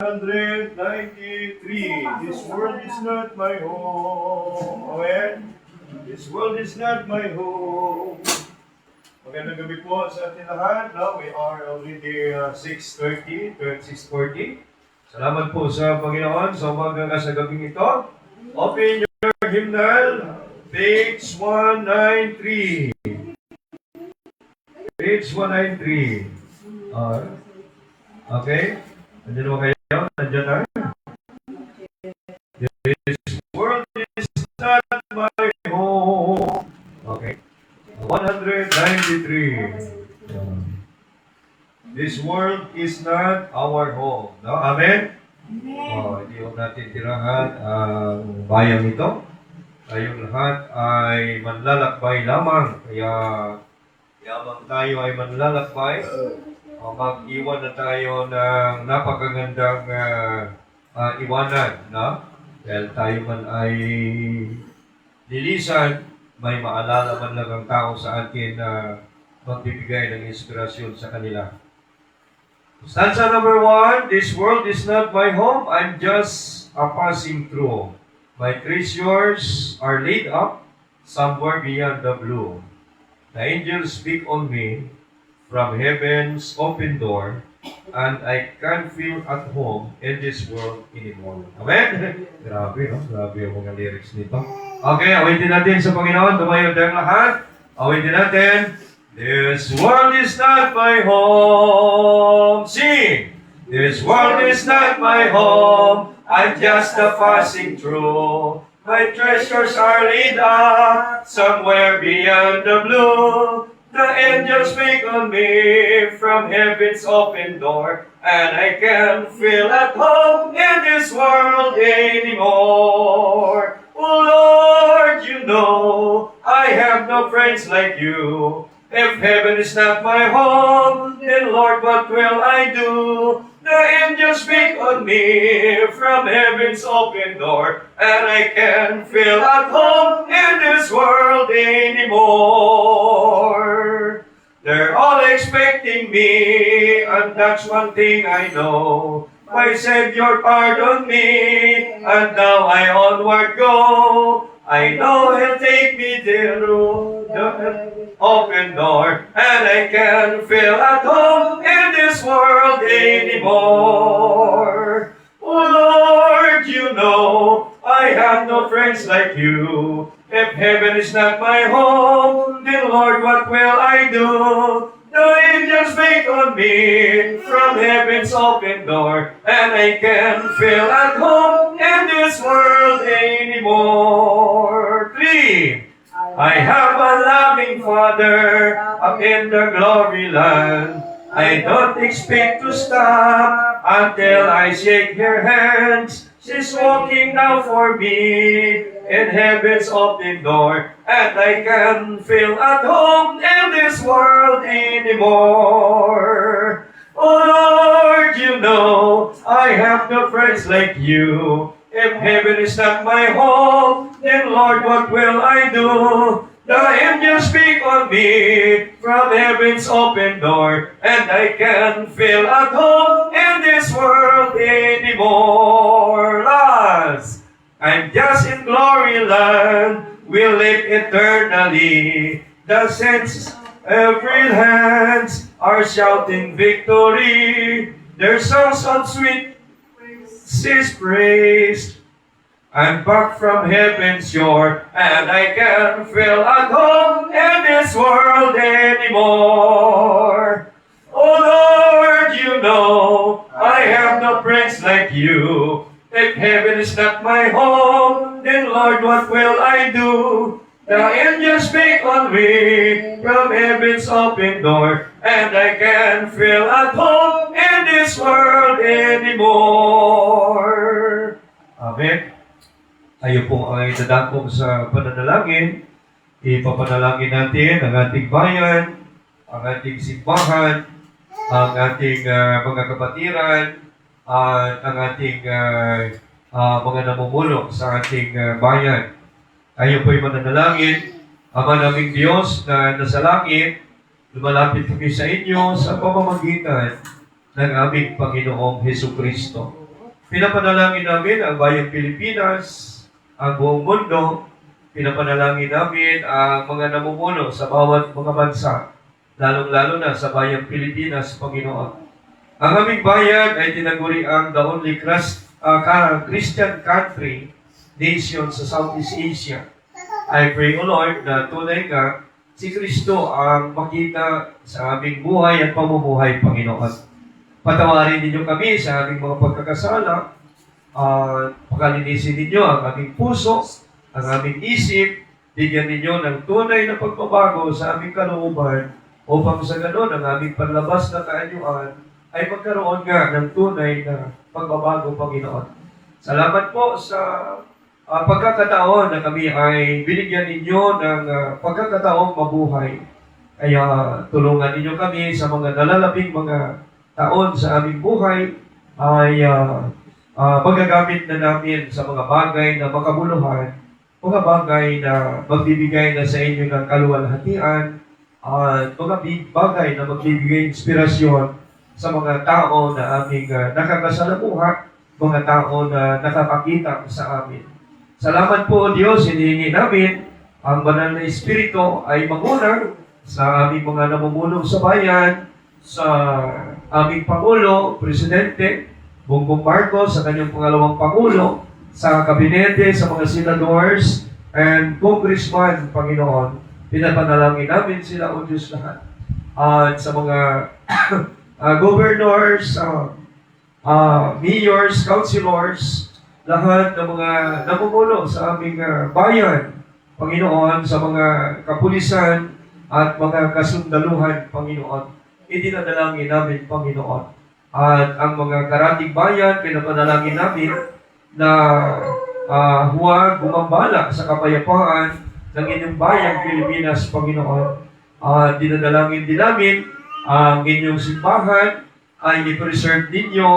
193. This world is not my home. Amen? This world is not my home. Magandang gabi po sa ating lahat. Now we are already 6:30, 6:40. Salamat po sa Panginoon sa umaga sa gabing ito. Open your hymnal, page 193. Page 193. Okay? Nandiyan ba kayo? Nandiyan na? This world is not my home. Okay. 193. This world is not our home. No? Amen? Hindi ko natin tirahan ang bayang ito. Tayong lahat ay manlalakbay lamang. Kaya yamang tayo ay manlalakbay. Mag-iwan na tayo ng napakagandang iwanan, no? Dahil tayo man ay lilisan, may maalala man lang ang tao sa atin na magbibigay ng inspirasyon sa kanila. Stanza number 1, this world is not my home, I'm just a passing through. My treasures are laid up somewhere beyond the blue. The angels speak on me from heaven's open door, and I can't feel at home in this world anymore. Amen? Grabe, no? Grabe yung mga lyrics nito. Okay, awitin natin sa Panginoon. Tumayo tayong lahat. Awitin natin. This world is not my home. Sing! This world is not my home. I'm just a passing through. My treasures are laid up somewhere beyond the blue. The angels speak on me from heaven's open door, and I can't feel at home in this world anymore. Oh Lord, you know I have no friends like you. If heaven is not my home, then Lord, what will I do? The angels speak on me from heaven's open door, and I can't feel at home in this world anymore. They're all expecting me, and that's one thing I know. My Savior pardoned me, and now I onward go. I know He'll take me through the open door, and I can't feel at home in this world anymore. Oh Lord, you know I have no friends like you. If heaven is not my home, then Lord, what will I do? The angels speak on me from heaven's open door, and I can't feel at home in this world anymore. 3. I have a loving Father up in the glory land. I don't expect to stop until I shake her hands. She's walking now for me in heaven's open door, and I can't feel at home in this world anymore. Oh Lord, you know I have no friends like you. If heaven is not my home, then Lord, what will I do? The angels speak on me from heaven's open door, and I can't feel at home in this world anymore. Last, I'm just in glory land, we'll live eternally. The saints, every hands are shouting victory. Their songs on sweet is praised. I'm back from heaven's shore, and I can't feel at home in this world anymore. Oh Lord, you know I have no friends like you. If heaven is not my home, then Lord, what will I do? The angels speak on me from heaven's open door, and I can't feel at home in this world anymore. Amen. Tayo po ay dadakong sa pananalangin. Ipapanalangin natin ang ating bayan, ang ating simbahan, ang ating mga kapatiran, at ang ating mga namumulong sa ating bayan. Tayo po ay mananalangin. Ama naming Diyos na nasa langit, lumalapit kami sa inyo sa pamamagitan ng aming Panginoong Hesukristo. Pinapanalangin namin ang bayang Pilipinas, ang buong mundo. Pinapanalangin namin ang mga namumuno sa bawat mga bansa, lalong-lalo na sa bayang Pilipinas, Panginoon. Ang aming bayan ay tinaguri ang the only Christian country, nation sa Southeast Asia. I pray, O Lord, na tunay nga si Kristo ang makita sa aming buhay at pamumuhay, Panginoon. Patawarin ninyo kami sa aming mga pagkakasala. Pakalinisin ninyo ang aming puso, ang aming isip. Bigyan ninyo ng tunay na pagbabago sa aming kalooban upang sa ganon ang aming panlabas na kaanyuan ay magkaroon nga ng tunay na pagbabago, Panginoon. Salamat po sa pagkakataon na kami ay binigyan ninyo ng pagkakataong mabuhay. Kaya tulungan ninyo kami sa mga nalalabing mga taon sa aming buhay ay magagamit na namin sa mga bagay na makabuluhan, mga bagay na magbibigay na sa inyo ng kaluwalhatian, at mga bagay na magbibigay inspirasyon sa mga tao na aming nakakasalamuha, mga tao na nakakakita sa amin. Salamat po, O Diyos, hinihingi namin ang banal na Espiritu ay magunang sa aming mga namumuno sa bayan, sa aming Pangulo, Presidente, Bongbong Marcos, sa kanyang pangalawang Pangulo, sa kabinete, sa mga senadors, and congressman, Panginoon. Pinapanalangin namin sila, O Diyos lahat. At sa mga governors, mayors, councilors, lahat ng mga namumuno sa aming bayan, Panginoon, sa mga kapulisan at mga kasundaluhan, Panginoon. Idinadalangin namin, Panginoon. At ang mga karatig bayan, pinapanalangin namin na huwag gumambala sa kapayapaan ng inyong bayang Pilipinas, Panginoon. Dinadalangin din namin ang inyong simbahan ay i-preserve ninyo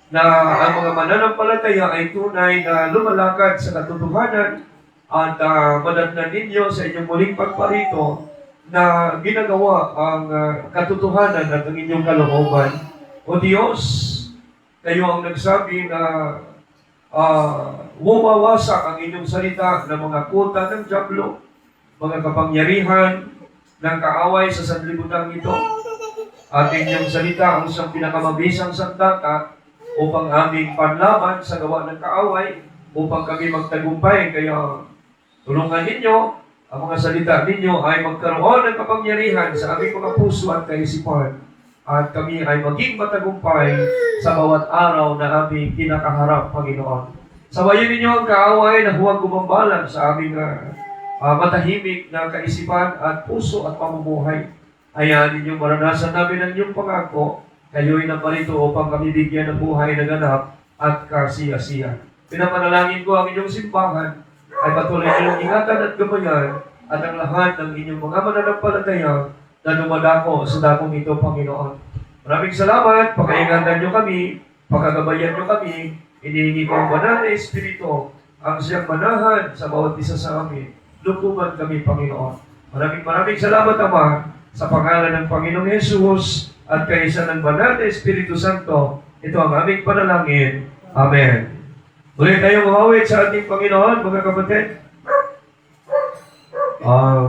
na ang mga mananampalataya ay tunay na lumalakad sa katotohanan at madatnan ninyo sa inyong muling pagparito na ginagawa ang katotohanan at ang inyong kalooban. O Diyos, kayo ang nagsabi na bumawasak ang inyong salita ng mga kuta ng dyablo, mga kapangyarihan ng kaaway sa sanlibutan ito. At inyong salita ang isang pinakamabisang sandata upang aming panlaban sa gawa ng kaaway, upang kami magtagumpay. Kaya tulungan ninyo ang mga salita ninyo ay magkaroon ng kapangyarihan sa aming mga puso at kaisipan, at kami ay maging matagumpay sa bawat araw na aming kinakaharap, Panginoon. Sabayan ninyo ang kaaway na huwag gumambala sa aming matahimik na kaisipan at puso at pamumuhay. Hayaan ninyong maranasan namin ang inyong pangako. Kayo'y naparito upang kami bigyan ng buhay na ganap at kasiya-siya. Pinapanalangin ko ang inyong simbahan ay patuloy ninyong ingatan at gabayan at ang lahat ng inyong mga mananampalataya na dumadako sa dakong ito, Panginoon. Maraming salamat, pakaingatan niyo kami, pakagabayan niyo kami, inihingi ko ang banal na Espiritu ang siyang manahan sa bawat isa sa amin. Lukuman kami, Panginoon. Maraming salamat, Ama, sa pangalan ng Panginoong Hesus at kaisa ng banal na Espiritu Santo. Ito ang aming panalangin. Amen. Muli tayong umawit sa ating Panginoon, mga kapatid.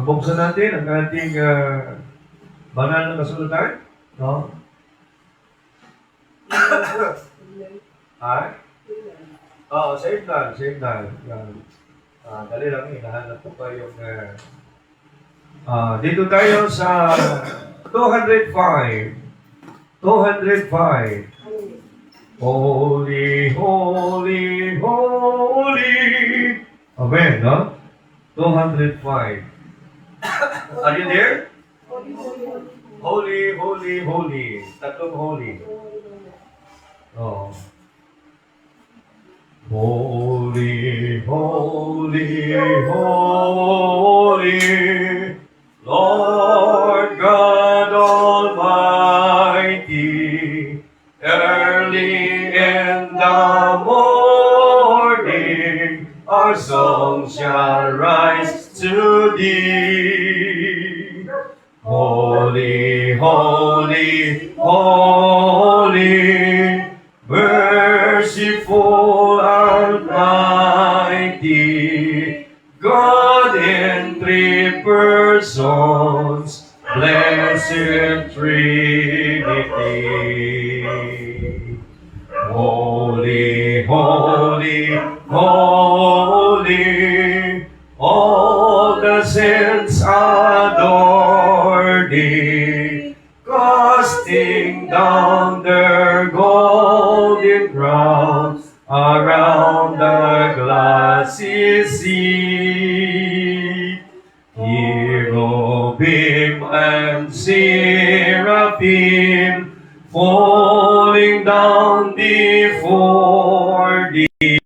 Buksan natin ang ating banal na kasulatan. No? Save na. Dali lang, hinahanap ko pa yung... dito tayo sa 205. Holy, holy, holy. Amen, no? 205. Are you there? Holy, holy, holy. Tatlong holy. Oh. Holy, holy, holy, Lord God Almighty, early in the morning, our song shall rise to thee. Holy, holy, holy, mercy merciful, almighty, God in three persons, blessed Trinity. Holy, holy, holy, all the saints adore thee, casting down their golden crowns around the glassy sea. Cherubim and seraphim falling down before thee,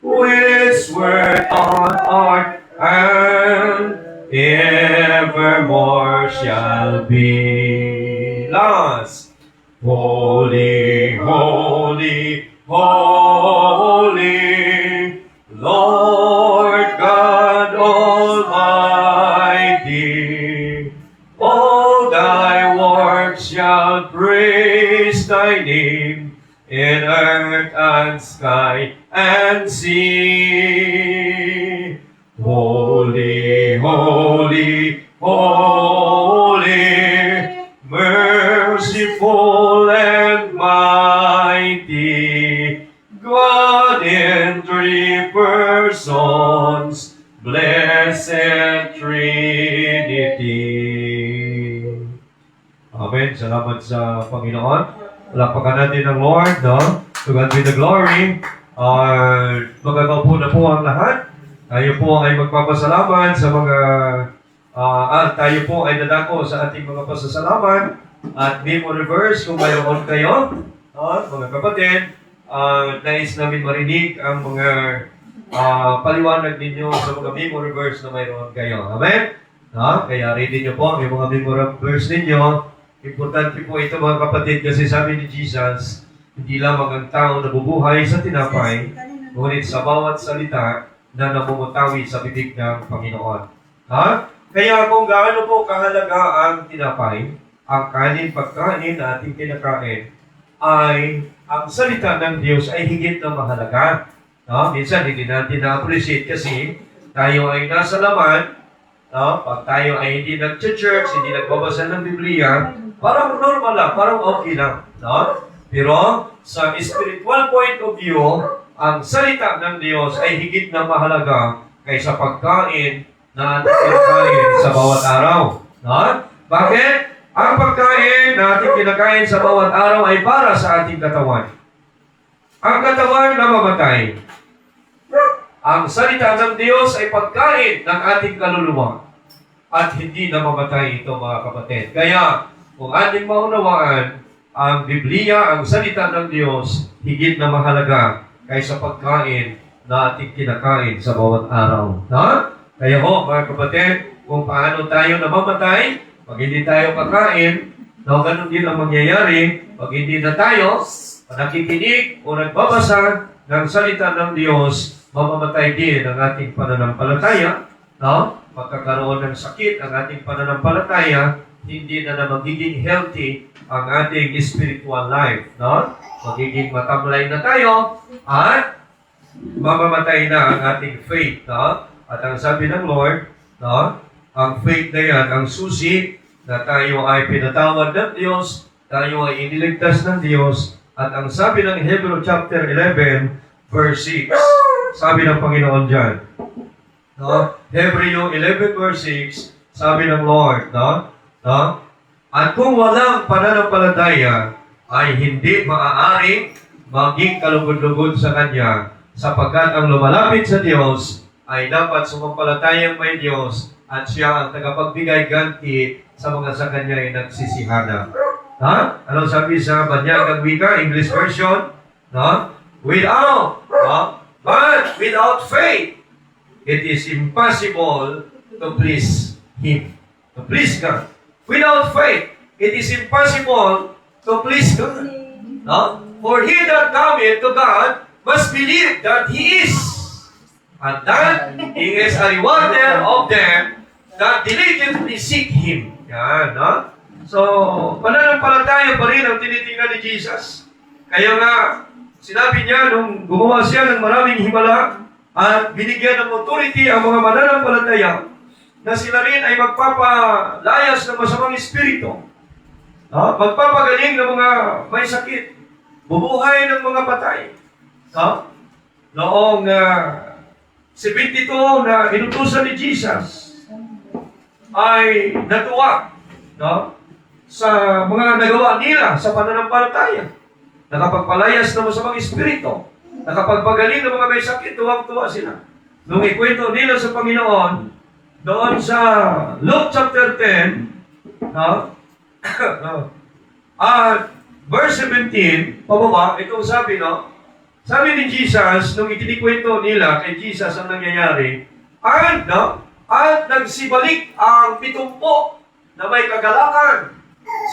which were on earth and evermore shall be. Last. Holy, holy, holy, Lord God Almighty, all thy works shall praise thy name in earth and sky and sea. Holy, holy, holy, merciful and mighty, God in three persons, blessed Trinity. Amen. Salamat sa Panginoon. Palapakan natin ang Lord, no? To God be the glory. Magkakaupo na po ang lahat. Tayo po ay magpapasalamat sa mga tayo po ay dadako sa ating mga pasasalamat at memory verse kung mayroon kayo, mga kapatid, nais namin marinig ang mga paliwanag ninyo sa mga memory verse na mayroon kayo. Amen? Kaya ready nyo po ang mga memory verse ninyo. Importante po ito mga kapatid kasi sabi ni Jesus, hindi lamang ang tao nabubuhay sa tinapay, ngunit sa bawat salita na namumutawi sa bibig ng Panginoon. Kaya kung gaano po kahalaga ang tinapay, ang pagkain na ating kinakain, ay ang salita ng Diyos ay higit na mahalaga. Minsan hindi natin na-appreciate kasi tayo ay nasa laman, pag tayo ay hindi nag-church, hindi nagbabasa ng Biblia, parang normal lang, parang okay lang. Pero sa spiritual point of view, ang salita ng Diyos ay higit na mahalaga kaysa pagkain na ating kinakain sa bawat araw. Bakit? Ang pagkain na ating kinakain sa bawat araw ay para sa ating katawan. Ang katawan na mamatay. Ang salita ng Diyos ay pagkain ng ating kaluluwa at hindi na mamatay ito mga kapatid. Kaya, kung ating maunawaan, ang Biblia, ang salita ng Diyos, higit na mahalaga kaysa pagkain na ating kinakain sa bawat araw. Kaya ho, mga kapatid, kung paano tayo namamatay, pag hindi tayo kakain, ganun din ang mangyayari, pag hindi na tayo nakikinig o nagbabasa ng salita ng Diyos, mamamatay din ang ating pananampalataya, magkakaroon ng sakit ang ating pananampalataya, hindi na magiging healthy ang ating spiritual life, magiging matamlay na tayo, at mamamatay na ang ating faith, At ang sabi ng Lord, ang faith na yan, ang susi na tayo ay pinatawad ng Diyos, tayo ay iniligtas ng Diyos, at ang sabi ng Hebrew chapter 11, verse 6, sabi ng Panginoon dyan, Hebrew 11 verse 6, sabi ng Lord, at kung walang pananampalataya, ay hindi maaaring maging kalugod-lugod sa Kanya, sapagkat ang lumalapit sa Diyos ay dapat sumampalatayang may Diyos at siya ang tagapagbigay ganti sa mga sa Kanya ay nagsisihana. Anong sabi sa Banyagang Wika, English version? But without faith, it is impossible to please Him. To please God. Without faith, it is impossible to please God. For he that cometh to God must believe that He is, and that He is a rewarder of them that diligently seek Him. Yan, So, pananampalataya pa rin ang tinitingnan ni Jesus. Kaya nga, Sinabi niya nung gumawa siya ng maraming himala at binigyan ng authority ang mga mananampalataya na sila rin ay magpapalayas ng masamang espiritu. Magpapagaling ng mga may sakit. Bubuhay ng mga patay. Noong 72 na inutusan ni Jesus ay natuwa sa mga nagawa nila sa pananampalataya. Nakapagpalayas ng masamang espiritu. Nakapagpagaling ng mga may sakit, tuwang-tuwa sila. Nung ikwento nila sa Panginoon, doon sa Luke chapter 10, at verse 17, pababa, itong sabi, sabi ni Jesus, nung itinikwento nila kay Jesus ang nangyayari, at nagsibalik ang 70 na may kagalakan.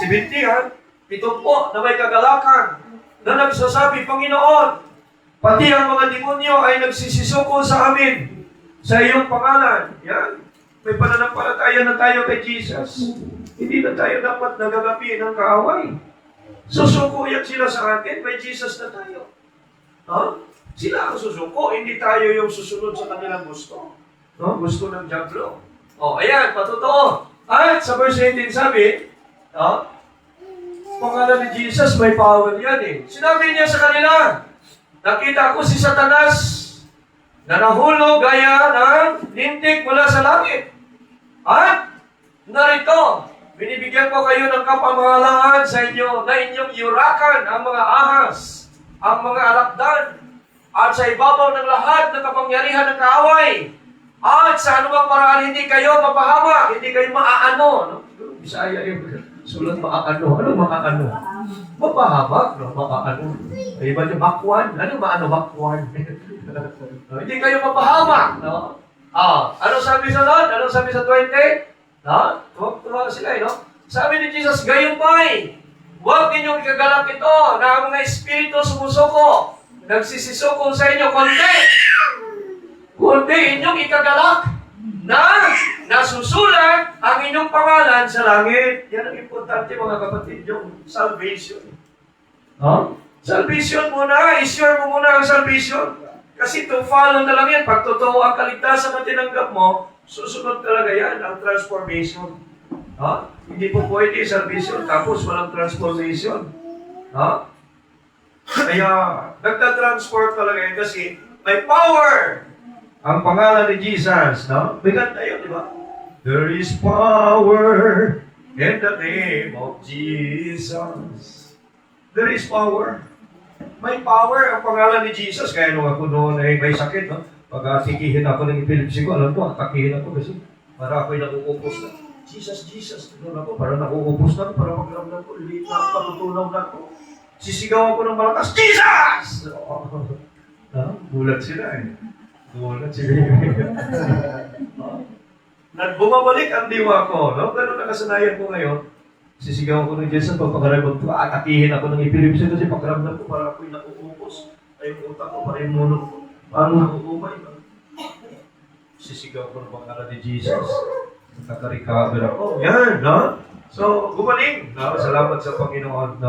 70, 70 na may kagalakan na nagsasabi, Panginoon, pati ang mga demonyo ay nagsisisuko sa amin sa iyong pangalan. Yan. May pananampalataya na tayo kay Jesus. Hindi na tayo dapat nagagapi ng kaaway. Susuko yan sila sa atin, may Jesus na tayo. Sila ang susuko, hindi tayo yung susunod sa kanilang gusto. Gusto ng diablo. Ayan, patotoo. At sa verse 18 sabi, pangalan ni Jesus, may power yan eh. Sinabi niya sa kanila, nakita ko si Satanas na nahulog gaya ng lintik mula sa langit. At narito, binibigyan ko kayo ng kapamahalaan sa inyo na inyong iurakan ang mga ahas, ang mga alakdan, at sa ibabaw ng lahat ng kapangyarihan ng kaaway. At sa anumang paraan hindi kayo mapahamak, hindi kayo maaano. Bisaya yung sulat maaano. Ano maaano? Mapahamak, maaano. Iba yung makwan. Ano maano makwan? Hindi kayo mapahamak. Ano sabi sa Lord? Ano sabi sa 20? Tuwa sila, Sabi ni Jesus, gayunpay, huwag ninyong ikagalak ito na ang mga espiritu sumusuko, nagsisisuko sa inyo, kundi inyong ikagalak na nasusulat ang inyong pangalan sa langit. Yan ang importante mga kapatid, yung salvation. Salvation muna, i-sure mo muna ang salvation. Kasi to follow na lang yan. Pag totoo ang kaligtasan na tinanggap mo, susunod talaga yan, ang transformation. Hindi po pwede salvation tapos walang transformation. Kaya nagtatransform talaga yan kasi may power ang pangalan ni Jesus, May kanta yun, di ba? There is power in the name of Jesus. There is power. May power ang pangalan ni Jesus. Kaya nung ako noon ay may sakit, pag tikihin ako ng epilepsy ko, alam ko, atakihin ako kasi para ako'y nakuupos na. Jesus, Jesus. Doon ako, para nakuupos na, para magramdam ko, liit na, patutunaw na ako. Sisigaw ako ng malakas, Jesus! Gulat sila eh. Gulat sila. Bumabalik ang diwa ko, Ganun nakasanayan ko ngayon. Sisigaw ko ng Jesus, pagpakaramdam ko, atakihin ako ng epilepsy kasi pagkaramdam ko, para ako'y nakuupos. Ay yung utak ko, para yung munod ko. Paano nakuumay? Sisigaw ko ng pangalan ni Jesus. Nakaka-recover ako. Yan, So, gumaling. Salamat sa Panginoon,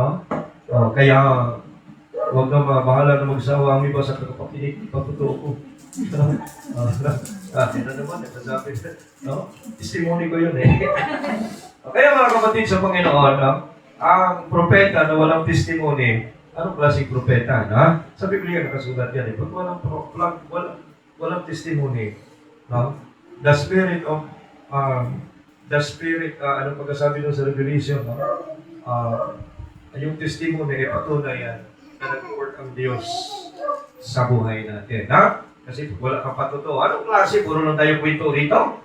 Kaya, huwag na mahala na magsawa ang iba sa kakapakinig. Ipatutuo ko. Yan na naman, nasasabi. Testimony ko yun eh. Kaya mga kapatid sa Panginoon, ang propeta na walang testimony, anong klaseng propeta? Sa Biblia nakasulat yan eh. Pag walang testimony, the spirit, anong pagkasabi doon sa Revelation, yung testimony, patunay yan na nag-work ang Diyos sa buhay natin. Kasi wala kang patuto. Anong klase? Puro lang tayo kwento rito.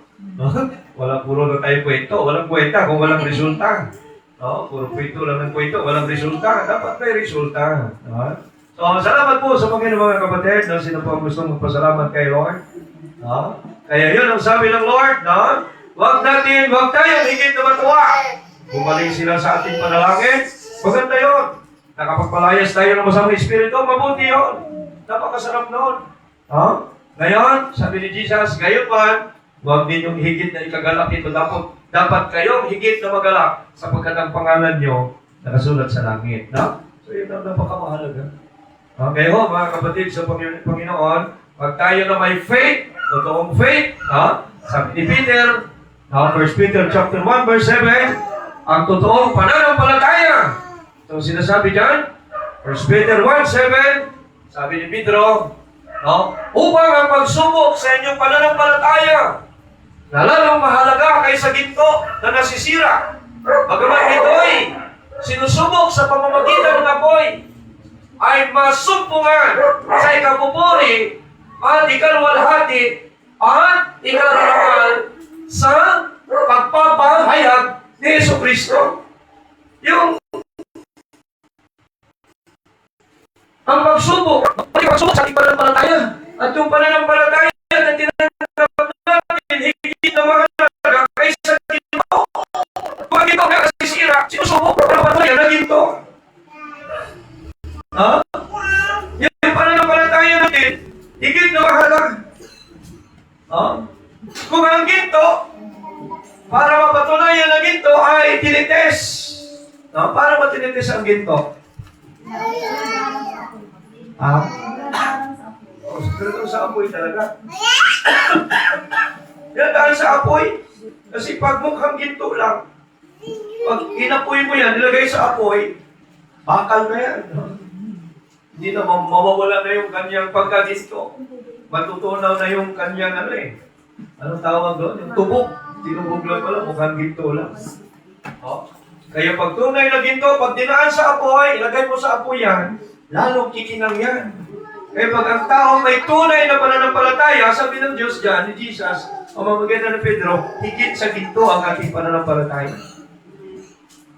Puro lang tayo kwento. Walang kwenta kung walang resulta. Puro kwento lang ng kwento. Walang resulta. Dapat may resulta. So, salamat po sa mga kapatid. Sino po ang gusto magpasalamat kay Lord? Kaya yun ang sabi ng Lord. Huwag tayo higit na matuwa. Bumaling sila sa ating panalangin. Maganda yun. Nakapagpalayas tayo ng masamang espiritu. Mabuti yun. Napakasarap noon. Ngayon, sabi ni Jesus, gayon man, huwag ninyong higit na ikagalak ito. Dapat kayong higit na magalak sapagkat ang pangalan nyo nakasulat sa langit. So yun ang napakamahalaga. Okay ho, mga kapatid sa Panginoon, pag tayo na may faith, totoong faith, sabi ni Peter, 1 Peter chapter 1, verse 7, ang totoong pananampalataya. Ito sinasabi dyan, 1 Peter 1:7, sabi ni Pedro, upang ang pagsubok sa inyong pananampalataya, na lalong mahalaga kaysa ginto na nasisira, bagaman ito'y sinusubok sa pamamagitan ng apoy, ay masumpungan sa ikapupuri at ikalwalhati at ikalaraman sa pagpapahayag ni Jesucristo. Yung ang pagsubok sa ating pananampalataya at yung pananampalataya na tinanggap natin higit na mahalaga kaysa ginto. Kung ito nga nasisira, sinusubok ang pananampalataya na ginto. Yung pananampalataya natin, higit na mahalaga. Kung ang ginto, para mapatunayan ang ginto ay tinites. Para matinites ang ginto. Pero sa apoy talaga. Yan dahil sa apoy. Kasi pag mukhang ginto lang, pag inapoy mo yan, nilagay sa apoy, bakal na yan. Hindi na mawawala na yung kanyang pagkaginto. Matutunaw na yung kanyang anong tawag doon? Yung tubog. Tinubog lang pala, mukhang ginto lang. Kaya pag tunay na ginto, pag dinaan sa apoy, ilagay mo sa apoy yan, lalong kikinang yan. Kaya pag ang tao may tunay na pananampalataya, sabi ng Diyos dyan, ni Jesus, o mamagitan ng Pedro, higit sa ginto ang ating pananampalataya.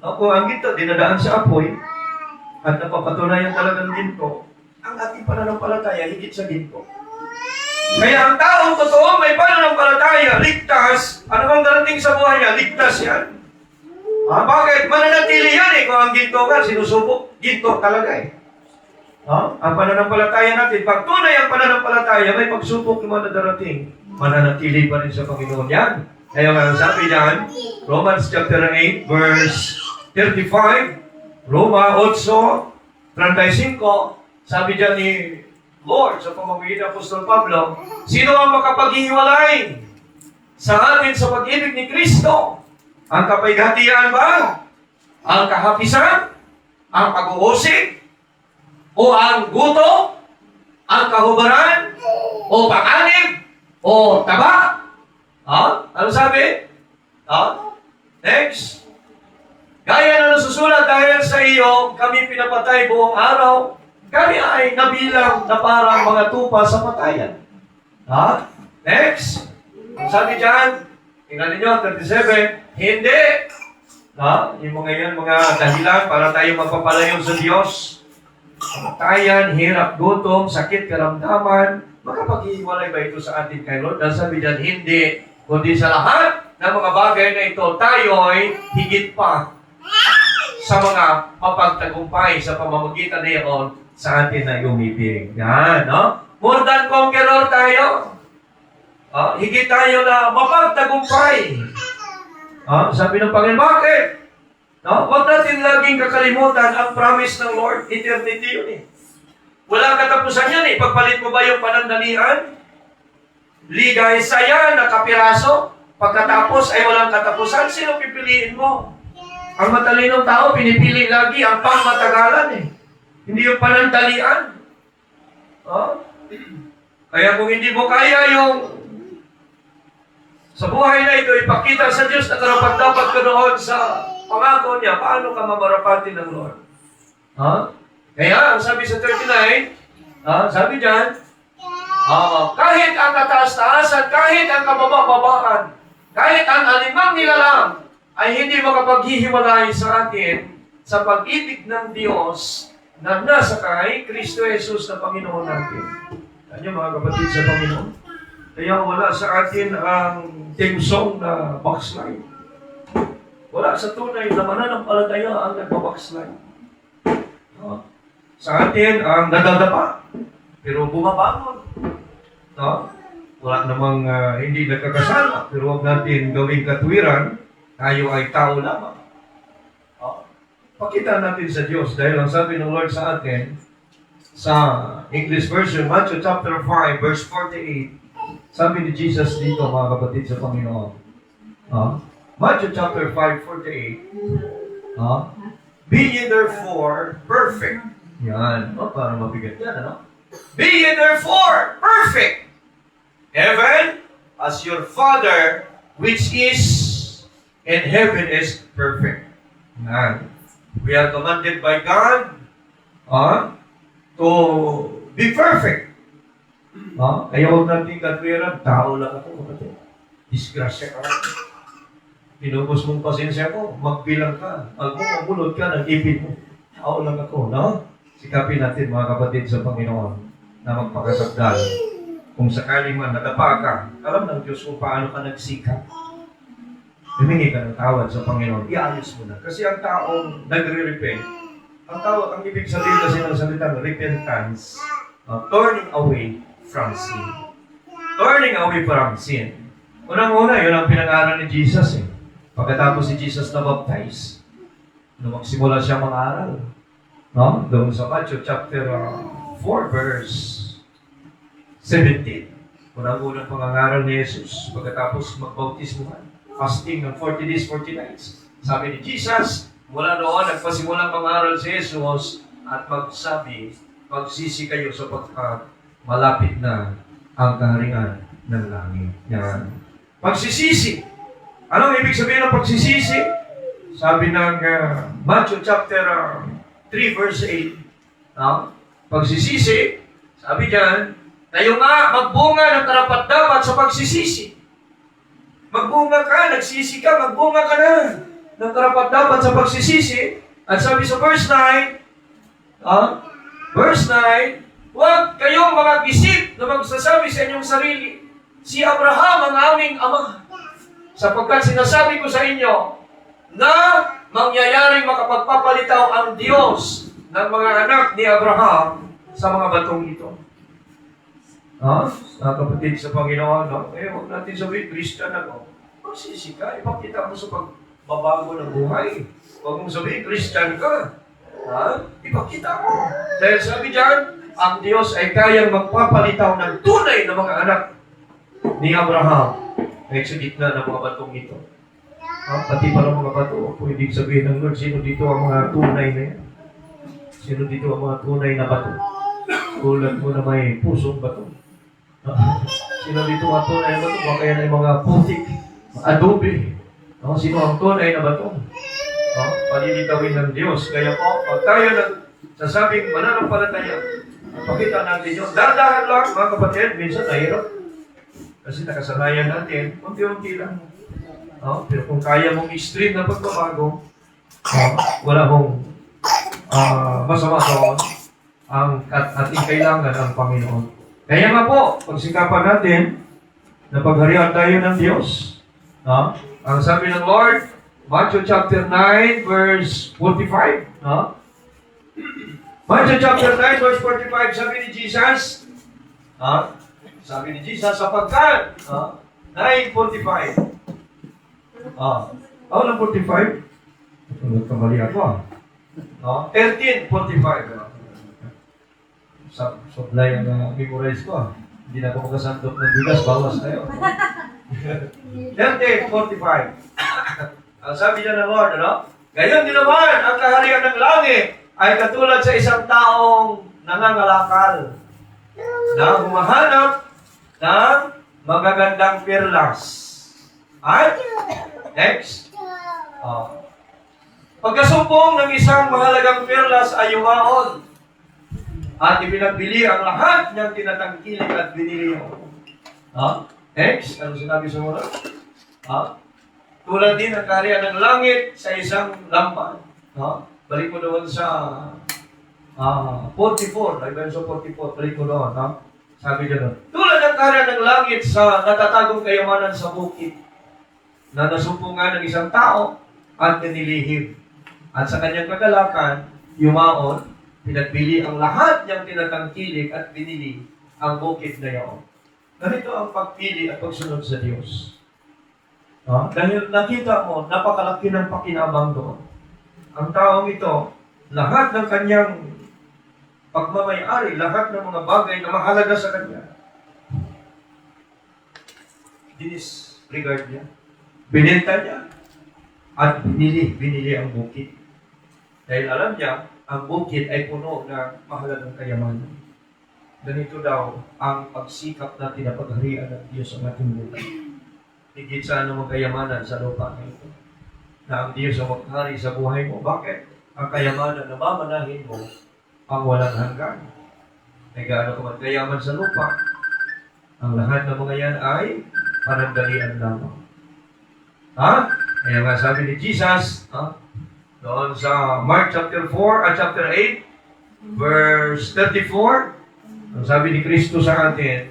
Kung ang ginto, dinadaan sa apoy, at napapatunayan talagang ginto, ang ating pananampalataya, higit sa ginto. Kaya ang taong totoo may pananampalataya, ligtas, ano bang darating sa buhay niya, ligtas yan. Bakit? Mananatili yan kung ang ginto ka, sinusubok, ginto talaga Ang pananampalataya natin, pag tunay ang pananampalataya, may pagsubok naman na darating, mananatili pa rin sa Panginoon yan. Kaya nga sabi yan, Romans chapter 8, verse 35, Roma 8:35, sabi dyan ni Lord, sa pamamagitan ng Apostol Pablo, sino ang makapaghiwalay sa atin sa pag-ibig ni Kristo? Ang kapaghatian ba? Ang kahapisan? Ang pag-uusig? O ang guto? Ang kahubaran? O panganib? O taba? Ano sabi? Next. Gaya na nasusulat, dahil sa iyo, kami pinapatay buong araw. Kami ay nabilang na parang mga tupa sa patayan. Next. Sabi dyan, tingnan ninyo, 37, hindi. Yung mga yan, mga dahilan para tayo magpapalayo sa Diyos. Patayan, hirap, gutom, sakit, karamdaman. Makapaghiwalay ba ito sa atin kay Lord? Dahil sabi dyan, hindi. Kundi sa lahat ng mga bagay na ito, tayo'y higit pa sa mga mapagtagumpay sa pamamagitan na iyon sa atin na umibig. Yan, More than conqueror tayo. Higit tayo na mapagtagumpay. Sabi ng Panginoon, bakit? Huwag natin laging kakalimutan ang promise ng Lord. Eternity yun Walang katapusan yan Pagpalit mo ba yung panandalian? Ligay saya na kapiraso. Pagkatapos ay walang katapusan. Sino pipiliin mo? Ang matalinong tao, pinipili lagi ang pangmatagalan Hindi yung panandalian. Kaya kung hindi mo kaya yung sa buhay na ito, ipakita sa Diyos na karapat-dapat ka noon sa pangako niya, paano ka mamarapati ng Lord? Kaya, ang sabi sa 39, sabi dyan, kahit ang kataas-taasan, kahit ang kababa-babaan, kahit ang alimang nilalang, ay hindi makapaghihiwalay sa atin sa pag-ibig ng Diyos na nasa kay Kristo Jesus na Panginoon natin. Kanya mga kapatid sa Panginoon. Kaya wala sa atin ang tengsong na backslide. Wala sa tunay na mananampalataya ang nagpa-backslide. Sa atin ang nadadapa, pero bumabangon. Wala namang hindi nagkakasala, pero huwag natin gawing katwiran, tayo ay tao lamang. Pakita natin sa Diyos dahil ang sabi ng Lord sa atin, Sa English version, Matthew chapter 5, verse 48. Sabi ni Jesus dito, mga kapatid sa Panginoon. Matthew chapter 5, 48. Be ye therefore perfect. Yan. Parang mabigat yan, ano? Be ye therefore perfect, even as your Father which is in heaven is perfect. Yan. We are commanded by God to be perfect. Kaya huwag natin katwiran, tao lang ako, kapatid. Disgrasya ka. Pinubos mong pasensya ko, magbilang ka. Pag mabulod ka, nag-ipin mo. Tao lang ako, no? Sikapin natin, mga kapatid sa Panginoon, na magpakasagdal. Kung sakaling man nadapa ka, alam ng Diyos kung paano ka nagsikap. Humingi ka ng tawad sa Panginoon, iayos mo na. Kasi ang taong nagre-repent, ang ibig sabihin kasi ng salitang repentance, turning away from sin. Turning away from sin. Unang-una, yun ang pinag-aaral ni Jesus. Pagkatapos si Jesus na baptize, nung magsimula siya mag-aaral, doon sa Matthew chapter 4, verse 17. Unang-unang pangangaral ni Jesus, pagkatapos magbautismuhan, fasting ng 40 days, 40 nights. Sabi ni Jesus, mula noon, nagpasimulang mangaral si Jesus at magsabi, magsisi kayo sapagkat malapit na ang kaharian ng langit. Yan. Pagsisisi. Anong ibig sabihin ng pagsisisi? Sabi ng Matthew chapter 3 verse 8. Pagsisisi, sabi diyan, tayo nga magbunga ng karapat-dapat sa pagsisisi. Magbunga ka, nagsisi ka, magbunga ka na ng karapat-dapat sa pagsisisi. At sabi sa verse 9, verse 9, huwag kayong mga gisip na magsasabi sa inyong sarili, si Abraham ang aming ama. Sapagkat sinasabi ko sa inyo na mangyayaring makapagpapalitaw ang Diyos ng mga anak ni Abraham sa mga batong ito. Kapatid sa Panginoon, huwag natin sabihin, Christian ako. Magsisi ka, ipakita mo sa pagbabago ng buhay. Huwag mong sabihin, Christian ka. Ipakita mo. Dahil sabi diyan, ang Diyos ay kayang magpapalitaw ng tunay na mga anak ni Abraham. Sa gitna ng mga batong ito. Pati pa ng mga bato, kung hindi sabihin ng Lord, sino dito ang mga tunay na yan? Sino dito ang mga tunay na bato? Tulad mo na may pusong bato. Sino dito ang tunay na bato? Baka yan ay mga putik, adobe. Sino ang tunay na bato? Palilitawin ng Diyos. Kaya po, pag tayo nagsasabing mananampalataya, pakita natin yun. Dahan-dahan lang, mga kapatid, minsan nahirap. Kasi nakasanayan natin, unti-unti lang. Pero kung kaya mong extreme na pagbabago, wala mong masama doon at kailangan ang Panginoon. Kaya nga po, pagsikapan natin na pagharian tayo ng Diyos. Ang sabi ng Lord, Matthew chapter 9, verse 45. Matthew chapter 9, verse 45, sabi ni Jesus, sabi ni Jesus, sapagkat, 9:45. Ng 45? Nagkamali ako. 13:45. Supply ang memorize ko. Hindi na ako makasandok ng bigas, bawas tayo. 13:45. Ang sabi niya ng Lord, gayon din naman, ang kaharian ng langit ay katulad sa isang taong nangangalakal na humahanap ng magagandang perlas. Next. Pagkasumpong ng isang mahalagang perlas ay yumaon at ipinagbili ang lahat niyang tinatangkilik at binili mo. Next. Ano sinabi sa muna? Tulad din ang kaharian ng langit sa isang lampan. Balik mo doon sa 44. Ay ba sa 44? Balik mo doon. Sabi niya doon, tulad ng kaharian ng langit sa natatagong kayamanan sa bukid, na nasumpungan ng isang tao at ninilihim. At sa kanyang kagalakan, yumaon, pinagbili ang lahat niyang tinatangkilik at binili ang bukid na iyon. Ganito ang pagpili at pagsunod sa Diyos. Dahil nakita mo, napakalaki ng pakinabang doon. Ang taong ito, lahat ng kanyang pagmamayari lahat ng mga bagay na mahalaga sa kanya. Dinisregard niya. Binenta niya. At binili ang bukid. Dahil alam niya, ang bukid ay puno ng mahalagang kayamanan. Ganito daw ang pagsikap natin na pagharian ng Diyos ang ating buhay. Higit sa anumang kayamanan sa lupa na ito. Na ang Diyos ang maghari sa buhay mo. Bakit? Ang kayamanan na mamanahin mo ang walang hanggan. Ay gaano ka man kayaman sa lupa, ang lahat ng mga yan ay panandalian lamang. Ha? Kaya nga sabi ni Jesus, doon sa Mark chapter 4 at chapter 8, verse 34, ang sabi ni Kristo sa atin,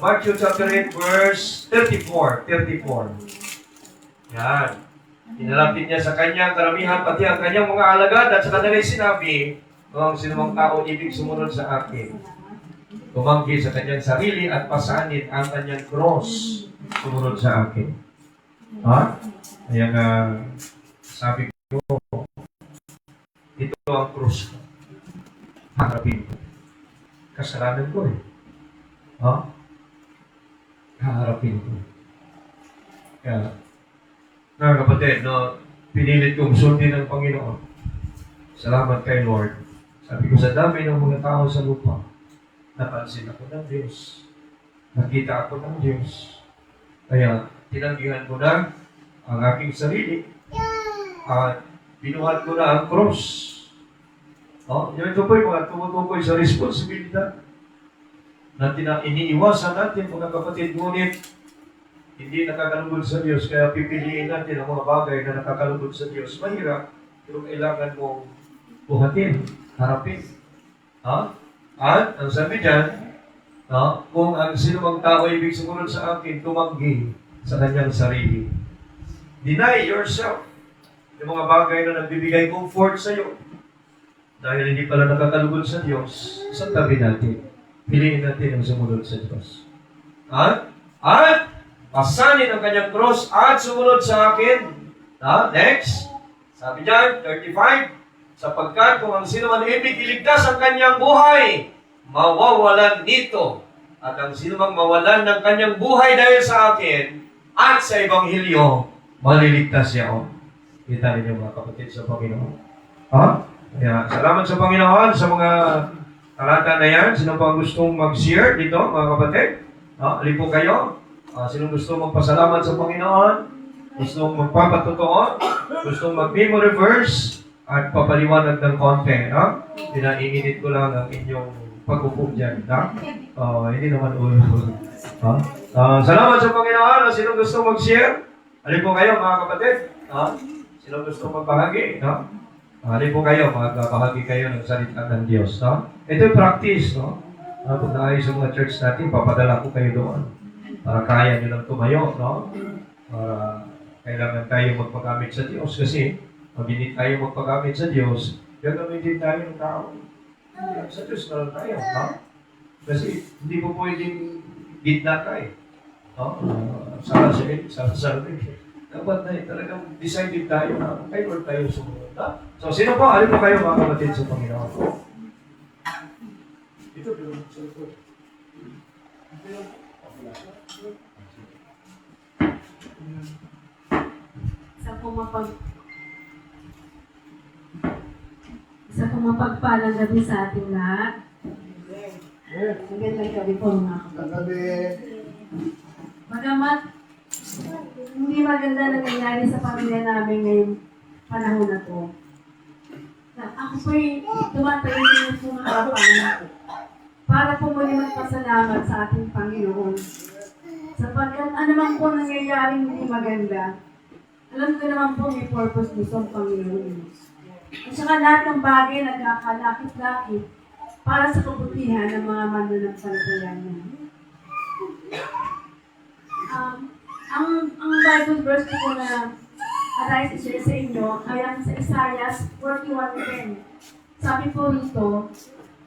Mark chapter 8, verse 34. Yan. Inalapit niya sa kanyang karamihan, pati ang kanyang mga alagad, at sa kanila'y sinabi, kung sinumang tao ibig sumunod sa akin, tumanggi sa kanyang sarili at pasanin ang kanyang cross, sumunod sa akin. Kaya nga, sabi ko, ito ang cross ko. Harapin ko. Kasalanan ko eh. Haharapin ko. Kaya, mga kapatid, pinilit kong sundin ng Panginoon. Salamat kay Lord. Sabi ko, sa dami ng mga tao sa lupa, napansin ako ng Diyos. Nakita ako ng Diyos. Kaya, tinanggihan ko na ang aking sarili at binuhat ko na ang cross. Ito po yung mga tumutukoy sa responsibilidad na iniiwasan natin, mga kapatid, ngunit hindi nakakalugod sa Diyos, kaya pipiliin natin ang mga bagay na nakakalugod sa Diyos. Mahirap, pero kailangan mong buhatin, harapin. At, ang sabi dyan, kung ang sinumang tao ibig sumunod sa akin, tumanggi sa kanyang sarili. Deny yourself. Yung mga bagay na nagbibigay comfort sa iyo. Dahil hindi pala nakakalugod sa Diyos, sa tabi natin. Piliin natin ang sumunod sa Diyos. At, pasanin ang kanyang cross at sumunod sa akin. Next. Sabi dyan, 35. Sapagkat kung ang sino man ibig iligtas ang kanyang buhay, mawawalan nito. At ang sino mang mawalan ng kanyang buhay dahil sa akin at sa Ebanghelyo, maliligtas siya. Kita ninyo mga kapatid sa Panginoon. Kaya salamat sa Panginoon sa mga talata na yan. Sino pa gustong mag-share dito mga kapatid? Alipo kayo. Sino gusto magpasalamat sa Panginoon? Gustong magpapatotoo? Gustong mag-memory verse? At papaliwanag ng konti, Pinaiinit ko lang ang inyong pag-upo dyan, hindi naman ulo. Salamat sa Panginoon. Sino gusto mag-share? Alin po kayo, mga kapatid? Sino gusto magbahagi? Alin po kayo, magbahagi kayo ng salita ng Diyos. Ito yung practice, Pag naayos yung mga church natin, papadala ko kayo doon. Para kaya nyo lang tumayo, Para kailangan tayo magpagamit sa Diyos. Kasi, pag hindi tayo magpagamit sa Diyos, gagamitin tayo ng tao. Sa Diyos na lang tayo, Kasi hindi po pwedeng gitna tayo. Sarili. Dapat na talagang decided tayo na kay Lord tayo sumunod. So, sino po? Alin po kayo mga kapatid sa Panginoon? Ito, pero Sa pumapagpalang gabi sa ating lahat. Magandang gabi po mga kapatid. Bagamat hindi maganda na nangyari sa pamilya namin ngayong panahon na to. Ako po'y tumatayo sa inyong harapan para po muli magpasalamat sa ating Panginoon. Sapagkat anumang po nangyayaring hindi maganda, alam ko naman po may purpose nito ang Panginoon. At saka lahat ng bagay nagkakalakit-lakit para sa kabutihan ng mga mananampalataya niya. Ang Bible verse ko na arise i-share sa inyo ay ang sa Isaiah 41:10. Sabi po rito,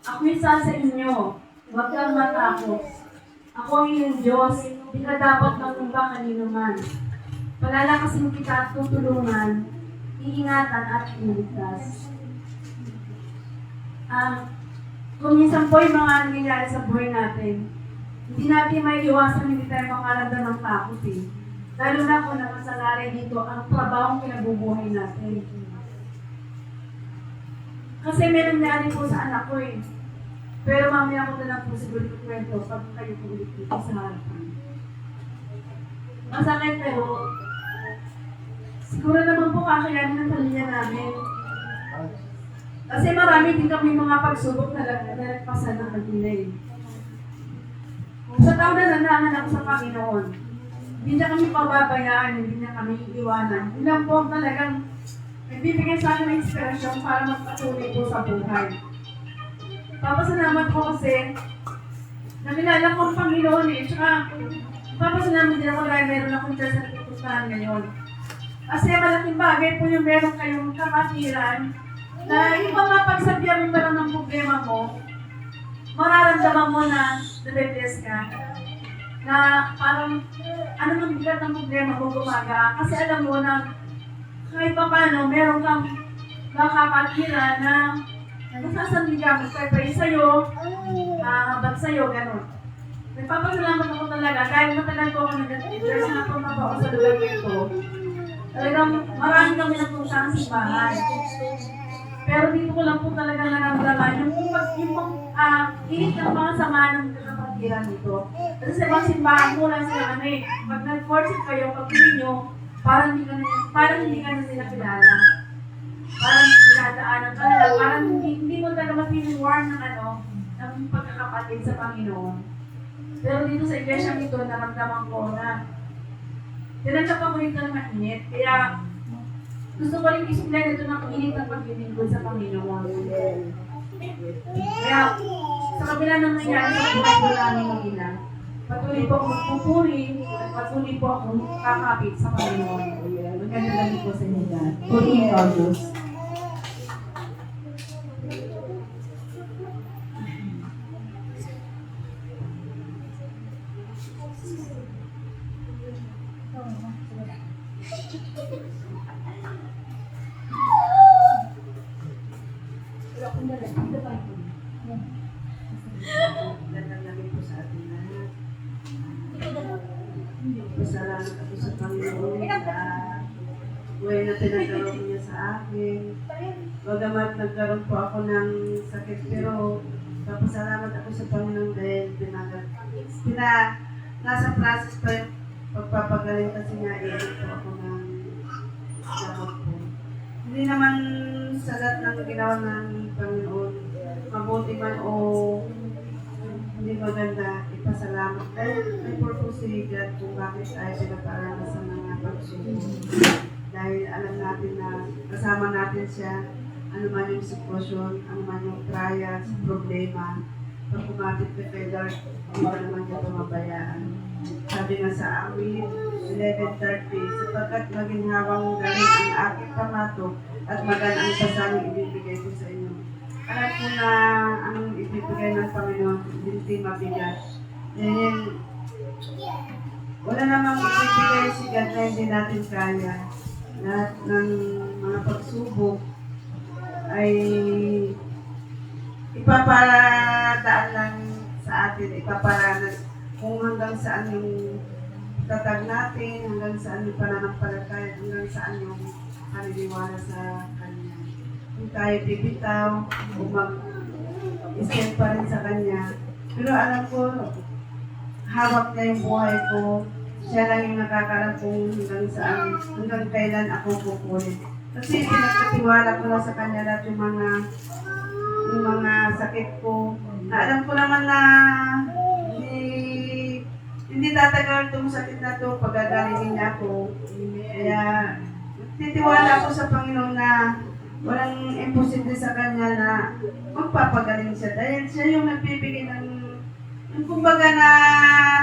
ako isa sa inyo, huwag kang matakot. Ako ang iyong Diyos, di ka dapat mangumba kanino man. Palalakasin kita at tutulungan, iingatan at iligtas. Kung minsan po yung mga nangyayari sa buhay natin, hindi natin may iwasan, hindi tayo makaramdam ng takot eh. Lalo na kung nakasalalay dito ang trabahong kinabubuhay natin. Kasi meron nangyari po sa anak ko eh. Pero mamaya ko na lang po siguro kwento pag kayo po ulit dito sa harapan. Masakit pero siguro naman po kakayanin ng pamilya namin. Kasi marami din kami mga pagsubok na nalagpasan ng kanila eh. Sa taon na nanangan ako sa Panginoon, hindi niya kami pababayaan, hindi niya kami iiwanan. Yun lang po talagang nagbibigay sa akin ng inspirasyon para magpatuloy po sa buhay. Papasalamat ko kasi nakilala ko ang Panginoon eh. Tsaka papasalamat din ako dahil meron akong church na pupuntahan ngayon. Kasi malaking bagay po yung meron kayong kapatiran na yung mga pagsabihan mo lang ng problema mo, mararamdaman mo na nabe-bless ka. Na parang ano nang bigat ng problema mo gumaga. Kasi alam mo na kahit pa paano, meron kang nakakatira na nasasandigan mo kaya sa'yo, ba't sa'yo, gano'n. Nagpapasalamat ako talaga, kahit matagal ko ako nag-teachers na pumunta ako sa lugar nito. Talagang marami kami nagpunta sa simbahan. Pero dito ko lang po talaga naramdaman yung init ng mga samahan ng kapatiran dito. Kasi sa ibang simbahan mo lang sila ano eh, pag nag-worship kayo, pag ninyo, parang hindi ka na sila kilala. Parang sinadaanan ka nila, parang hindi mo talaga mapiniwarn ng ng pagkakapatid sa Panginoon. Pero dito sa iglesia nito, naramdaman ko na tinanggap ako rito ng mainit. Kaya gusto ko rin isuglan ito ng init ng paglilingkod sa Panginoon. Kaya sa kabila ng nangyari sa buhay ko namin ng ina, patuloy po ako magpupuri at patuloy po ako kakapit sa Panginoon. Maganda lang po sa inyo dyan. Purihin ka, Diyos. Pasalamat ako sa Panginoon na buhay na pinagkaroon niya sa akin. Bagamat nagkaroon po ako ng sakit, pero papasalamat ako sa Panginoon dahil nasa process pa yung pagpapagaling kasi nga iinit po ako ng gamot po. Hindi naman salat ng ginawa ng Panginoon, mabuti man o hindi maganda, ipasalamat. Dahil may purpose si God kung bakit tayo pinaparama sa mga pagsubok. Dahil alam natin na kasama natin siya, ano man yung sitwasyon, ano man yung trials, problema. Pag kumapit ka kay Lord, hindi ka naman niya tumabayaan. Sabi nga sa amin, 11:30, sapagkat maging hawang galing ang aking pamato at magan ang pasaming ibibigay ko sa inyo. Alam ko na ang ibibigay ng Panginoon, hindi mabigat. Dahil wala namang ibibigay si God na hindi natin kaya. Lahat ng mga pagsubok ay ipaparadaan lang sa atin, ipaparanas kung hanggang saan yung tatag natin, hanggang saan yung pananampalataya, hanggang saan yung paniniwala sa Kanya. Kung tayo bibitaw o mag-stand pa rin sa Kanya. Pero alam ko, hawak niya yung buhay ko. Siya lang yung nakakalam kung hanggang kailan ako kukulit. Kasi pinagkatiwala ko lang sa Kanya lahat yung mga sakit ko. Na alam ko naman na hindi tatagal itong sakit na ito pag-gagalingin niya ako. Kaya titiwala ako sa Panginoon na walang imposible sa Kanya na magpapagaling siya. Dahil siya yung nagbibigay ng kumbaga na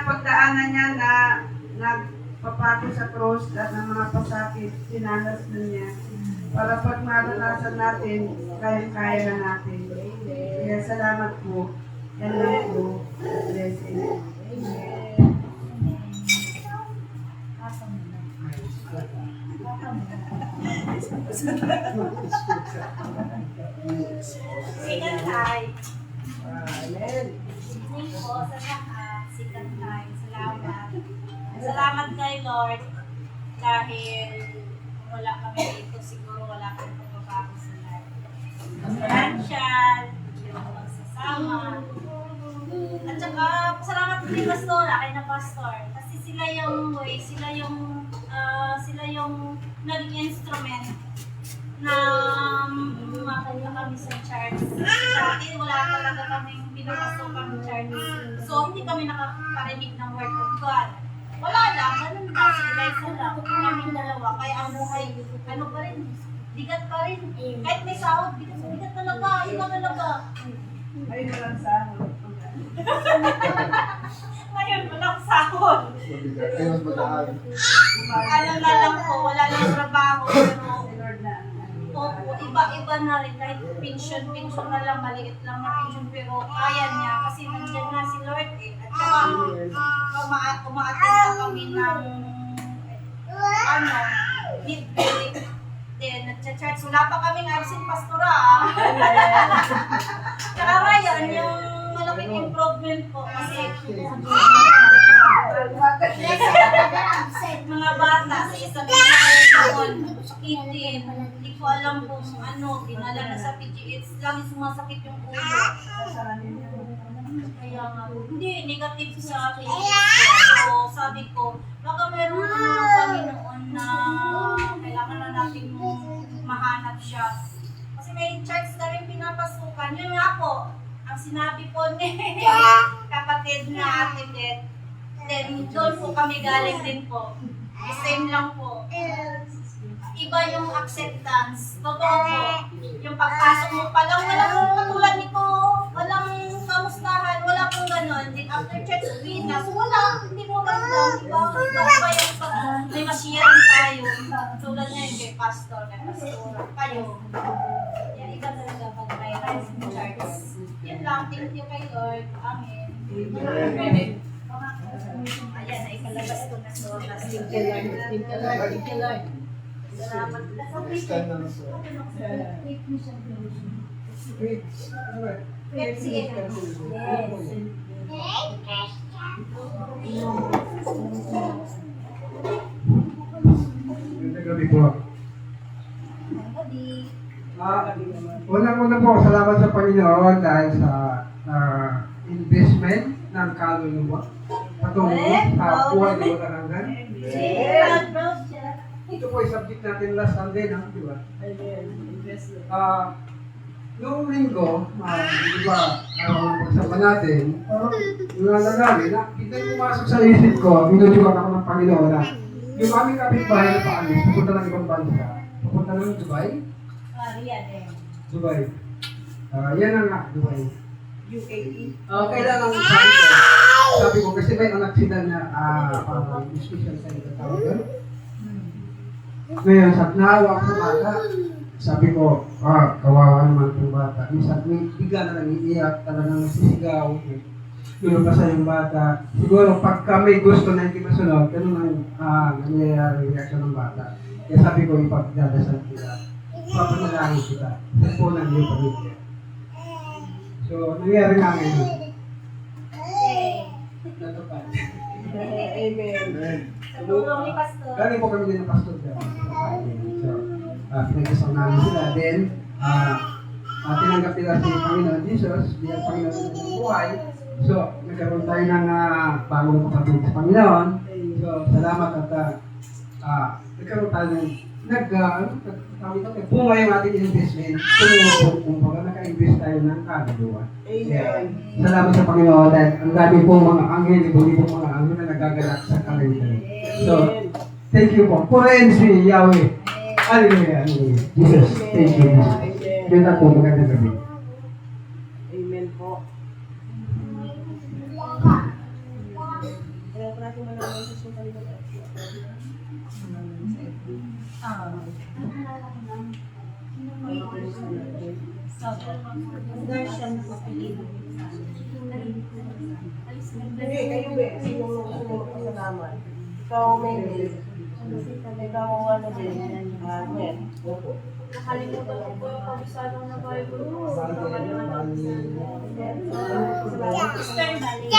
pagdaanan niya na nagpapako sa cross at ng mga pasakit, sinanas na niya. Para pag maranasan natin, kaya na natin. Kaya salamat po. Yan lang po. Blessing. Sikat tayo. Evening po sa lahat. Sikat tayo. Salamat. Salamat kay Lord dahil kung wala kami dito, siguro wala kang pagbabago sa life. Financial, yung pagsasama. At saka, salamat din kay Pastora, kay na Pastor. Kasi sila yung way, sila yung naging instrument na makita kami sa church. Dati wala talaga kaming pinapasokang church. So, hindi kami nakakarinig ng word of God. Wala lang, ganun lang. Sila isa lang. Kung namin dalawa, kaya ang buhay, ano pa rin, bigat pa rin. Kahit may sahod, bigat talaga. Iba talaga. Ay, walang sahod. Ngayon, walang sahod. Ayun, magaan. Ano na lang po, wala lang trabaho. Pero, Lord na. opo, iba-iba na rin. Kahit pension na lang, maliit lang na pension. Pero kaya niya kasi nandiyan na si Lord eh. At saka, umaattend na kami ng, midweek. Then, nagcha-church. Wala pa kaming absent pastora. Tsaka ngayon, yung malaking improvement po kasi mga bata sa isang noon, sakitin. Hindi ko alam kung ano, dinala na sa PGH lang, sumasakit yung ulo. Kaya nga, hindi, negative sa akin. So, sabi ko, baka meron na ng Panginoon na kailangan na natin mahanap siya. Kasi may church na rin pinapasukan. Yun nga po, ang sinabi po ni kapatid na Ate Beth, then doon po kami galing din po. The same lang po. Iba yung acceptance. Totoo po. Yung pagpasok mo pa lang, walang katulad nito. Walang kamustahan, wala pong ganon. Then after church, Venus, wala. Hindi mo ramdam. Iba yung pag may masyaring tayo. Tulad niya yung kay pastor, kay pastora. Kayo. Yan, iba talaga pag may rise in church. Yan lang. Thank you kay Lord. Amen. Ayan, naikalabas ko na so. Thank you, Lord. Thank you, Lord. Thank you, Lord. Salamat. Next time na lang sir. Pepsi. Magandang gabi po. Unang-una po, salamat sa Panginoon dahil sa investment ng kaluluwa. Patungo sa buhay na walang hanggan. Ito po yung subject natin last Sunday, no? Di ba? Noong linggo, di ba, pagsama natin, yung nangyari, kita yung pumasok sa isip ko, minutukan ako ng Panginoon na yung aming kapitbahay na paalis, pupunta ng ibang bansa, pupunta ng Dubai. Dubai. Yan ang nga, Dubai. UAE. Kailangan sabi ko, kasi may anak sila na parang special sa ito tawag. Ngayon, naawa ako sa bata. Sabi ko, kawawa naman itong bata. Minsan, bigla na lang iiyak, talagang sisigaw. Pinupasa yung bata. Siguro, pagka may gusto na hindi masunod, ganun ang nangyayari reaction ng bata. Kaya sabi ko, ipagdadasal kita. Papanalangin kita. Sa ng iyong pamilya. So, nangyayari nga ngayon. Natupad. Amen. Sa tulong ni Pastor. Galing po kami din ng pastor dyan. So, pinag-isang namin sila. Then, tinanggap nila si Panginoon Jesus bilang Panginoon ng buhay. So, nagkaroon tayo ng bagong kapatid sa Panginoon. So, salamat at nagkaroon tayo ng bunga yung ating investment. Kung naka-invest tayo ng kaluluwa. Amen. Salamat sa Panginoon dahil ang dami pong mga anghel, ibang mga anghel na nagaganap sa kaluluwa. So, thank you po. Purihin si Yahweh. Hallelujah. Hallelujah. Jesus, thank you. Yun na po, magandang gabi. Amen po. Hindi, kayo ba? Sinong kasalaman? Ikaw, Mary. Nakalimutan ko po yung kabisadong na Bible ko. Eastern Valley.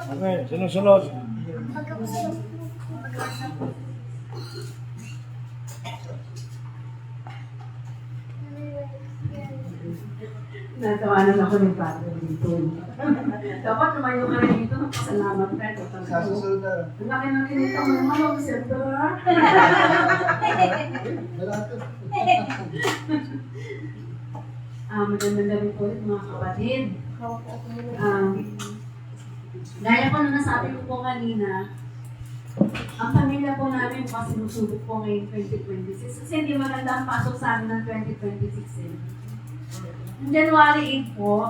Okay, sinusunod. Natawanan ako ng brother dito. Dapat lumayo ka rin dito. Salamat ka. Sa susunod na. Ang laki ng kinita mo naman. Observe ha. Malapit. Magandang gabi po ulit mga kapatid. Gaya po na nasabi ko po kanina, ang pamilya po namin po sinusubok po ngayong 2026. Kasi hindi maganda ang pasok sa amin ng 2026 eh. Noong January 8 po,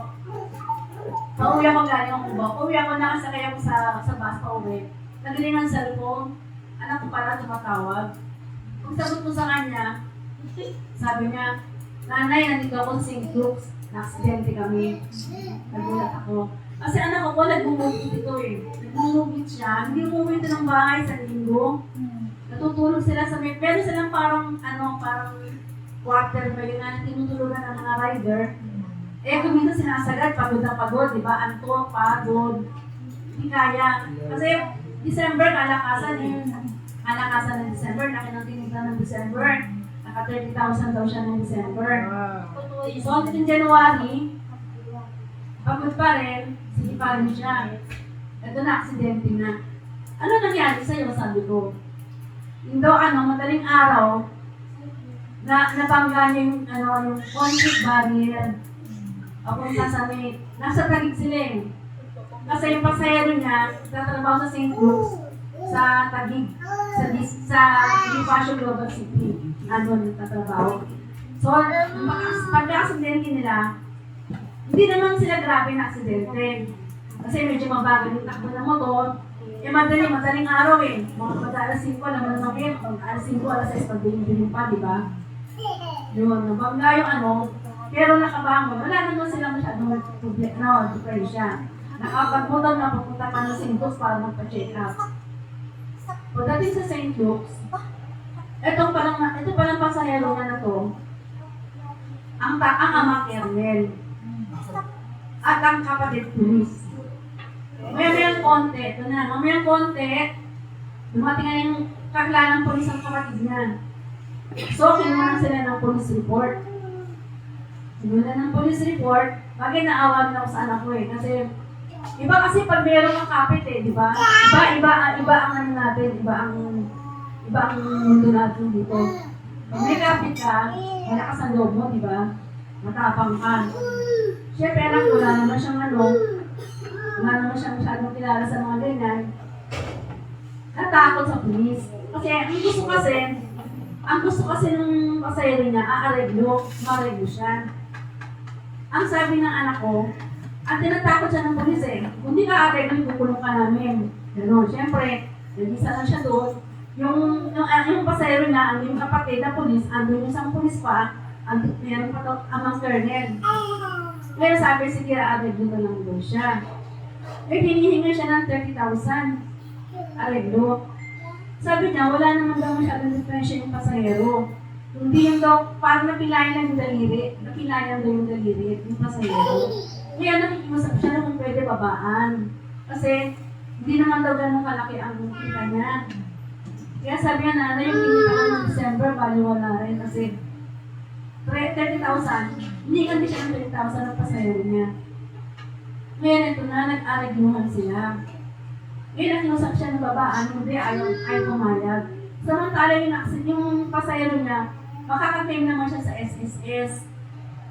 pauwi ako galing ang Cuba. Pauwi ako, nakasakay ako sa bus pauwi. Nagaling ang cellphone, anak ko pala tumatawag. Kung sagot ko sa kanya, sabi niya, Nanay, nandito ako sa St. Luke's, na-aksidente kami. Nagulat ako. Kasi anak ko po, nag-umugit ito eh. Nag-umugit siya. Hindi umuwi ito ng bahay sa linggo. Natutulog sila sa may, pero silang parang quarter ba yun na tinutulugan ng mga rider. Eh, kung minsan sinasagad, pagod na pagod, di ba? Antok, pagod. Hindi kaya. Kasi December, kalakasan eh. Kalakasan ng December, laki ng tinignan ng December. Naka 30,000 daw siya ng December. So, in January, pagod pa rin, sige pa rin siya. Ito na, aksidente na. Ano nangyari sa'yo, sabi ko? Yung daw, madaling araw, nabangga niya yung, yung concrete barrier. Papunta sa may, nasa Taguig sila eh. Kasi yung pasayero niya, tatrabaho sa St. Luke's, sa Taguig, sa Bonifacio Global City. Nagtatrabaho. So, pagka-aksidente nila, hindi naman sila grabe na aksidente. Kasi medyo mabagal yung takbo ng motor. Eh, madaling araw eh. Mga alas 5, naman naman alas 5, alas 6, pag-biling pa, di ba? Yun, nabangga yung pero nakabangon. Wala naman sila masyadong diferensya. Nakapag-motor na papunta pa ng St. Luke's para magpa-check up. Pagdating sa St. Luke's, ito palang pasahero na to, ang ama Kernel, at ang kapatid pulis. Mamayang konti, dumating na yung kakla ng pulis ang kapatid niya. So, kinuha sila ng police report. Bagay naawag na ako sa anak ko eh, kasi iba kasi pag meron kang kapit eh, di ba? Iba ang ano natin, iba ang mundo natin dito. Pag may kapit ka, malakas ang loob mo, di ba? Matapang ka. Siyempre, anak, wala naman siyang masyadong kilala sa mga ganyan. Natakot sa pulis. Kasi, ang gusto kasi ng pasayero niya, mareglo siya. Ang sabi ng anak ko, ang tinatakot siya ng pulis eh, kung di ka areglo, kukulong ka namin. Gano'n, siyempre, nag-isa lang siya doon. Yung pasayero niya, ang yung kapatid na pulis, andun yung isang pulis pa, meron pa ito, amang Kernel. Kaya sabi, sige, areglo na lang doon siya. Eh, hinihinga siya ng 30,000. Areglo. Sabi niya, wala naman daw masyadong diferensya yung pasahero. Hindi yung daw, parang napilayan lang yung daliri. Napilayan daw yung daliri, yung pasahero. Kaya nakikiusap siya na kung pwede babaan. Kasi, hindi naman daw ganun kalaki ang kita niya. Kaya sabi niya, nanay, yung kinita ko ng December, bali wala rin. Kasi, 30,000, hindi ka siya ng 30,000 ang pasahero niya. Ngayon, ito na, nag-arigluhan sila. Ngayon, nakiusap siya ng babaan, hindi, ayaw pumayag. Samantala yung pasahero niya, makaka-claim naman siya sa SSS.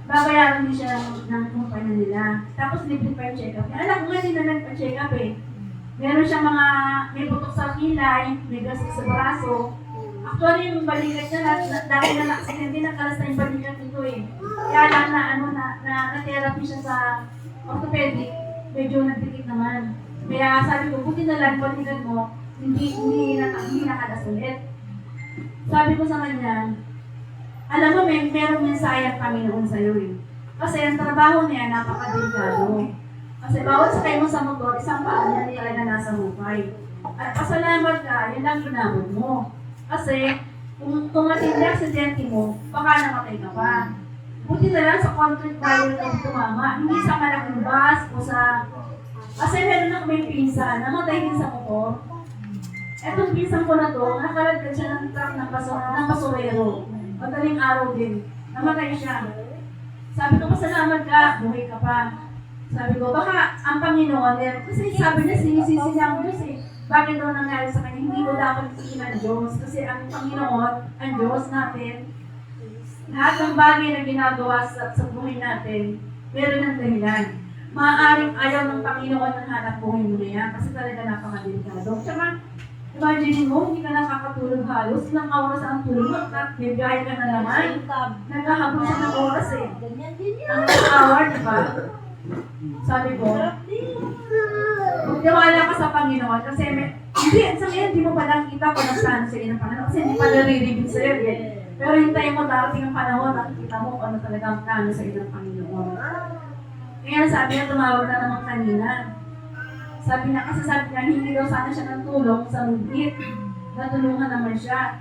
Babayaran din siya ng kumpanya nila. Tapos libre pa yung check-up niya. Alam ko nga, hindi na nagpa-check-up eh. Meron siya may butok sa kilay, may gastos sa braso. Actually, yung balikat niya, dahil na aksidente, nakalas na yung balikat nito eh. Kaya lang na-therapy siya sa orthopedic, medyo nagdikit naman. Kaya sabi ko, buti na lang, balikat mo, hindi nakalas ulit. Sabi ko sa kanya, alam mo, merong mensahe ang Panginoon sa'yo eh. Kasi ang trabaho niya, napakadelikado. Kasi bawat sakay mo sa motor, isang paa niya talaga nasa hukay. At pasalamat ka, yun lang ginamot mo. Kasi, kung matindi aksidente mo, baka namatay ka pa. Buti na lang sa concrete barrier ka tumama, hindi sa malaking bus o sa... Kasi meron ako may pinsan, namatay din sa motor. Etong pinsan ko na to, nakalagad siya ng truck ng basurero. Madaling araw din, namatay siya. Sabi ko, pasalamat ka, buhay ka pa. Sabi ko, baka ang Panginoon, kasi sabi niya, sinisisi niya ang Diyos eh. Bakit daw nangyari sa kanya? Hindi ko dapat isiin ang Diyos. Kasi ang Panginoon, ang Diyos natin, lahat ng bagay na ginagawa sa buhay natin, meron ng dahilan. Maaaring ayaw ng Panginoon ng hanap buhay mo na yan, kasi talaga napakadelikado. Tsaka, imagine mo, hindi ka nakakatulog halos, ilang oras ang tulog mo, at may biyahe ka na naman. Naghahabol siya ng oras eh. Ganyan din yan. Ang hour, diba? Sabi ko, magtiwala ka sa Panginoon kasi hindi, sa ngayon, hindi mo pa nakikita kung nasaan sa iyo ng Panginoon kasi hindi pa nariribig sa'yo eh. Pero hintayin mo darating ang panahon, nakikita mo kung ano talaga ang plano sa iyo ng Panginoon. Kaya sabi niya, tumawag na naman kanina. Sabi niya, hindi daw sana siya ng tulong sa lubit. Natulungan naman siya.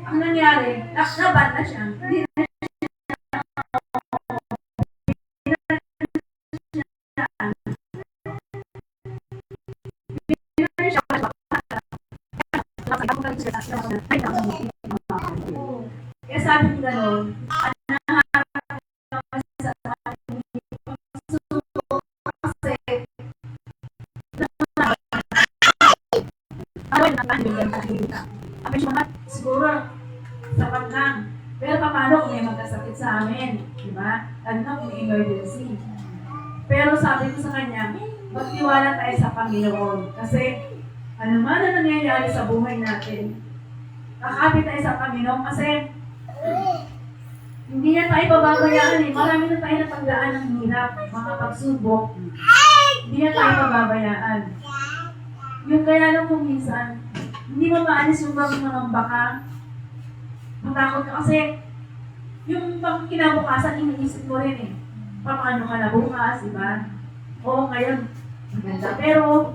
Ang nangyari, naban na siya. Hindi na kaya sabi ko gano'n, siguro, sapat lang. Pero paano kung may magkasakit sa amin? Diba? Lalo na kung may emergency. Pero sabi ko sa kanya, magtiwala tayo sa Panginoon. Kasi, ano man na nangyayari sa buhay natin, kakapit tayo sa Panginoon kasi hindi niya tayo pababayaan eh. Marami na tayo napagdaan ng hirap, mga pagsubok. Hindi niya tayo pababayaan. Yung kaya lang kung minsan, hindi mo maalis yung pagmamamba ka. Matakot ka kasi yung kinabukasan, iniisip mo rin eh. Paano ka na bukas, diba? Oo, ngayon, maganda. Pero,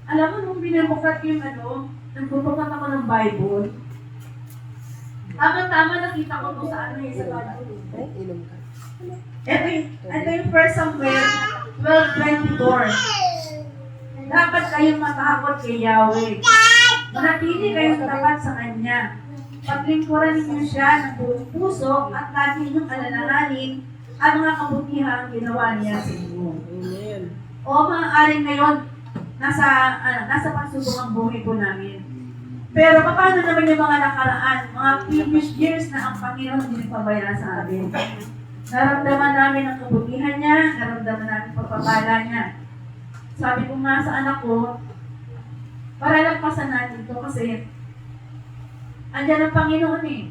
alam mo, nung binabukat yung nagbubukat ako ng Bible, tama-tama nakita ko to sa sa Bible. Ito yung 1 Samuel 12:24. Dapat kayong matakot kay Yahweh. Manatili kayong tapat sa Kanya. Paglingkuran ninyo siya ng buong puso at lagi ninyong alalahanin ang mga kabutihang ginawa niya sa inyo. O maaaring ngayon, nasa pagsubok ang buhay po namin. Pero paano naman yung mga nakaraan, mga previous years na ang Panginoon hindi nagpabaya sa amin? Naramdaman namin ang kabutihan niya, naramdaman namin pagpapala niya. Sabi ko nga sa anak ko, para lagpasan natin ito kasi andyan ang Panginoon eh.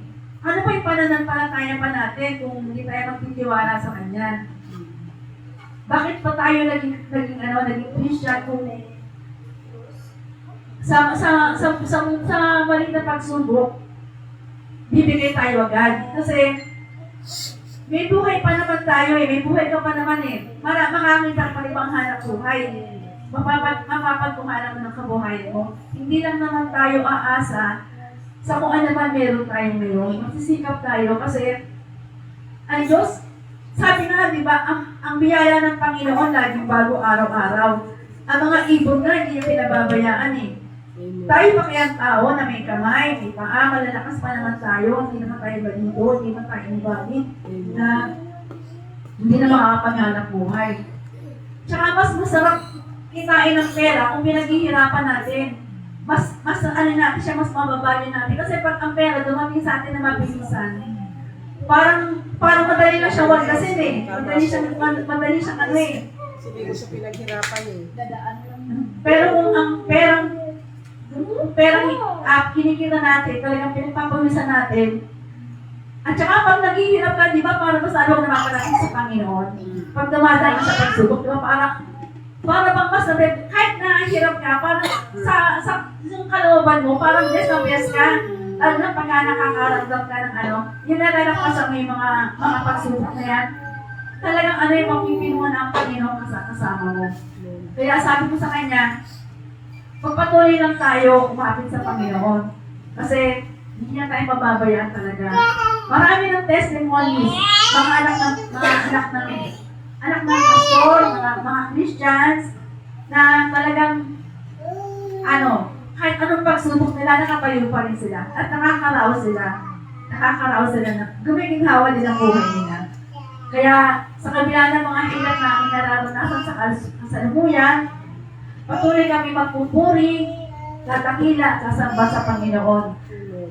Ano pa yung pananampalataya pa natin kung hindi tayo magtitiwala sa Kanya? Bakit pa tayo naging Christian kung sa maliit na pagsubok, bibigay tayo agad? Kasi may buhay pa naman tayo eh, may buhay ka pa naman eh. Makakita pa rin pang hanap buhay. Mapapagkuhanan mo ng kabuhayan mo. Hindi lang naman tayo aasa sa kung ano man meron tayo ngayon. Magsisikap tayo kasi ang Diyos, sabi nga, di ba, ang biyaya ng Panginoon laging bago araw-araw. Ang mga ibon nga, hindi niya pinababayaan eh. Tayo pa kaya ang tao na may kamay, may paa, malalakas pa naman tayo, hindi naman tayo balito, hindi naman tayo invalid, na hindi na makakapaghanap buhay. Tsaka mas masarap kitain ng pera kung pinaghihirapan natin. Mas natin siya, mas mababayan natin. Kasi pag ang pera dumating sa atin na mabilisan, parang madali lang siya wagasin eh. Madali siyang ano eh. Hindi ko siya pinaghirapan eh. Pero kung ang perang kinikita natin, talagang pinagpapawisan natin, at saka pag naghihirap ka, di ba, parang mas along naman natin sa Panginoon. Pag dumadaan sa pagsubok, di ba, parang para bang mas nabi, kahit na hirap ka, parang sa yung kalooban mo, parang best na best ka. Lalo na pagka nakakaramdam ka ng yung nalalakasan mo yung mga pagsubok na yan, talagang yung mapipil mo na ang Panginoon kasama mo. Kaya sabi ko sa kanya, pagpatuloy lang tayo umapit sa Panginoon. Kasi hindi niya tayo mababayaan talaga. Marami ng testimonies, mga anak ng pastor, mga Christians, na talagang kahit anong pagsubok nila, nakatayo pa rin sila. At nakakaraos sila na gumiginhawa din ang buhay nila. Kaya sa kabila ng mga hirap na nararanasan sa kasalukuyan, patuloy kami magpupuri, tatakila at sasamba sa Panginoon.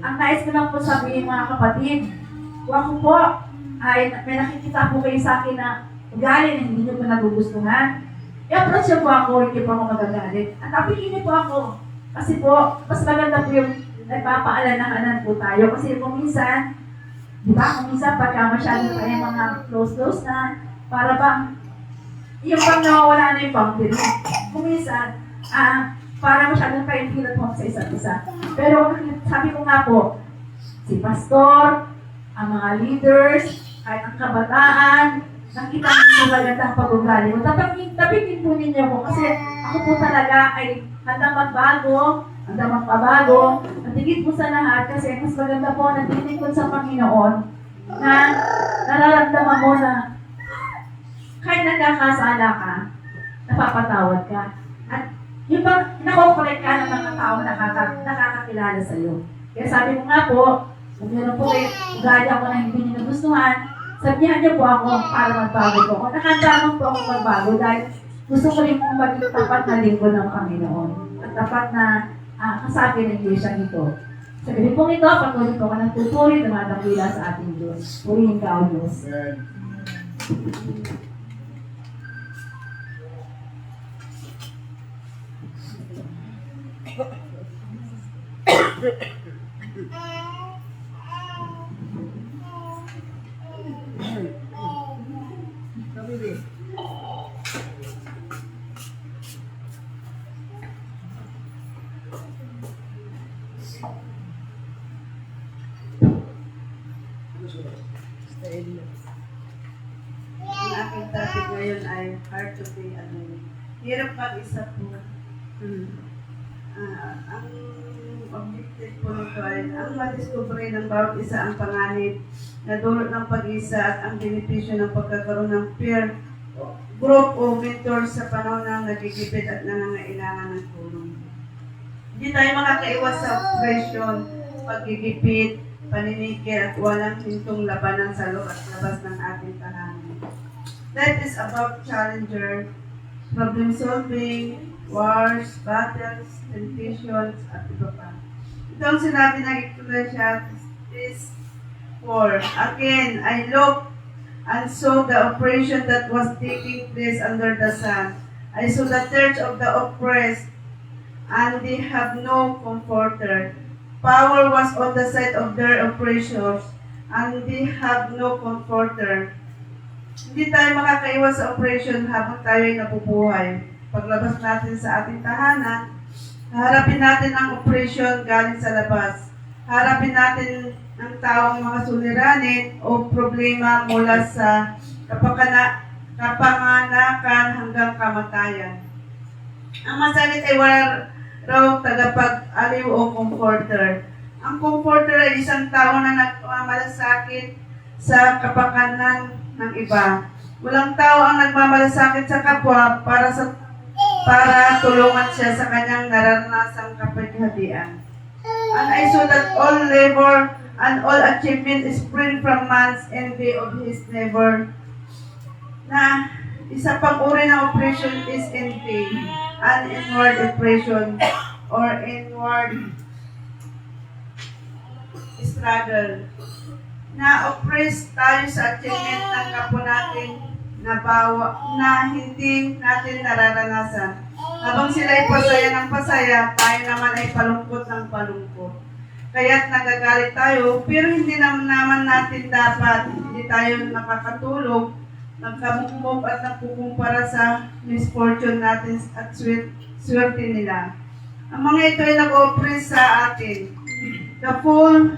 Ang nais ko lang po sabihin mga kapatid, ako po ay may nakikita po kayo sa akin na ugali na hindi nyo po nagugustuhan. I-approach niyo po ako, hindi po ako magagalit. At apihin niyo po ako. Kasi po, mas maganda po yung nagpapaalalahanan po tayo. Kasi kung minsan, di ba, kung minsan pagka masyado tayo mga close na, para bang, yung bang nawawala na yung boundary. Kung minsan, para masyado tayong pilat mo sa isa't isa. Pero sabi ko nga po, si pastor, ang mga leaders, kahit ang kabataan, nakita niyo yung magandang pag-ugali mo. Tapitin po ninyo ko kasi ako po talaga ay handang magbago, handang magpabago, at higit po sa lahat kasi mas maganda po nagtitingkod sa Panginoon na nararamdaman mo na kahit nagkakasala ka, napapatawad ka. At yung bang nakokorek ka ng mga tao na nakakakilala sa iyo. Kaya sabi ko nga po, kung meron po kayo, ugali ako na hindi niyo nagustuhan, sabihan niyo po ako para magbago po ako. Nakanda po ako magbago dahil gusto ko rin pong maging tapat na lingkod ng Panginoon. At tapat na kasabi ng Iglesia nito. Sa gabi pong ito, patuloy po ka ng tuturi, dumadakila sa ating Diyos. Purihin ka o Diyos. Ang aking topic ngayon ay hard to be alone. Hirap mag-isa po. Ang objective po nito ay ang madiscovery ng bawat isa ang panganib na dulot ng pag-isa at ang benepisyo ng pagkakaroon ng peer group o mentor sa panahon ng nagigipit at nangangailangan ng tulong. Hindi tayo makakaiwas sa oppression, pagigipit, paninikir at walang hintong labanan sa loob at labas ng ating tahanan. That is about challenger, problem solving, wars, battles, temptations, at iba pa. Ito ang sinabi ng Ecclesiastes 4. Again, I looked and saw the oppression that was taking place under the sun. I saw the thirst of the oppressed, and they have no comforter. Power was on the side of their oppressors, and they have no comforter. Hindi tayo makakaiwas sa oppression habang tayo ay nabubuhay. Paglabas natin sa ating tahanan, harapin natin ang oppression galing sa labas. Harapin natin ang taong mga suliranin o problema mula sa kapanganakan hanggang kamatayan. Ang masakit ay wala raw tagapag-aliw o comforter. Ang comforter ay isang tao na nagmamalasakit sa kapakanan ng iba. Walang tao ang nagmamalasakit sa kapwa para tulungan siya sa kanyang naranasang kapighatian. And I saw that all labor and all achievement spring from man's envy of his neighbor. Na isa pang uri ng oppression is envy, an inward oppression or inward struggle. Na-oppress tayo sa achievement ng kapwa natin na hindi natin nararanasan. Habang sila ay pasaya ng pasaya, tayo naman ay palungkot ng palungkot. Kaya't nagagalit tayo, pero hindi naman natin dapat, hindi tayo nakakatulog nagkamukmok at nagkukumpara sa misfortune natin at swerte nila. Ang mga ito ay nag-oppress sa atin. The fool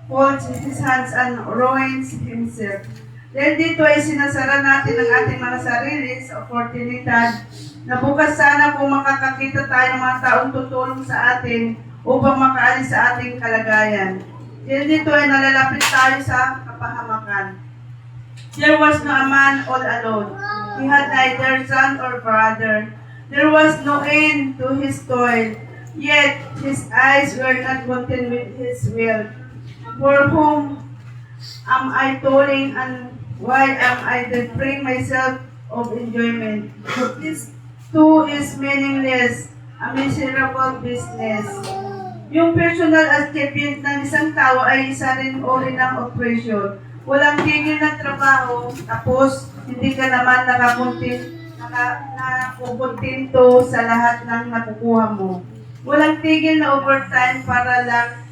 folds his hands and ruins himself. Dahil dito ay sinasara natin ang ating mga sarili sa oportunidad na bukas sana kung makakakita tayo ng mga taong tutulong sa atin upang makaalis sa ating kalagayan. Dahil dito ay nalalapit tayo sa kapahamakan. There was no a man all alone. He had neither son or brother. There was no end to his toil, yet his eyes were not content with his will. For whom am I toiling, and why am I depriving myself of enjoyment? This too is meaningless, a miserable business. Yung personal achievement ng isang tao ay isa rin uri ng oppression. Walang tigil na trabaho, tapos hindi ka naman napupuntinto sa lahat ng nakukuha mo. Walang tigil na overtime para lang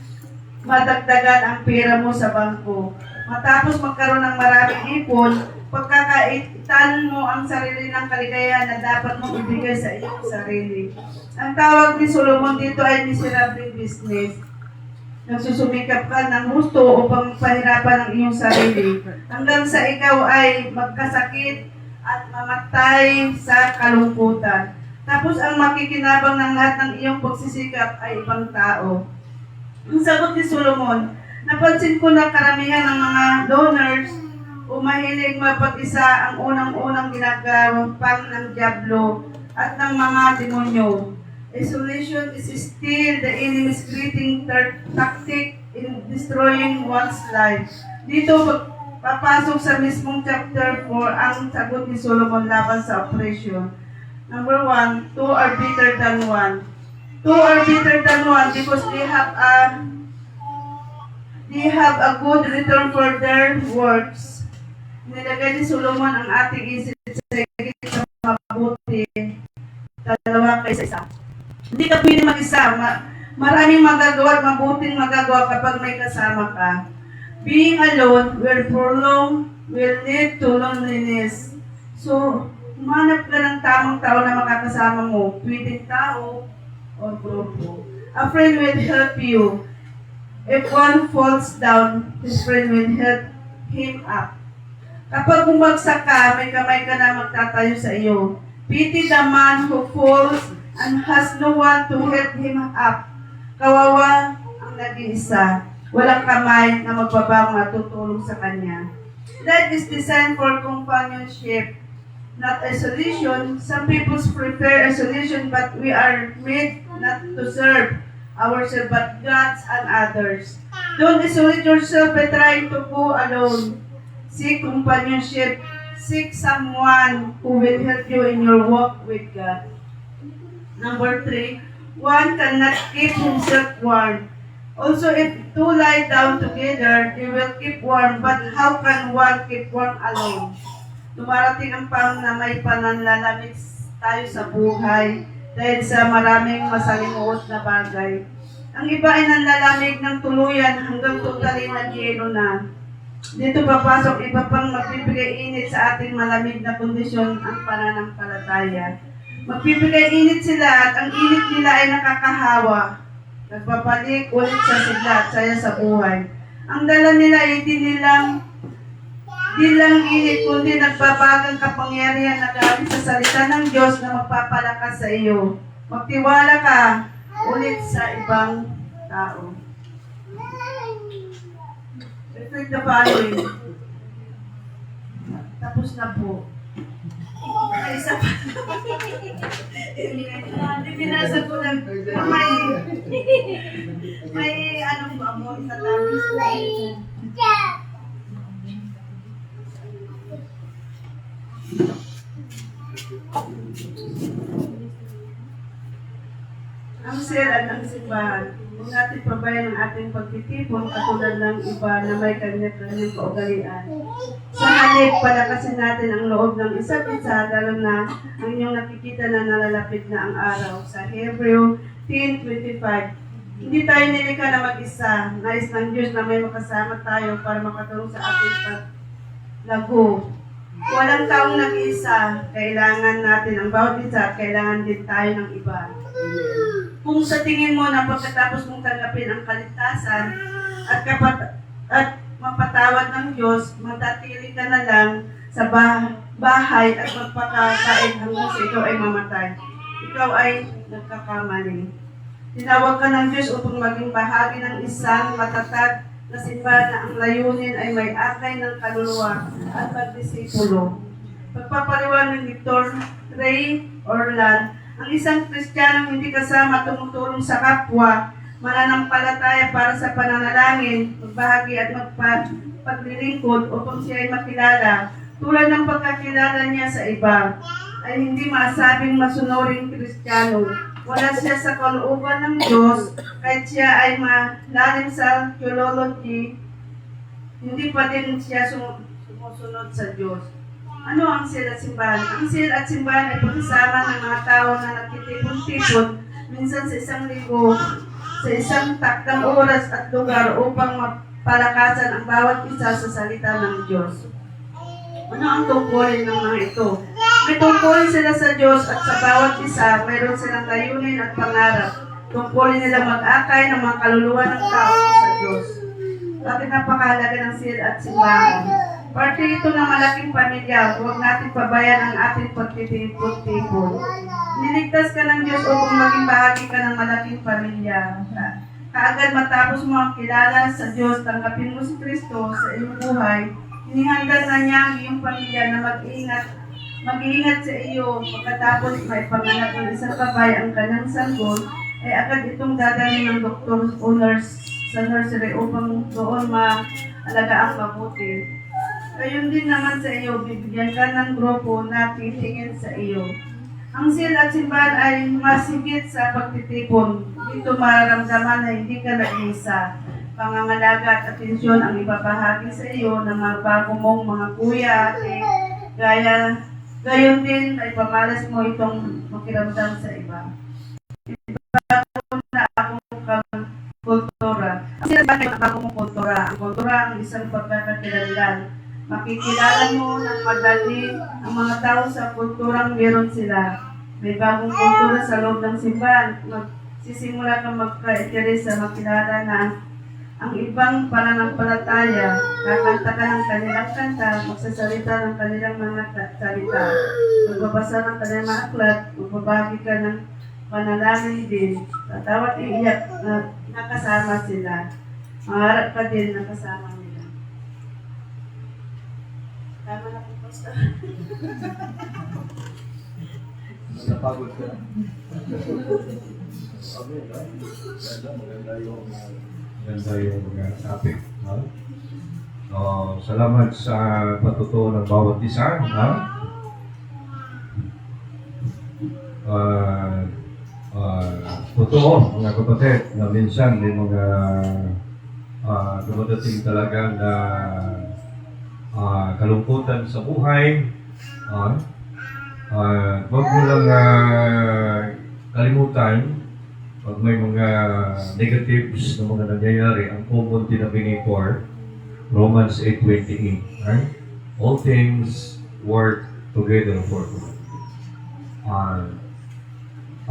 madagdagan ang pera mo sa bangko. Matapos magkaroon ng maraming ipon, pagkakaitan mo ang sarili ng kaligayahan na dapat mong ibigay sa iyong sarili. Ang tawag ni Solomon dito ay miserable business. Nagsusumikap ka ng gusto upang pahirapan ang iyong sarili hanggang sa ikaw ay magkasakit at mamatay sa kalungkutan. Tapos ang makikinabang ng lahat ng iyong pagsisikap ay ibang tao. Ang sagot ni Solomon, napansin ko na karamihan ng mga donors o mahilig mapag-isa ang unang-unang ginagawang ng diablo at ng mga demonyo. Isolation is still the enemy's greeting tactic in destroying one's life. Dito papasok sa mismong chapter 4 ang sagot ni Solomon laban sa oppression. Number 1, two are better than one. Two are better than one because they have a good return for their works. Nilagay ni Solomon ang ating isip sa higit sa mabuti, dalawa kaysa isa. Hindi ka pwede mag-isa. Maraming magagawa at mabuting magagawa kapag may kasama ka. Being alone will lead to loneliness. So, humanap ka ng tamang tao na makakasama mo. Pwedeng tao o grupo. A friend will help you. If one falls down, his friend will help him up. Kapag bumagsak ka, may kamay ka na magtatayo sa iyo. Pity the man who falls and has no one to help him up. Kawawa ang nag-iisa. Walang kamay na magbabang matutulong sa kanya. Life is designed for companionship, not isolation. Some people prefer isolation, but we are made not to serve ourselves, but God and others. Don't isolate yourself by trying to go alone. Seek companionship. Seek someone who will help you in your walk with God. Number 3, one cannot keep himself warm. Also, if two lie down together, they will keep warm. But how can one keep warm alone? Dumarating ang panahon na may pananlalamig tayo sa buhay dahil sa maraming masalimuot na bagay. Ang iba ay nanlalamig ng tuluyan hanggang totally nagyelo na. Dito papasok iba pang magbibigay init sa ating malamig na kondisyon ang pananampalataya. Magbibigay init sila at ang init nila ay nakakahawa. Nagbabalik ulit sa sigla at saya sa buhay. Ang dala nila ay di lang init, kundi nagbabagang kapangyarihan na galing sa salita ng Diyos na magpapalakas sa iyo. Magtiwala ka ulit sa ibang tao. Reflect the following. Tapos na po. Ay, isa pa. Binasa ko lang. May anong ba mo? Itatapos ko. Ang sel at ang simbahan. Kung natin pabayan ang ating pagtitipon katulad ng iba na may kanya-kanyang kaugalian. Sa halip, palakasin natin ang loob ng isa't isa, lalo na ang inyong nakikita na nalalapit na ang araw. Sa Hebreo 10:25, hindi tayo nilikha na mag-isa. Nais ng Diyos na may makasama tayo para makatulong sa ating paglago. Walang taong nag-isa. Kailangan natin ang bawat isa. Kailangan din tayo ng iba. Kung sa tingin mo na pagkatapos mong tanggapin ang kaligtasan at mapatawad ng Diyos, matatili ka na lang sa bahay at magpakakain hanggang sa ikaw ay mamatay, ikaw ay nagkakamali. Tinawag ka ng Diyos upang maging bahagi ng isang matatag na simbahan na ang layunin ay may akay ng kaluluwa at pagdisipulo. Pagpapaliwanag ni Dr. Ray Orland, ang isang Kristiyanong hindi kasama tumutulong sa kapwa, mananampalataya para sa pananalangin, magbahagi at paglilingkod upang siya ay makilala. Tulad ng pagkakilala niya sa iba, ay hindi masabing masunuring Kristiyano. Wala siya sa kalooban ng Diyos, kahit siya ay malalim sa theology, hindi pa din siya sumusunod sa Diyos. Ano ang sil at simbahan? Ang sil at simbahan ay pagsama ng mga tao na nagtitipon-tipon, minsan sa isang linggo, sa isang takdang oras at lugar upang mapalakasan ang bawat isa sa salita ng Diyos. Ano ang tungkulin ng mga ito? May tungkulin sila sa Diyos at sa bawat isa, mayroon silang layunin at pangarap. Tungkulin nila mag-akay ng mga kaluluwa ng tao sa Diyos. Bakit napakahalaga ng sil at simbahan? Parte ito ng malaking pamilya, huwag natin pabayan ang ating pagtitipon-tipon. Niligtas ka ng Diyos upang maging bahagi ka ng malaking pamilya. Kaagad matapos mo ang kilala sa Diyos, tanggapin mo si Kristo sa iyong buhay, hinihanggan na niya ang iyong pamilya na mag-iingat sa iyo. Pagkatapos may panganak ng isang babae ang kanyang sanggol, ay agad itong dadalhin ng doktor o nurse sa nursery upang doon maalagaan mabuti. Gayon din naman sa iyo, bibigyan ka ng grupo na titingin sa iyo. Ang sil at simbahan ay masigit sa pagtitipon. Dito mararamdaman na hindi ka nag-isa. Pangangalaga at atensyon ang ibabahagi sa iyo ng mga bago mong mga kuya, ate, gayon din ay pamalas mo itong makiramdam sa iba. Ibago na akong kultura. Ang sil at simbahan ay bagong kultura. Ang kultura ang isang pagkakakilanlan. Makikilala mo ng madali ang mga tao sa kulturang meron sila. May bagong kultura sa loob ng simbahan. Magsisimula kang magka-interes sa makilala na ang ibang pananampalataya. Kakanta ka ng kanilang kanta, magsasalita ng kanilang mga salita. Magbabasa ng kanilang mga aklat, magbabagi ka ng panalangin din. Tatawat iiyak na nakasama sila. Mangarap ka din na kasama nila. Tama na po, Pastor. Napagod ka. Ganda yung mga topic. Ha? So, salamat sa patutuo ng bawat isa. Ha? Totoo, mga kapatid, na minsan may mga dumadating talaga na kalungkutan sa buhay. Huwag mo lang kalimutan pag may mga negatives na mga nangyayari, ang common denominator, Romans 8:28. Right? All things work together for good.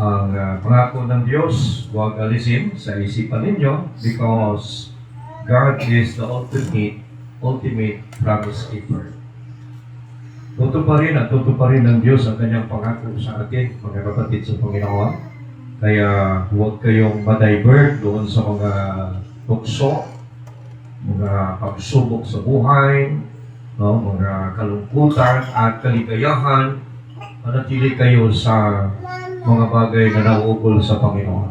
Ang pangako ng Diyos, huwag alisin sa isipan ninyo because God is the ultimate promise keeper. Tutuparin ng Diyos ang kanyang pangako sa atin, mga kapatid sa Panginoon. Kaya huwag kayong ma-divert doon sa mga tukso, mga pagsubok sa buhay, no? Mga kalungkutan at kaligayahan. Manatili kayo sa mga bagay na nauugol sa Panginoon.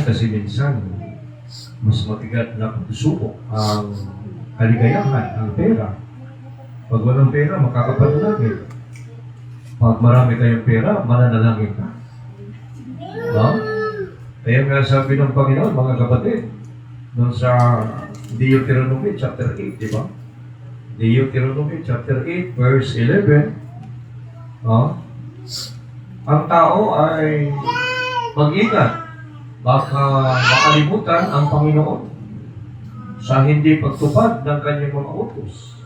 Kasi minsan, mas mabigat na pagsubok ang kaligayahan, ang pera. Pag walang pera, makakapanalangin. Pag marami kayong pera, mananalangin ka. No? Kaya nga sabi ng Panginoon, mga kapatid, doon sa Deuteronomy chapter 8, di ba? Deuteronomy chapter 8, verse 11, ang tao ay mag-ingat, baka makalimutan ang Panginoon sa hindi pagtupad ng kanyang mga utos.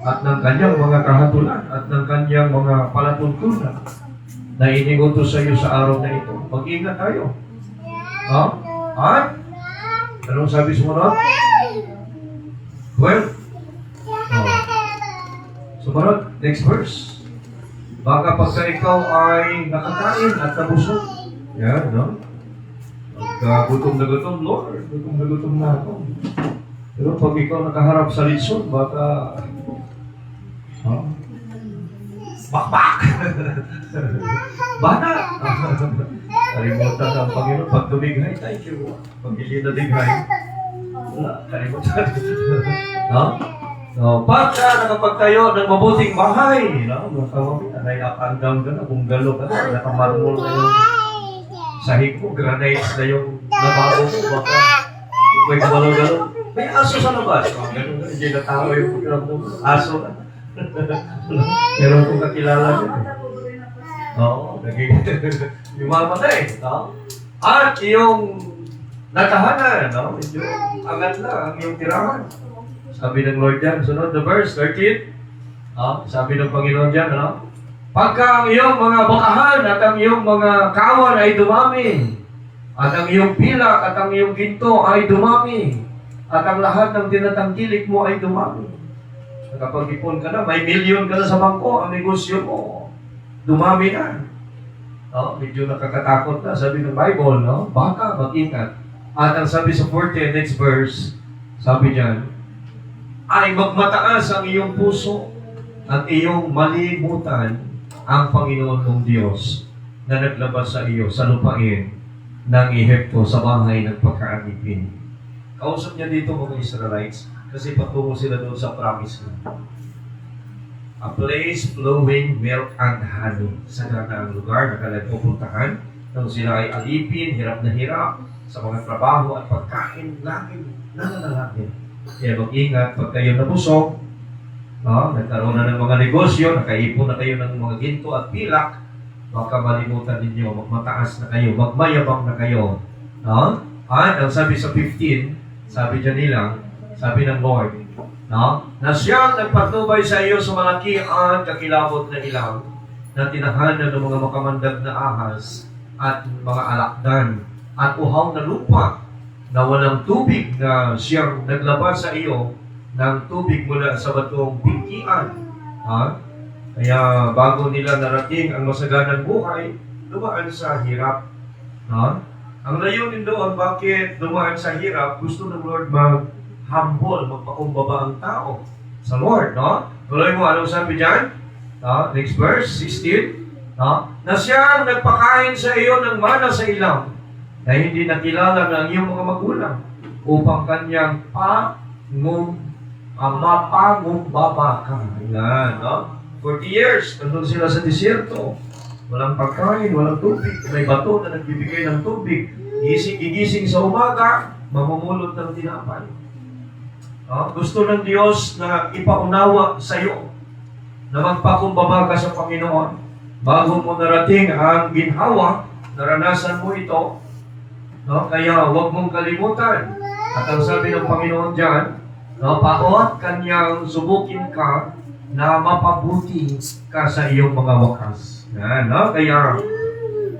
at ng kanyang mga kahatulan at ng kanyang mga palatuntunan na iniutos sa iyo sa araw na ito. Mag-ingat tayo. Ha? At? Anong sabi sumunod? 12? Sumunod, next verse. Baka pagka ikaw ay nakakain at nabusog. Yan, no? Pagka gutom na gutom, Lord, gutom na gutom na ako. Pero pag ikaw nakaharap sa litsyon, baka... Bakbak! Bata! Kalimutan ng Panginoon. Pag tumighay, thank you. Pag hindi na dighay, wala, kalimutan. No? No, pagka nakapagtayo ng mabuting bahay, no? Mga kawamit, ay up and down ka na, bungalo ka na, nakamarmol na yung sahig mo, granites na yung nabago mo, baka may kabalo-galo. May aso sa labas. Oh, ganun na, hindi na tao yung pagkaramdam mo. Aso na. Meron kong kakilala niya. Oo, naging yumamatay. No? At yung natahanan, no? Medyo angat na ang iyong tirahan. Sabi ng Lord dyan, sunod na verse, 13. Sabi ng Panginoon dyan, ano? Pagka ang iyong mga bakahan at ang iyong mga kawan ay dumami, at ang iyong pilak at ang iyong ginto ay dumami, at ang lahat ng tinatangkilik mo ay dumami. At kapag ipon ka na, may milyon ka na sa bangko, ang negosyo mo, dumami na. No? Medyo nakakatakot na, sabi ng Bible, no? Baka mag-ingat. At ang sabi sa 14, next verse, sabi dyan, ay magmataas ang iyong puso at iyong malimutan ang Panginoon mong Diyos na naglabas sa iyo sa lupain ng Ehipto sa bahay ng pagkaanipin. Kausap niya dito mga Israelites kasi patungo sila doon sa promise land. A place flowing milk and honey. Sa ang lugar na kailan pupuntahan nung sila ay alipin, hirap na hirap sa mga trabaho at pagkain, laging nananalangin. Kaya mag-ingat, pag kayo nabusog, nagkaroon na ng mga negosyo, nakaipon na kayo ng mga ginto at pilak, baka malimutan ninyo, magmataas na kayo, magmayabang na kayo. At ang sabi sa 15, sabi dyan nilang, sabi ng Lord, na siyang nagpatnubay sa iyo sa malaki at kakilabot na ilang, na tinahanan ng mga makamandag na ahas at mga alakdan at uhaw na lupa, na walang tubig na siyang naglabas sa iyo ng tubig mula sa batong pingkian. Kaya bago nila narating ang masaganang buhay, dumaan sa hirap. Ang layunin doon, bakit dumaan sa hirap, gusto ng Lord mag-humble, magpakumbaba ang tao sa Lord. Tuloy mo, anong sabi dyan? Next verse, 16. Na siyang nagpakain sa iyo ng mana sa ilang, na hindi nakilala ng iyong mga magulang upang kanyang mapangumbaba ka. Yan, 40 years, nandun sila sa disyerto. Walang pagkain, walang tubig. May bato na nagbibigay ng tubig. Gigising sa umaga, mamumulot ng tinapay. Gusto ng Diyos na ipaunawa sa iyo na magpakumbaba ka sa Panginoon. Bago mo narating ang ginhawa, naranasan mo ito, kaya huwag mong kalimutan. At ang sabi ng Panginoon dyan, paot kanyang subukin ka na mapabuti ka sa iyong mga wakas. Yan, Kaya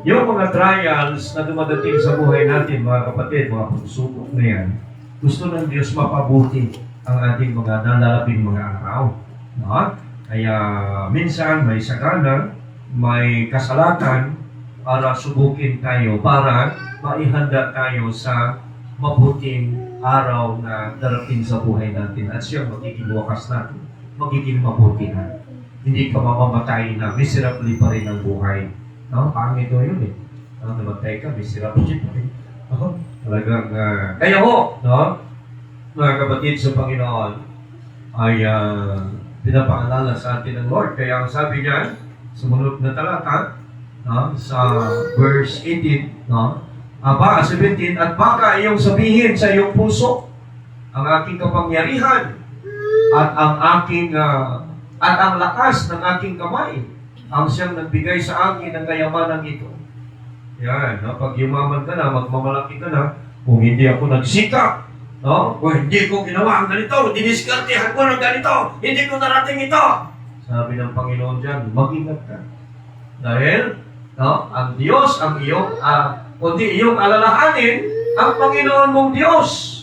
yung mga trials na dumadating sa buhay natin, mga kapatid, mga pagsubok na yan, gusto ng Diyos mapabuti ang ating mga nalalaping mga araw. Kaya minsan may sagana, may kasalatan para subukin tayo, para maihanda tayo sa mabuting araw na darating sa buhay natin at siya magiging wakas natin, magiging mabuti na. Hindi ka mamamatay na miserably pa rin ang buhay. Pangit o yun namatay ka, miserably pa rin. Talagang, kaya ho, mga kapatid sa Panginoon, ay pinapaalala sa atin ng Lord. Kaya ang sabi niya, sumunod na talata, sa verse 18, 17, at baka iyong sabihin sa iyong puso, ang aking kapangyarihan, at ang lakas ng aking kamay, ang siyang nagbigay sa akin ng kayamanan ito. Yan, pag yumaman ka na, magmamalaki ka na, kung hindi ako nagsikap, No? Kung hindi ko ginawa ang ganito, diniskartehan ko ng ganito, hindi ko narating ito. Sabi ng Panginoon dyan, mag-ingat ka. Dahil, no, ang Diyos, ang iyong, kundi iyong alalahanin, ang Panginoon mong Diyos.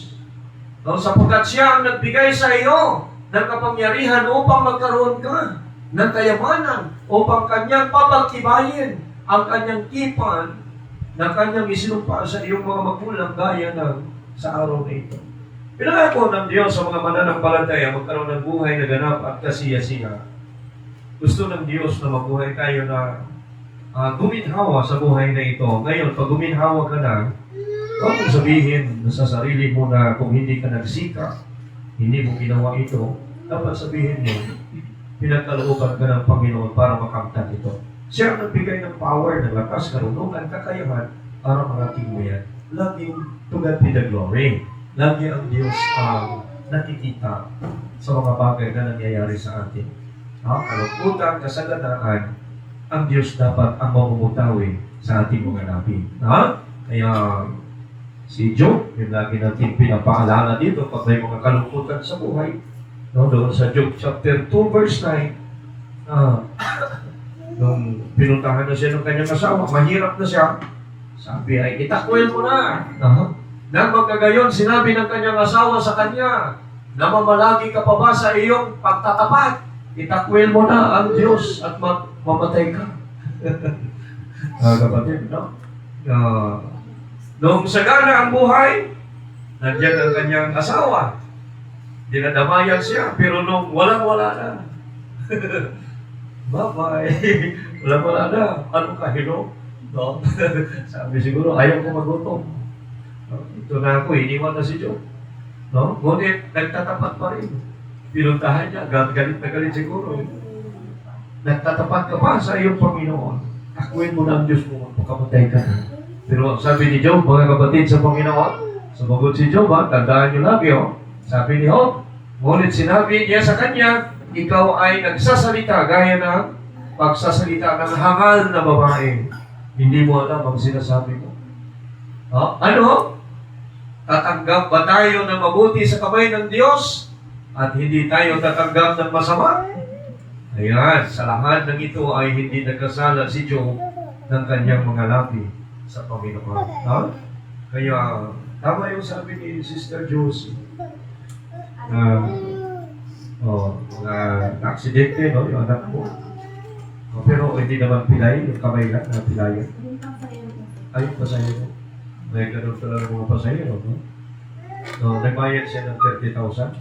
No, sapagkat siya ang nagbigay sa iyo ng kapangyarihan upang magkaroon ka ng kayamanan, upang kanyang papagtibayin ang kanyang tipan na kanyang isinumpa sa iyong mga magulang gaya ng sa araw na ito. Pinangako ng Diyos sa mga mananampalataya magkaroon ng buhay na ganap at kasiya-siya. Gusto ng Diyos na mabuhay tayo na guminhawa sa buhay na ito. Ngayon, pag guminhawa ka na, huwag mong sabihin sa sarili mo na kung hindi ka nagsika, hindi mo ginawa ito, dapat sabihin mo, pinagkalooban ka ng Panginoon para makamtan ito. Siya ang nagbigay ng power, ng lakas, karunungan, kakayahan para marating mo yan. Lagi to God be the glory. Lagi ang Diyos ang nakikita sa mga bagay na nangyayari sa atin. Kalungkutan, kasaganaan, ang Diyos dapat ang mamumutawi sa ating mga nabi. Kaya si Job, yung lagi natin pinapaalala dito pag may mga kalungkutan sa buhay. Doon sa Job chapter 2 verse 9, nung pinuntahan na siya ng kanyang asawa, mahirap na siya. Sabi ay, itakwil mo na. Nang magkagayon, sinabi ng kanyang asawa sa kanya, namamalagi ka pa ba sa iyong pagtatapat? Itakwil mo na ang Diyos at mamatay ka. Kapatid, no? Nung sagana ang buhay, nandiyan ang kanyang asawa. Dinadamayan siya, pero nung walang-wala na. Bye-bye. Walang-wala na. Ano ka, hino? No? Sabi siguro, ayaw ko magutom. Ito na ako, iniwan na si Job. No? Ngunit, nagtatapat pa rin. Pinuntahan niya, galit na galit siguro. Nagtatapat ka pa sa iyong Panginoon. Takuin mo na ang Diyos mo, magpakamatay ka na. Pero sabi ni Job, mga kapatid sa Panginoon, sumagot si Job, tandaan niyo lagi, sabi ni Job, ngunit sinabi niya sa kanya, ikaw ay nagsasalita gaya ng pagsasalita ng hangal na babae. Hindi mo alam ang sinasabi mo. Ano? Tatanggap ba tayo ng mabuti sa kamay ng Diyos? At hindi tayo tatanggap ng masama? Ayan, sa lahat ng ito ay hindi nagkasala si Job ng kanyang mga labi sa Panginoon. Kaya, tama yung sabi ni Sister Josie. Na-aksidente, no, yung anak mo. Pero hindi naman pilay, yung kamay lang na pilayan. Ayun, pasahero. May ganun talaga mga pasahero, no? So, nagbayad siya ng 30,000.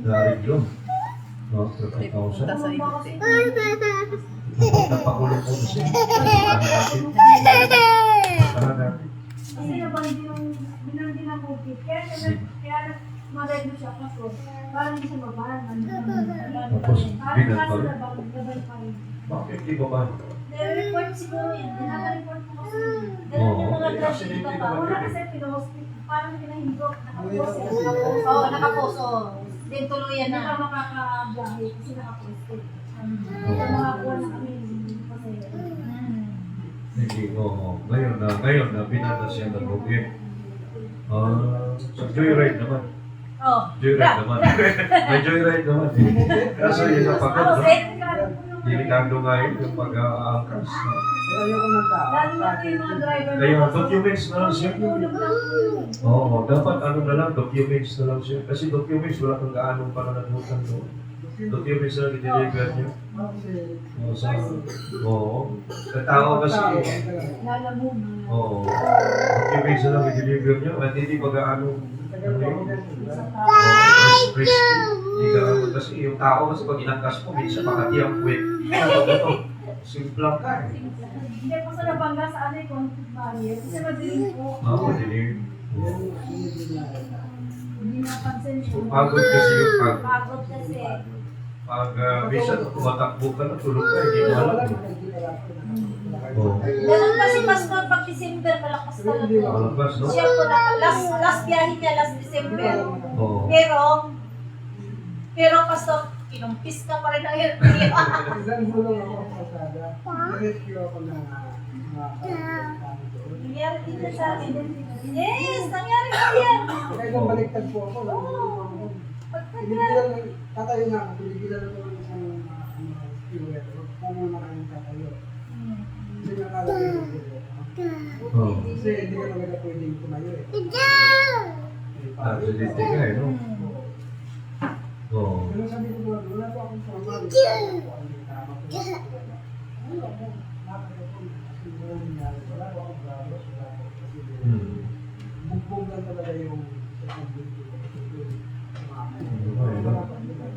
Nareglo. No, 30,000. Napakulong ko na siya. Para natin. Kasi nabandi yung binandi ng COVID. Kaya mag-redo siya kasi parang hindi siya mabahan. Tapos, bigat pa rin. Nabal pa rin. Bakit di ba ba? Nare-report siguro yun. Naka-report ko kasi. Ganun yung mga graduate pa. Wala kasi pinohospital. Parang pinahigop. Nakapost sila. Oo, nakaposo. Din tuluyan Hindi na. ka makakabiyahe kasi nakapost. Kaya makakuha na kami kasi Hindi, oo. Ngayon na binata siya ng login. Sa joyride naman. Oh. Joyride naman. May joyride naman eh. Kaso yun ang pagod, no? Delikado nga yun yung pag-aangkas. Pero ayoko ng tao. lalo na yung mga driver. Kaya documents na lang siya. Tulog lang yun. Oo, dapat ano na lang, documents na lang siya. Kasi documents wala kang gaanong pananagutan doon. Documents na lang i-deliver niya. Sa tao kasi, Lalamog. documents na lang i-deliver niya. At hindi pa gaanong risky. Hindi gaanong kasi yung tao kasi pag inangkas mo, minsan makati ang puwet. Simplang ka eh. Hindi po sa Nabanga sa ano yung conflict barrier. Kasi madilim po. Dilim. Hindi napansin siya. Pagod kasi yung Pagod kasi. pag minsan tumatakbo ka na, tulog ka, hindi mo alam. Ganun kasi pastor pag December malakas talaga. Malakas, no? Siya po na last biyahe niya last December. Oo. Pero pastor, kinumpis ka pa rin ang airplane. Isang bulong ako sa kalsada. Rescue ako ng mga Nangyari din yan sa akin. Yes! Nangyari ko yan! Kaya kung baliktad po ako, pinigilan, tatayo nga ako, pinigilan ako ng isang kilometro, kung maraming tatayo. Kasi nakalagay yung video. Oh. Kasi hindi ka talaga pwedeng tumayo eh. Accidente ka eh, no? Oo. Pero sabi ko doon, wala po akong trauma. Wala po akong tama po. Wala po. Nakakaya po. Kasi wala nangyari. Wala po akong bralos. Wala po. Kasi bugbog lang talaga yung second video.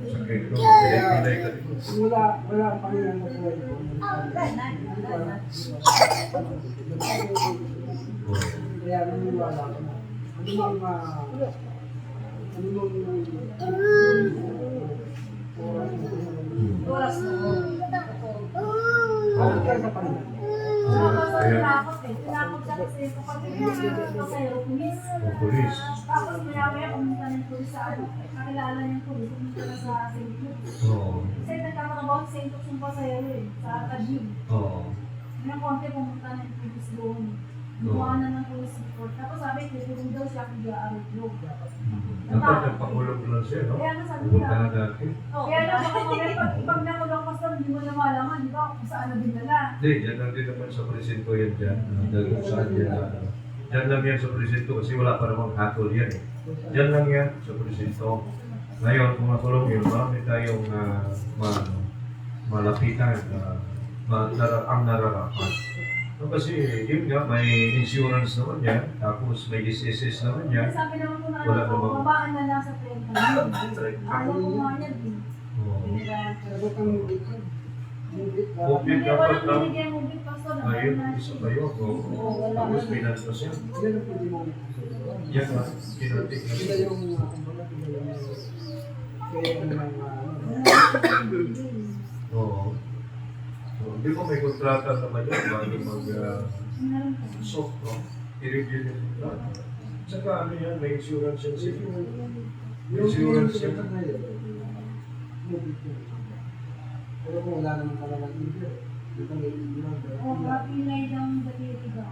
Sakit ko. Kaya pinay ka dito. Wala ang Panginoon sa buhay ko. Kaya naniniwala ko na. Oras mo. Tapos tinapos eh. Tinapos siya kasi kapag tinapos ko sa'yo, pulis. Pulis. Tapos maya-maya pumunta ng pulis sa ano. Kakilala niyang pulis. Pumunta na sa St. Luke. Oo. Kasi nagkakatrabaho sa St. Luke yung pa sa'yo eh. Sa Tajib. Oo. Ng konti pumunta ng pulis doon. Gumawa na ng pulis report. Tapos sabi, tutulong daw siya kung di-arreglo. Dapat nagpakulong lang siya, no? Kaya nga sabi Kulong niya, ka na dati. kaya lang baka mamaya pag nakulong ka sa hindi mo na malaman, di ba? Kung saan na dinala. Hindi, dyan lang din naman sa presinto yan dyan. Dahil saan yan. Dyan lang yan sa presinto kasi wala pa namang hatol yan eh. Dyan lang yan sa presinto. Ngayon, kung nakulong yun, marami tayong malapitan ang nararapat. No, kasi yun nga, may insurance naman yan, tapos may SSS naman yan. Sabi naman ko na Wala ano, namang- babaan na lang sa 30. Ayaw ko nga yan eh. Oo. Sagot ang mubit ko. Mubit ka. Covid Hindi, dapat walang lang. binigyan mo bit pastor. Ayun, isa kayo. Tapos pinantos yan. Yan ang pwede mong Yan nga, pinatik na sila siya. yung kumbaga sila yung kaya yung mga Oo. So, hindi ko may kontrata naman yun bago mag-soft, no? I-review yung kontrata. Tsaka ano yan, may insurance yan sila. May insurance yan. Pero kung wala naman talagang ibig, ito may ibig. O, kapilay ng daliri ka.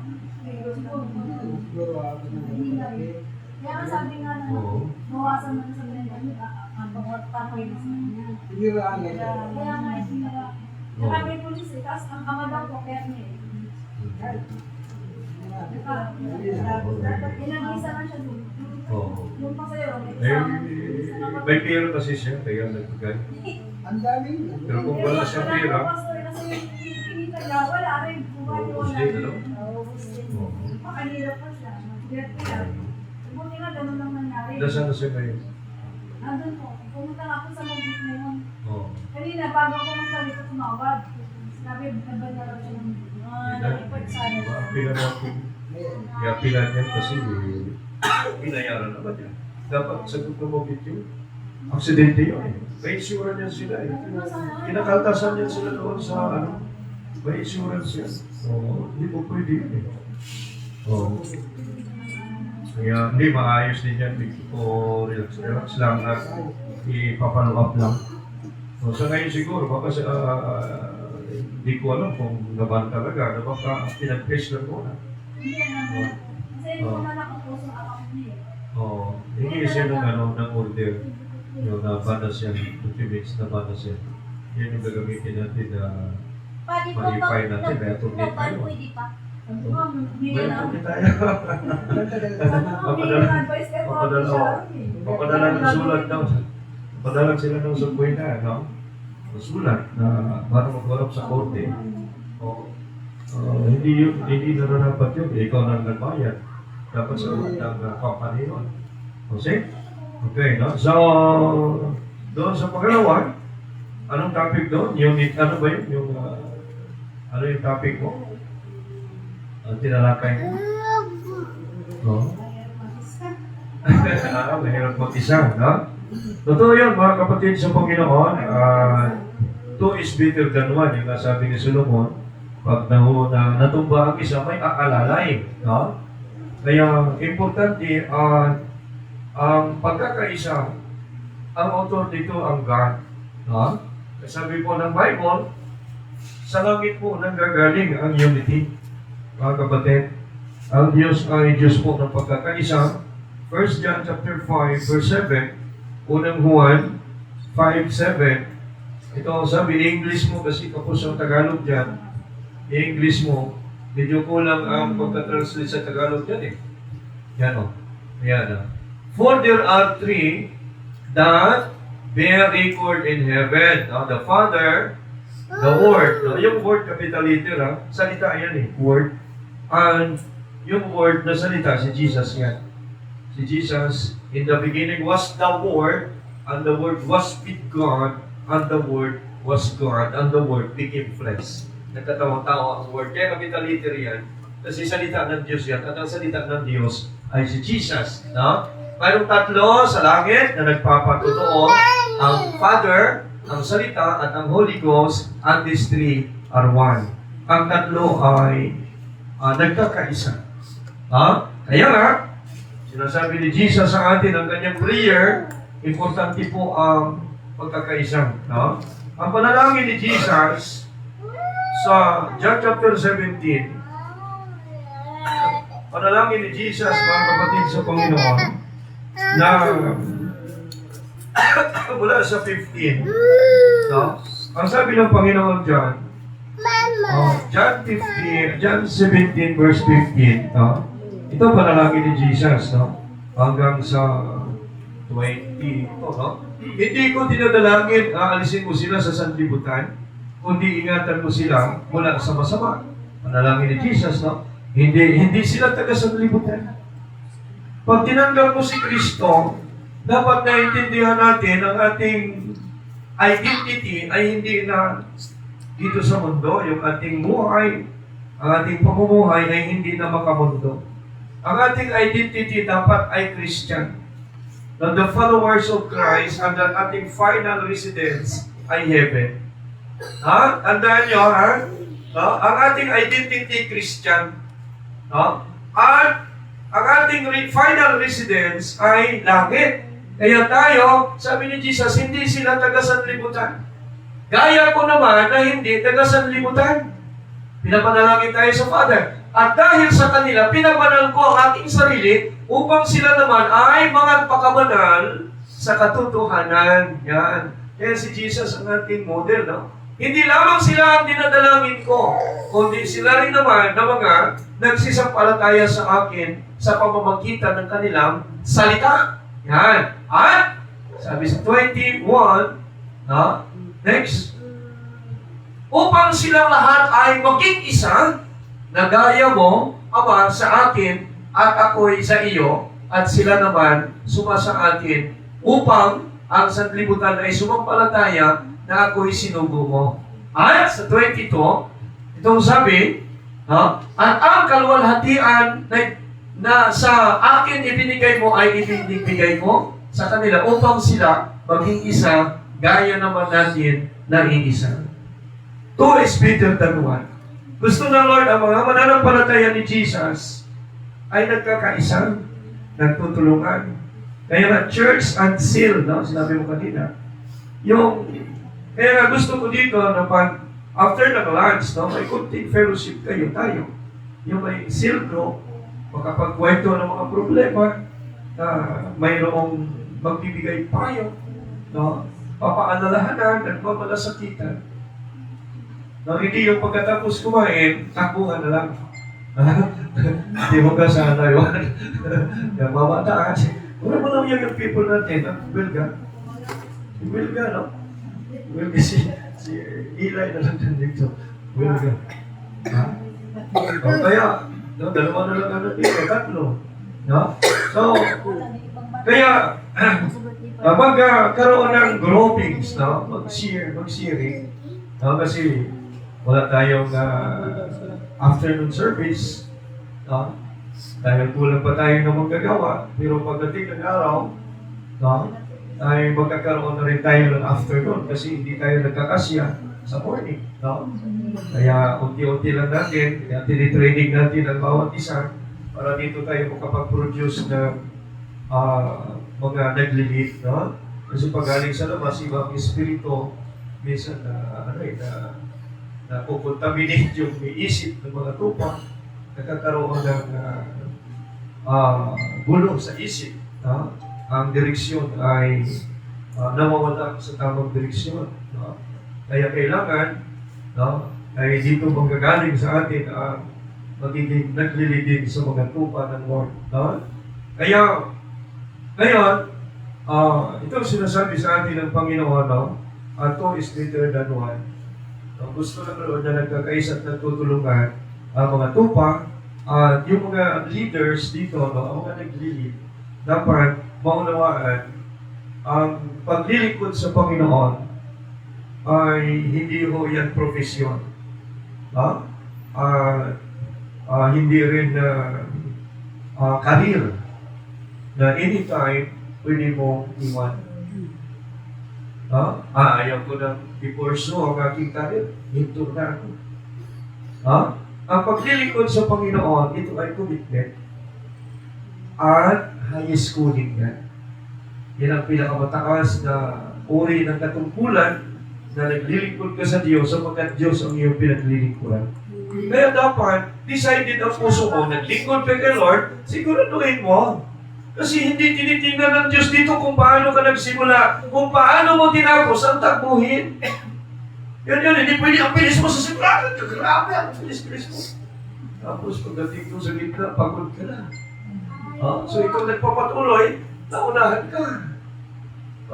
Pero Siguro ako na malaki. kaya nga sabi nga na, Oo. bawasan mo na sa ganyan, ang bawat papoy na sa kanya. Piniraan na ito. Kaya nga, itinara. Saka may pulis eh, tapos ang ama daw po, kaya niya eh. Ilang isa lang siya doon. Oo. Yung pa sa'yo, may Eh, kasama. may pera kasi siya, kaya nagbigay. Ang daming. Pero kung wala siyang pera, Kasi yung kinikita niya, wala rin. Buhay Ubus wala din, rin. ano? Ubus din. Oo. Makahirap pa siya. Kaya, buti nga ganun lang nangyari. Nasaan na siya ngayon? Nandun po. Pumunta nga ako sa mabit na yun. Oo. Kanina, bago ako dito tumawag. Sabi, nabanda raw siya ng report sa ano. Pila natin. Kaya pila niya kasi binayaran naman niya. Dapat sagot na mo yun. Aksidente yun eh. May insurance yan sila eh. Kinakaltasan yan sila doon sa ano. May insurance yan. Oo. Hindi po pwede yun eh. Oo. Kaya hindi maayos din yan. Hindi po relax lang at ipapalo up lang. So, sa ngayon siguro, baka sa, hindi ko alam kung naban talaga. Baka pinag-face lang muna. Hindi naman. Kasi yung mga nakapost ng account niya eh. Oo. Hindi siya ng order. Yung nabanas yan, documents nabanas yan. Yan yung gagamitin natin na Pwede po Modify natin, may attorney tayo. Pwede pa. Sabi ko, hindi may na. attorney tayo. Papadala. Advice kay Papadala, siya. papadala ng sulat daw. Papadala sila ng subway na, no? Sulat na para magwarap sa korte. Oo. Hindi nararapat yun. Ikaw nang nagbayad. Dapat sa ng company yun. Okay? Okay, no? So, doon sa pangalawa, anong topic doon? Yung, ano ba yun? Yung, ano yung topic mo? Ang tinalakay mo? No? Mahirap mag-isa, no? Totoo yun, mga kapatid sa Panginoon. Two is better than one, yung nasabi ni Solomon. Pag natumba ang isa, may aalalay. No? Kaya, importante, ang pagkakaisa, ang author dito ang God. No? Sabi po ng Bible, sa langit po nanggagaling ang unity. Mga kapatid, Ang Diyos ay Diyos po ng pagkakaisa. 1 John chapter 5, verse 7. Unang Juan 5:7. Ito ang sabi, i-English mo kasi kapos ang Tagalog dyan. I-English mo, medyo kulang ang pagka-translate sa Tagalog dyan eh. Yan o. Yan o. For there are three that bear record in heaven. Now, the Father, the Word. Now, yung Word, capital letter ha. Salita yan eh, Word. And yung Word na salita, si Jesus yan. Si Jesus, in the beginning was the Word, and the Word was with God, and the Word was God, and the Word became flesh. Nagkatawang tao ang Word. Kaya capital letter yan. Kasi salita ng Diyos yan. At ang salita ng Diyos ay si Jesus. No? Mayroong tatlo sa langit na nagpapatotoo. Ang Father, ang Salita, at ang Holy Ghost, and these three are one. Ang tatlo ay nagkakaisa. Kaya nga, sinasabi ni Jesus sa atin ang kanyang prayer, importante po ang pagkakaisa. No? Ang panalangin ni Jesus sa John chapter 17, panalangin ni Jesus, mga kapatid sa Panginoon, na mula sa 15, no? Ang sabi ng Panginoon John, John 17 verse 15, no? Ito panalangin ni Jesus, no? Hanggang sa 20, ito, no? Hindi ko dinadalangin, aalisin mo sila sa sanlibutan, kundi ingatan mo sila mula sa masama. Panalangin ni Jesus, no? Hindi sila taga sanlibutan. Pag tinanggap mo si Kristo, dapat naiintindihan natin ang ating identity ay hindi na dito sa mundo. Yung ating buhay, ang ating pamumuhay ay hindi na makamundo. Ang ating identity dapat ay Christian. Na the followers of Christ and ang ating final residence ay heaven. Tandaan nyo, ang ating identity Christian. At ang ating final residence ay langit. Kaya tayo, sabi ni Jesus, hindi sila taga-sanlibutan. Gaya ko naman na hindi taga-sanlibutan. Pinapanalangin tayo sa Father. At dahil sa kanila, pinabanal ko ang aking sarili upang sila naman ay magpakabanal sa katotohanan. Yan. Kaya si Jesus ang ating model, no? Hindi lamang sila ang dinadalangin ko, kundi sila rin naman na mga nagsisampalataya sa akin sa pamamagitan ng kanilang salita. Yan. At, sabi sa 21, no? Next. Upang silang lahat ay maging isa, na gaya mo, Ama, sa akin, at ako'y sa iyo, at sila naman suma sa atin, upang ang sanlibutan ay sumampalataya na ako'y sinugo mo. At sa 22, itong sabi, at ang kaluwalhatian na sa akin ibinigay mo ay ibinigay mo sa kanila upang sila maging isa, gaya naman natin na iisa. Two is better than one. Gusto ng Lord ang mga mananampalataya ni Jesus ay nagkakaisa, nagtutulungan. Kaya nga, church and seal, no? Sinabi mo kanina. Kaya nga gusto ko dito na pag after ng lunch, no, may kunting fellowship tayo. Yung may seal group, makapagkwento ng mga problema, mayroong magbibigay payo, no, papaanalahanan at mamalasakitan. No, hindi yung pagkatapos kumain, takbuhan na lang. Hindi mo ka sana yun. Yung mamataas. Wala mo lang yung people natin, Wilga. Si Wilga, no? Wilga si Eli na lang dito. Wilga. Kaya, no, dalawa na lang ano dito, tatlo. No? So, kaya, magkaroon ng groupings, no? Mag-sharing. No? Kasi, wala tayong afternoon service. No? Dahil kulang pa tayo na magagawa, pero pagdating ng araw, no, ay magkakaroon na rin tayo ng afternoon kasi hindi tayo nagkakasya sa morning. No? Kaya unti-unti lang natin, tinitraining natin ang bawat isa para dito tayo makapag-produce ng mga nag-lead. No? Kasi pag galing sa labas, ibang espiritu, minsan na pupuntaminate yung isip ng mga tupa. nagkakaroon ng gulo sa isip. No? Ang direksyon ay nawawala sa tamang direksyon. No? Kaya kailangan, no, ay dito manggagaling sa atin ang magiging naglilidin sa mga tupa ng Lord. No? Kaya, ngayon, ito ang sinasabi sa atin ng Panginoon, no? Two is greater than one. No? Gusto na naroon na nagkakaisa at nagtutulungan ang mga tupa at yung mga leaders dito, no? Ang mga naglilid, dapat maunawaan ang paglilingkod sa Panginoon ay hindi ho yan profesyon. Hindi rin career na anytime pwede mong iwan. Ayaw ko nang i-pursue ang aking career. Hinto na ako. Ang paglilingkod sa Panginoon, ito ay commitment at high schooling yan. Yan ang pinakamataas na uri ng katungkulan na naglilingkod ka sa Diyos sapagkat Diyos ang iyong pinaglilingkuran. Kaya dapat, decided ang puso mo, naglingkod ka kay Lord, siguraduhin mo. Kasi hindi tinitingnan ng Diyos dito kung paano ka nagsimula, kung paano mo tinapos ang takbuhin. Yun, hindi pwede ang bilis mo sa simula. Grabe ang bilis mo. Tapos pagdating ko sa gitna, pagod ka na. So ikaw nagpapatuloy, naunahan ka.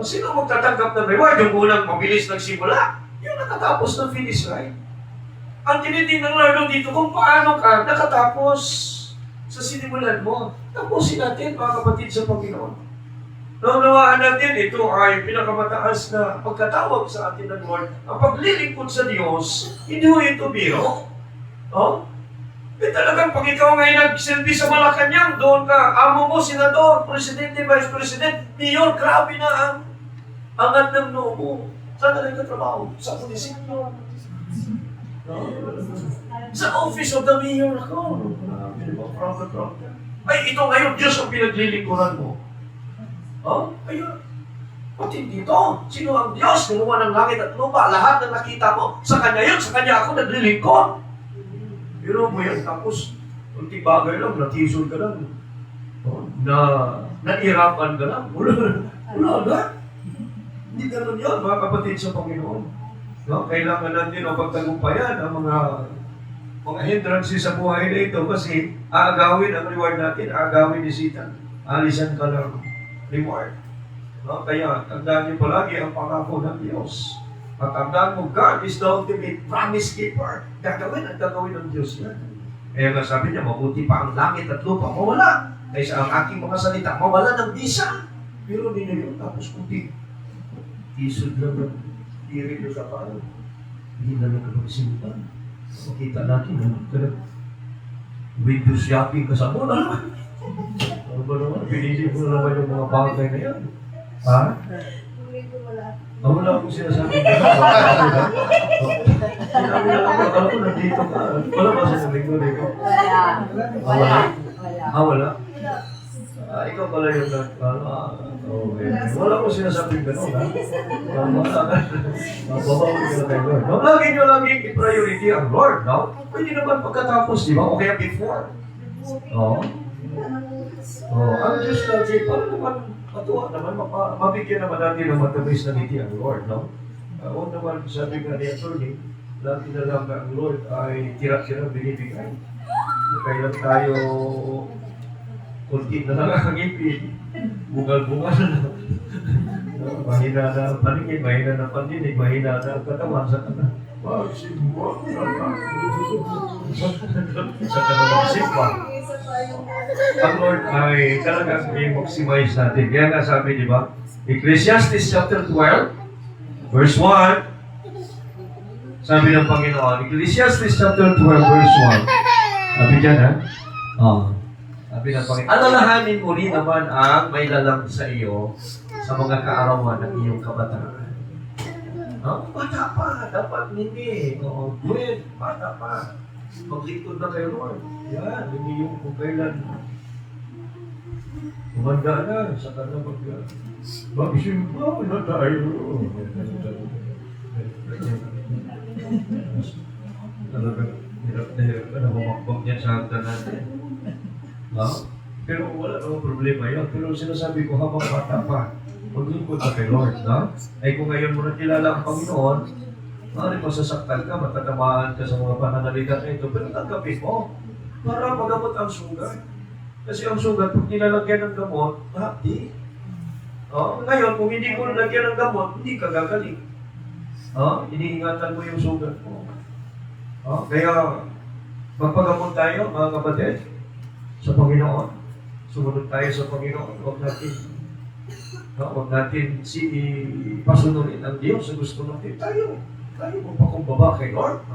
Sino magtatanggap ng reward? Yung unang mabilis nagsimula, yung nakatapos ng finish line. Ang tinitingnan ng Lord dito kung paano ka nakatapos sa sinimulan mo. Tapusin natin, mga kapatid sa Panginoon. Naunawaan natin, ito ay pinakamataas na pagkatawag sa atin ng Lord. Ang paglilingkod sa Diyos, hindi mo ito biro. Talagang pag ikaw ngayon nagsilbi sa Malacanang, doon ka, amo mo, senador, presidente, vice president, mayor, grabe na ang angat ng noo mo. Saan na rin ka trabaho? Sa munisipyo. Sa office of the mayor ako. Ay, ito ngayon, Diyos ang pinaglilingkuran mo. Ayun. Pati dito, sino ang Diyos? Gumawa ng langit at lupa, lahat na nakita mo, sa Kanya yun, sa Kanya ako naglilingkod. Pero mo yan, tapos, unti bagay lang, natisod ka lang. Nahirapan ka lang. Wala na. Hindi ganun yun, mga kapatid sa Panginoon. Kailangan natin ang pagtagumpayan ang mga hindrances sa buhay na ito kasi aagawin ang reward natin, aagawin ni Satan. Alisan ka ng reward. Kaya, tandaan niyo palagi ang pangako ng Diyos. At tandaan mo, God is the ultimate promise keeper. Gagawin at gagawin ng Diyos yan. Kaya nga sabi niya, mabuti pa ang langit at lupa. Mawala. Kaysa ang aking mga salita, mawala ng bisa. Pero hindi na yun. Tapos kunti. Isod lang ng tirin yung kapal. Hindi na lang kapagsimpan. Makita natin, window shopping ka sa mula. Ano ba naman? Pinili mo naman yung mga bagay na yan. Wala akong sinasabi ka. Sinabi na lang, akala ko nandito ka. Wala ba sa linggo? Wala? Ikaw pala yung wala akong sinasabi ka. Mababawi ka na kay Lord. Lagi nyo laging i-priority ang Lord. Pwede naman pagkatapos, di ba? O kaya before. Ang Diyos lagi, para naman matuwa naman, mabigyan naman natin ng matamis na ngiti ang Lord, Oo naman, sabi nga ni Atty. Lagi na lang ang Lord ay tira-tira binibigay. Kaya tayo, kunti na lang ang ngipin, bungal-bungal na. Mahina na ang paningin, mahina na ang pandinig, mahina na ang katawan sa kanan. Magsimba na lang. Sa kanan magsimba. Ang Lord ay talagang i-maximize natin. Kaya nga sabi, di ba? Ecclesiastes chapter 12, verse 1, sabi ng Panginoon, Ecclesiastes chapter 12, verse 1, sabi dyan, sabi ng Panginoon, alalahanin mo rin naman ang may lalang sa iyo sa mga kaarawan ng iyong kabataan. Bata pa, dapat hindi. Buwin, bata pa. Maglingkod na kayo, Lord. Yan, hindi yung kung kailan. Umanda na, saka na magsimba na tayo. Talaga. Hirap ka na humakbang niya sa hagdan natin. Ha? Pero wala namang problema yun. Pero sinasabi ko habang bata pa, maglingkod ka kay Lord, no? Ay kung ngayon mo na kilala ang Panginoon, maaari masasaktan ka, matatamaan ka sa mga pananalita na ito, pero tanggapin mo para magamot ang sugat. Kasi ang sugat, pag nilalagyan ng gamot, hapdi. Ngayon, kung hindi ko nalagyan ng gamot, hindi ka gagaling. Iniingatan mo yung sugat mo. Kaya, magpagamot tayo, mga kapatid, sa Panginoon. Sumunod tayo sa Panginoon. Huwag natin pasunurin ang Diyos sa gusto natin. Tayo magpakumbaba kay Lord.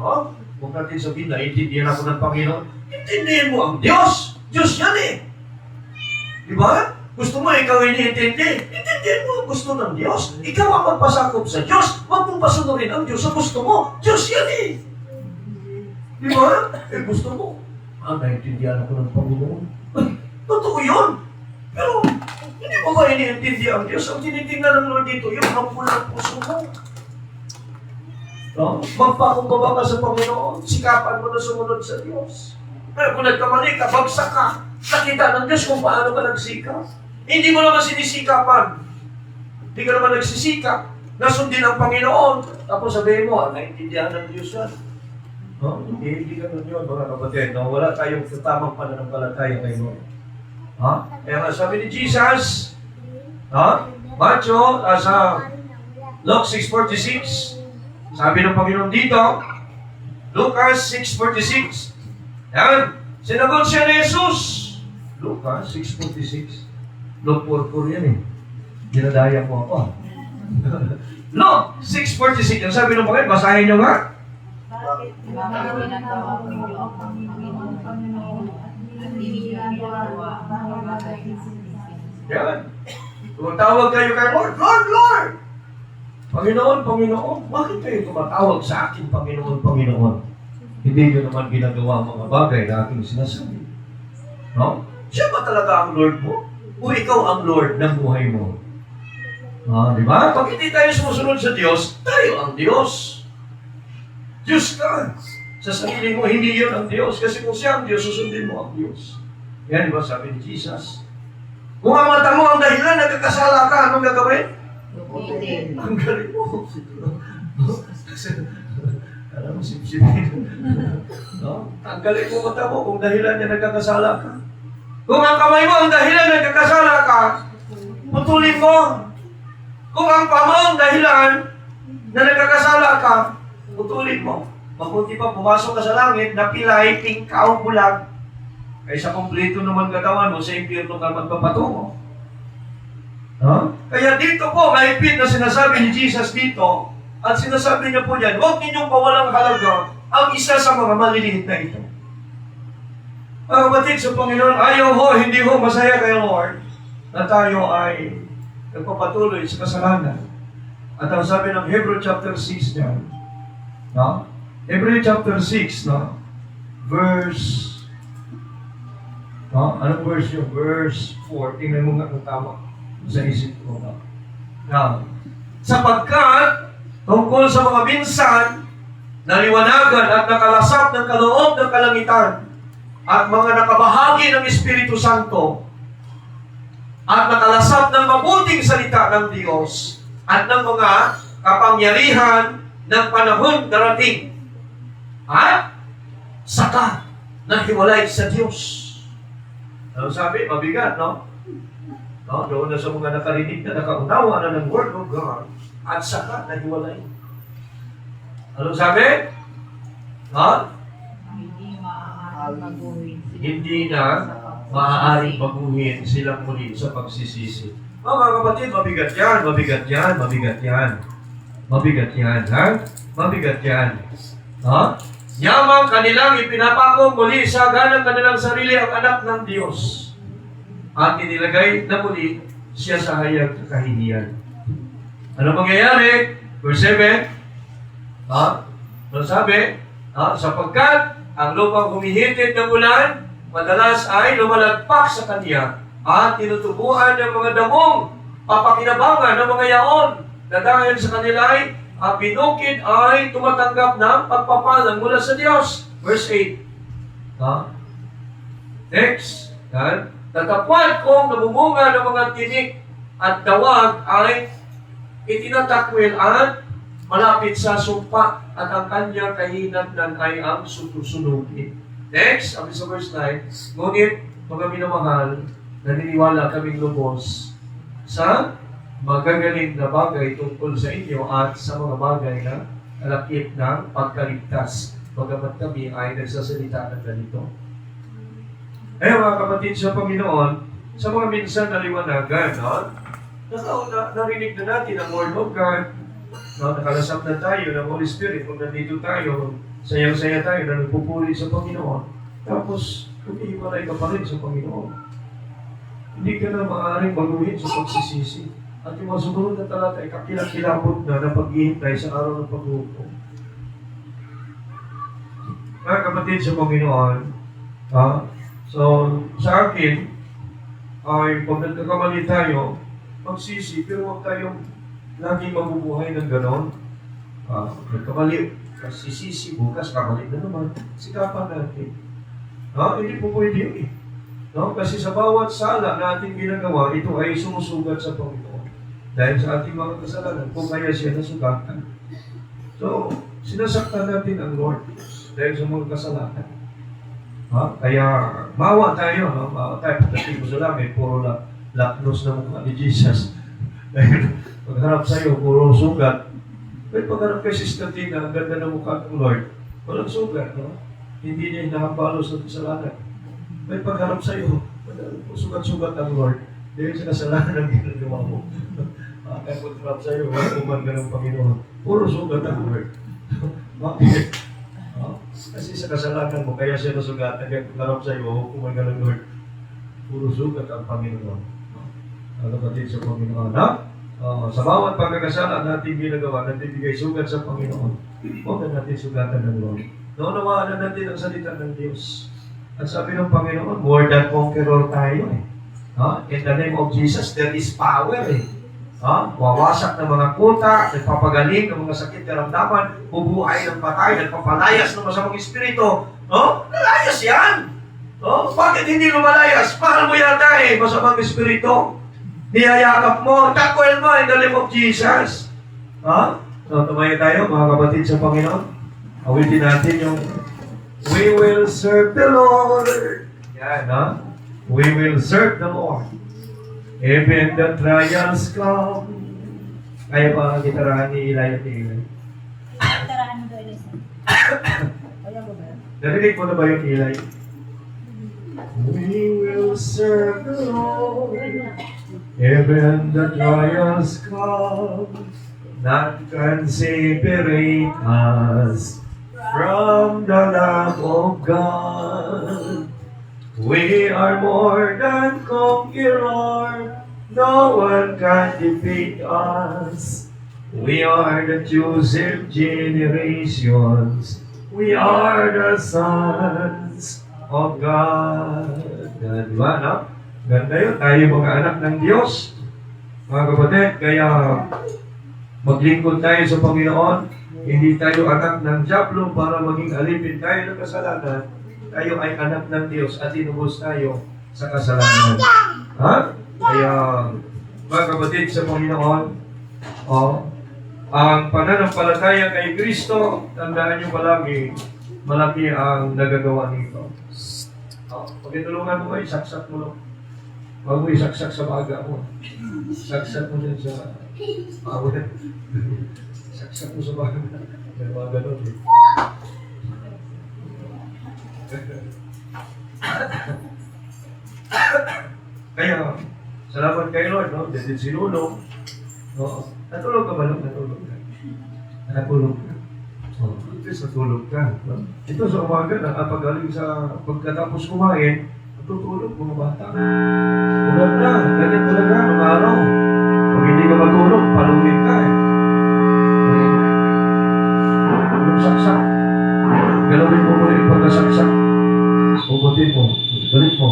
Huwag natin sabihin na intindihan ako ng Panginoon. Intindihan mo ang Diyos. Diyos yan eh. Di ba? Gusto mo ikaw iniintindi. Intindihan mo ang gusto ng Diyos. Ikaw ang magpasakop sa Diyos. Huwag mong pasunurin ang Diyos sa gusto mo. Diyos yan eh. Di ba? Gusto mo. Naintindihan ako ng Panginoon. Totoo yun. Pero, hindi mo ba iniintindihan ang Diyos? Ang tinitingnan ng Lord dito, yung hapon ng puso mo. Magpakumbaba ka sa Panginoon. Sikapan mo na sumunod sa Diyos. Pero kung nagkamali ka, bagsak ka. Nakita ng Diyos kung paano ka nagsikap. Hindi mo naman sinisikapan. Hindi ka naman nagsisikap. Nasundin ang Panginoon. Tapos sabihin mo, naintindihan ng Diyos yan. Hindi ka nun yun, mga kapatid. Wala tayong tamang pananampalataya kay Lord. Kaya nga sabi ni Jesus, Matthew, sa Luke 6:46, sabi ng Panginoon dito, Lucas 6:46, yan, sinagot siya ni Jesus. Lucas 6:46, Luke 4:4 yan eh. Dinadaya mo ako. Luke 6:46, yung sabi ng Panginoon, basahin nyo nga. Bakit tinatawag ninyo ang Panginoon at hindi ginagawa ang mga bagay? Yan. Tumatawag kayo kay Lord, Lord, Lord! Panginoon, Panginoon, bakit kayo tumatawag sa akin, Panginoon, Panginoon? Hindi nyo naman ginagawa ang mga bagay na aking sinasabi. Siya ba talaga ang Lord mo? O ikaw ang Lord ng buhay mo? Di ba? Pag hindi tayo sumusunod sa Diyos, tayo ang Diyos. Diyos ka. Sa sarili mo, hindi yun ang Diyos. Kasi kung siya ang Diyos, susundin mo ang Diyos. Yan, di ba sabi ni Jesus? Kung ang mata mo ang dahilan, nagkakasala ka, anong gagawin? Ang galing mo. Alam mo, sip-sipin. Ang galing mo mata mo kung dahilan niya nagkakasala ka. Kung ang kamay mo ang dahilan nagkakasala ka, putulin mo. Kung ang paa mo ang dahilan na nagkakasala ka, putulin mo. Mabuti pa, pumasok ka sa langit, napilay, tingkaw, bulag. Kaysa kumpleto naman katawan mo, sa impyerno ka magpapatungo. Kaya dito po, mahigpit na sinasabi ni Jesus dito, at sinasabi niya po dyan, huwag ninyong pawalang halaga ang isa sa mga maliliit na ito. Mga kapatid sa Panginoon, ayaw ho, hindi ho masaya kay Lord na tayo ay nagpapatuloy sa kasalanan. At ang sabi ng Hebrew chapter 6 dyan, Hebrew chapter 6, verse, anong verse yun? Verse 4. Tingnan mo nga kung tama sa isip ko. Sapagkat tungkol sa mga minsan naliwanagan at nakalasap ng kaloob ng kalangitan at mga nakabahagi ng Espiritu Santo at nakalasap ng mabuting salita ng Diyos at ng mga kapangyarihan ng panahon darating at saka nahiwalay sa Diyos. Ano sabi? Mabigat, no? Doon na sa mga nakarinig na nakaunawa na ng Word of God at saka nahiwalay. Ano sabi? Hindi na maaaring baguhin silang muli sa pagsisisi. Mga kapatid, mabigat yan, mabigat yan, mabigat yan. Mabigat yan, Mabigat yan. Yamang kanilang ipinapako muli sa ganang kanilang sarili ang anak ng Diyos. At inilagay na muli siya sa hayag kahihiyan. Ano mangyayari? Verse 7. Ano sabi? Sapagkat ang lupang humihitit ng ulan, madalas ay lumalagpak sa kanya at tinutubuan ng mga damong papakinabangan ng mga yaon na dahil sa kanila ay binukid ay tumatanggap ng pagpapalang mula sa Diyos. Verse 8. Ha? Next. Yan. Tatapad kong namumunga ng mga tinik at dawag ay itinatakwil at malapit sa sumpa at ang kanyang kahinatnan ay ang susunugin. Next, sabi sa verse 9, ngunit mga minamahal, naniniwala kaming lubos sa magagaling na bagay tungkol sa inyo at sa mga bagay na kalakip ng pagkaligtas. Bagamat kami ay nagsasalita ng ganito. Eh mga kapatid sa Panginoon, sa mga minsan na liwanagan, narinig na natin ang Word of God, nakalasap na tayo ng Holy Spirit, kung nandito tayo, sayang-saya tayo na nagpupuri sa Panginoon. Tapos, kumihiwalay ka pa rin sa Panginoon. Hindi ka na maaaring baguhin sa pagsisisi. At yung mga sumunod na talata ay kakilakilabot na na paghihintay sa araw ng paghukom. Mga kapatid sa Panginoon, so sa akin, ay pag nagkakamali tayo, magsisi, pero huwag tayong laging mabubuhay ng ganon. Nagkamali, kasi sisi, bukas, kamali na naman, sikapan natin. Hindi po pwede yun eh. Kasi sa bawat sala na ating ginagawa, ito ay sumusugat sa Panginoon. Dahil sa ating mga kasalanan, kung kaya siya nasugatan. So, sinasaktan natin ang Lord dahil sa mga kasalanan. Kaya, mawa tayo, mawa tayo, pagdating mo sa langit, puro laknos na mukha ni Jesus. Dahil pagharap sa'yo, puro sugat. Pero pagharap kay Sister Tina, ang ganda ng mukha ng Lord, walang sugat, Hindi niya hinahapalo sa kasalanan. May pagharap sa iyo, sugat-sugat ang Lord dahil sa kasalanan ng ginagawa mo. Kaya pagharap sa iyo, huwag ka ng Panginoon. Puro sugat ang Lord. Bakit? Kasi sa kasalanan mo, kaya siya nasugatan. Kaya pagharap sa iyo, huwag ka ng Lord. Puro sugat ang Panginoon. Ang kapatid sa Panginoon. Sa bawat pagkakasala natin ginagawa, natin bigay sugat sa Panginoon. Huwag na natin sugatan ng Lord. Naunawaan na natin ang salita ng Diyos. At sabi ng Panginoon, more than conqueror tayo eh. In the name of Jesus, there is power eh. Wawasak ng mga kuta, nagpapagaling ng mga sakit karamdaman, bubuhay ng patay, nagpapalayas ng masamang espiritu. Nalayas yan! Bakit hindi lumalayas? Mahal mo yata eh, masamang espiritu. Niyayakap mo, takwil mo in the name of Jesus. So, tumayo tayo mga kapatid sa Panginoon. Awitin natin yung we will serve the Lord. Yan, We will serve the Lord. Even the trials come. Kaya pa ang gitarahan ni Eli at Eli. Tarahan mo doon, Elisa. Kaya mo ba? Narinig mo na ba yung Eli? We will serve the Lord. Even the trials come. None can separate us from the love of God. We are more than conqueror. No one can defeat us. We are the chosen generations. We are the sons of God. Diba, no? Ganda yun. Tayo mga anak ng Diyos. Mga kapatid, kaya maglingkod tayo sa Panginoon. Hindi tayo anak ng Diablo para maging alipin tayo ng kasalanan. Tayo ay anak ng Diyos at tinubos tayo sa kasalanan. Kaya, mga kapatid sa Panginoon, ang pananampalataya kay Kristo, tandaan nyo palagi, malaki ang nagagawa nito. Pagkitulungan mo kayo, saksak mo lang. Huwag mo isaksak sa baga mo. Saksak mo dyan sa awet. Saksak mo sa baga. May mga ganun eh. Kaya, salamat kay Lord, no? Dahil sinulong. Natulog ka ba, no? Natulog ka. Natulog ka. At least natulog ka. No? Ito sa umaga, nakapagaling sa pagkatapos kumain, natutulog mga bata. Tulog na, ganyan talaga, ng araw. Pag hindi ka matulog, palungin ka eh. Yung saksak. Galawin mo muli yung pagkasaksak. Ubutin mo. Balik mo.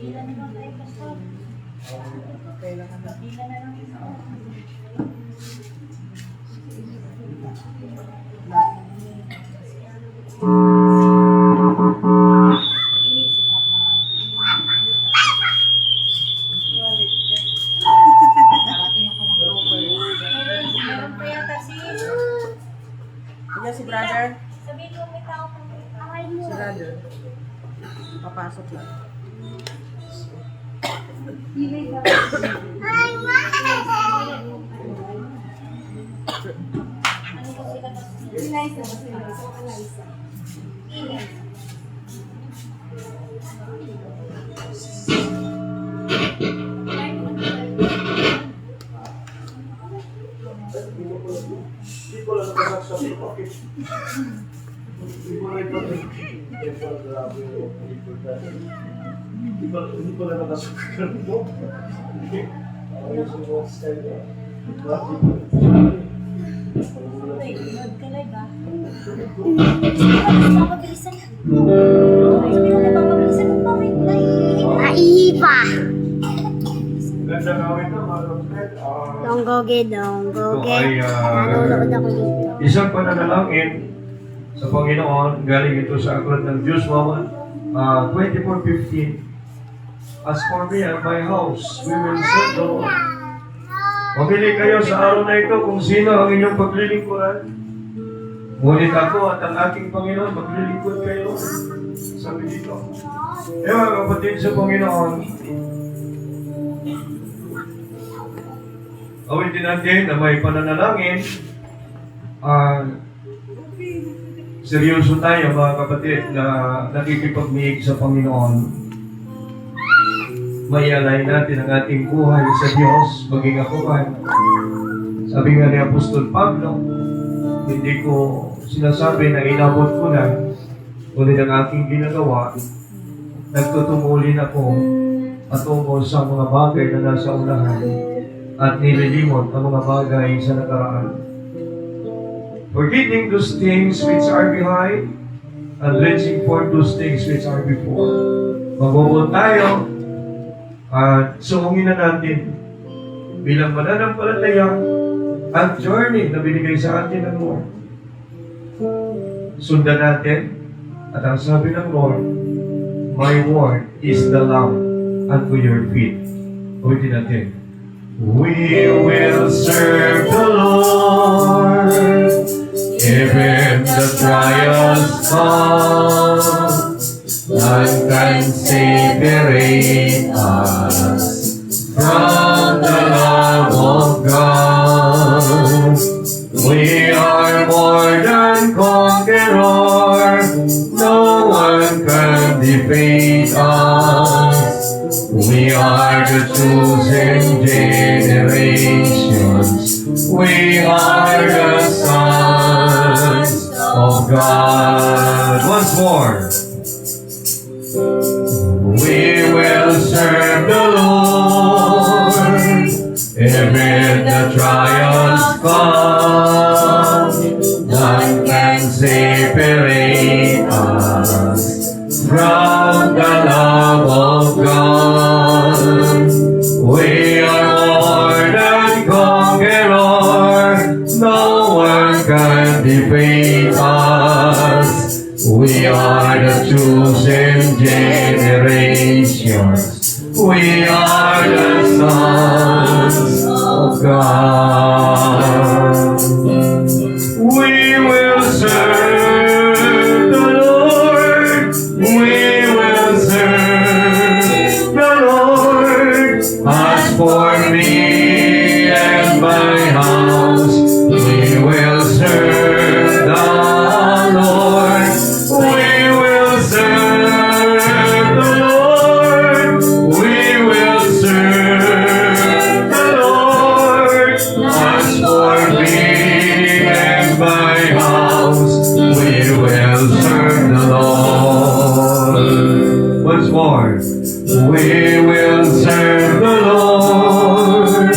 Bilang naman tayo, Pastor. Bilang na lang isa. Meron pa yata sis. Yan si brother. Sabihin mo may tao pa. Si brother. Papasok lang. Ano ko sila na Eliza. Hindi ko na nakasukan mo. Ay, nagkalay ba? Napapabilisan na. Hindi mo napapabilisan na. Bakit? Naipa. Ganda gawin na, mga kapatid. Donggoge. Ito ay Nanonood ako dito. isang pananalangin sa Panginoon. Galing ito sa aklat ng Diyos, Mama. 24:15. As for me and my house, we will serve the Lord. Mamili kayo sa araw na ito kung sino ang inyong paglilingkuran. Ngunit ako at ang aking Panginoon, maglilingkod kayo. Sabi dito. Mga kapatid sa Panginoon, awitin natin na may pananalangin. Seryoso tayo mga kapatid na nakikipagmiig sa Panginoon. Maialay natin ang ating buhay sa Diyos, maging ako man. Sabi nga ni Apostol Pablo, hindi ko sinasabi na inabot ko na, ngunit ang aking ginagawa, nagtutungulin ako patungo sa mga bagay na nasa unahan at nililimot ang mga bagay sa nakaraan. Forgetting those things which are behind and reaching for those things which are before. Magbubol tayo at sumungin na natin bilang mananampalataya ang journey na binigay sa atin ng Lord. Sundan natin at ang sabi ng Lord, my word is the lamp unto your feet. Ulitin natin. We will serve the Lord even the trials come. None can separate us from the love of God. We are more than conquerors. No one can defeat us. We are the chosen generations. We are the sons of God. Once more. We will serve the Lord, even the trials come. None can separate us from the love of God. We are more than conquerors. No one can defeat us. We are the chosen generations. We are the sons of God. We will serve the Lord. We will serve the Lord. As for me and my house, we will serve the Lord. We will serve the Lord. We will serve the Lord. As for me and my house, we will serve the Lord. Once more. We will serve the Lord.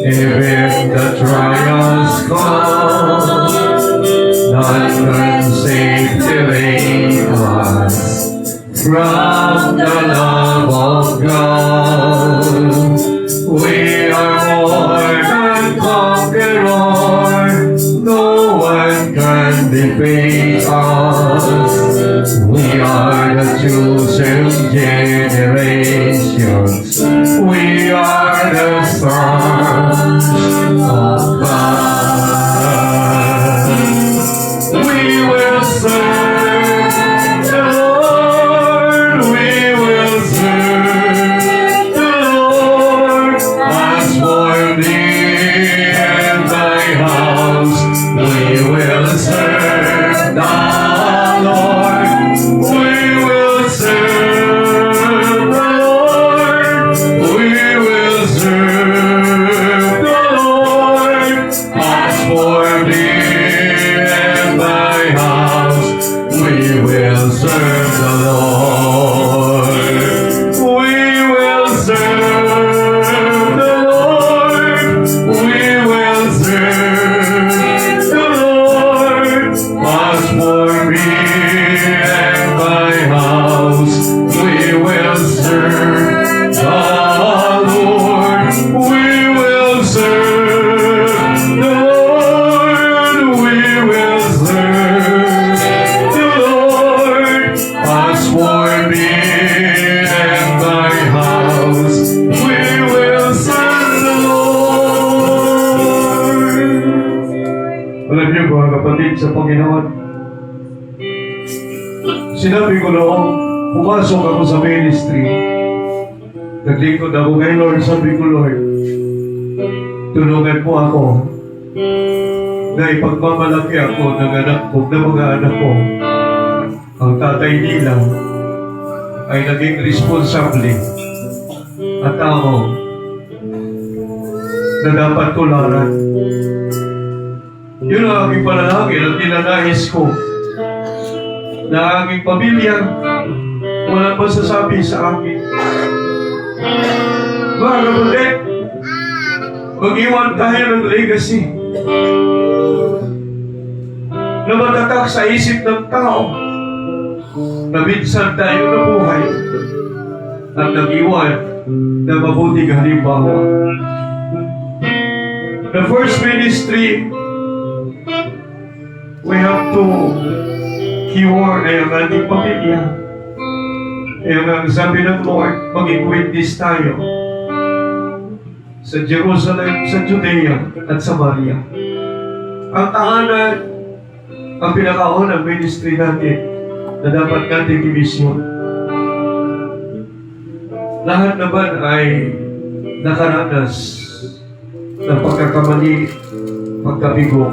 Even the trials come, none can separate us from of the love of God. We are more than conquerors. No one can defeat us. We are the chosen generations. We are the sons of God. We will serve the Lord. We will serve the Lord. As for me and my house, we will serve the Lord. We will serve the Lord. We will serve the Lord. As for me and my house, we will serve the Lord. We will serve the Lord. We will serve the Lord. As for me and my house, we will serve the Lord. We will serve the Lord. We will serve the Lord. As for me and my house, we will serve the Lord. Alam niyo mga kapatid sa Panginoon, sinabi ko noong pumasok ako sa ministry, naglingkod ako kay Lord, sabi ko, Lord, tulungan mo ako na ipagmamalaki ako ng anak ko, ng mga anak ko. Ang tatay nila ay naging responsable at tao na dapat tularan. Yun ang aking panalangin at ninanais ko na aking pamilya walang masasabi sa akin. Mga kapatid, mag-iwan tayo ng legacy na matatak sa isip ng tao na minsan tayo nabuhay at nag-iwan na mabuting halimbawa. The first ministry we have to cure ay ang ating pamilya. Kaya nga sabi ng Lord, maging witness tayo sa Jerusalem, sa Judea at Samaria. Ang tahanan, ang pinakaunang ministry natin na dapat natin i-mission. Lahat naman ay nakaranas ng pagkakamali, pagkabigo.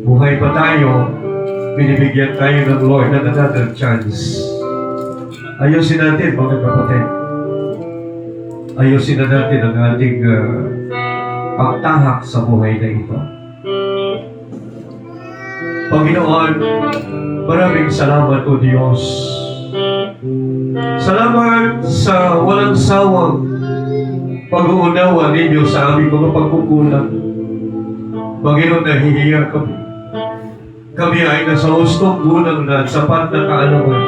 Buhay pa tayo, binibigyan tayo ng Lord ng another chance. Ayusin natin, mga kapatid. Ayusin na natin ang ating pagtahak sa buhay na ito. Panginoon, maraming salamat o Diyos. Salamat sa walang sawang pag-uunawa ninyo sa aming mga pagkukulang. Panginoon, nahihiya kami. Kami ay nasa hustong gulang na sapat na kaalaman.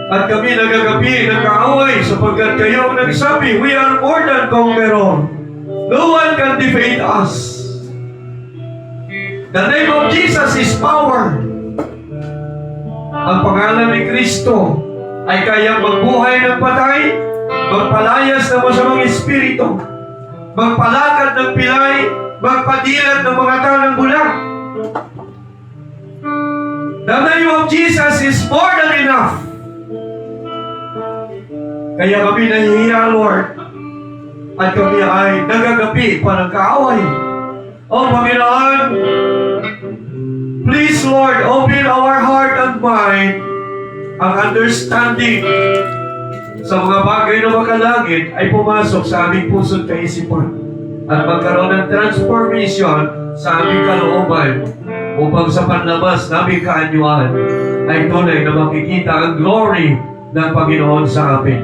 At kami nagagapi ng kaaway sapagkat kayo ang nagsabi, we are more than conqueror. No one can defeat us. The name of Jesus is power. Ang pangalan ni Kristo ay kayang magbuhay ng patay, magpalayas ng masamang espiritu, magpalakad ng pilay, magpadilat ng mga tanang bulag. The name of Jesus is more than enough. Kaya kami nahihiya, Lord, at kami ay nagagapi pa ng kaaway. O Panginoon, please, Lord, open our heart and mind, ang understanding sa mga bagay na makalangit ay pumasok sa aming puso't kaisipan at magkaroon ng transformation sa aming kalooban upang sa panlabas naming kaanyuan ay tunay na makikita ang glory ng Panginoon sa amin.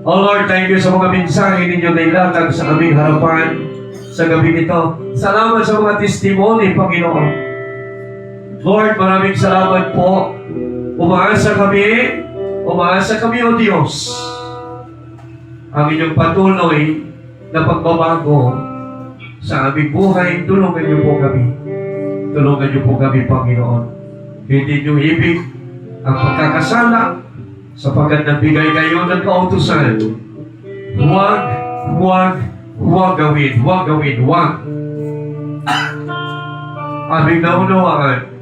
Oh Lord, thank you sa mga mensahe ninyo na ilatag sa aming harapan sa gabi ito. Salamat sa mga testimony, Panginoon. Lord, maraming salamat po Umaasa kami, O Diyos, ang inyong patuloy na pagbabago sa aming buhay. Tulungan niyo po kami. Tulungan niyo po kami, Panginoon. Hindi niyo ibig ang pagkakasala sapagkat nagbigay kayo ng kautusan. Huwag gawin. Aming naunawaan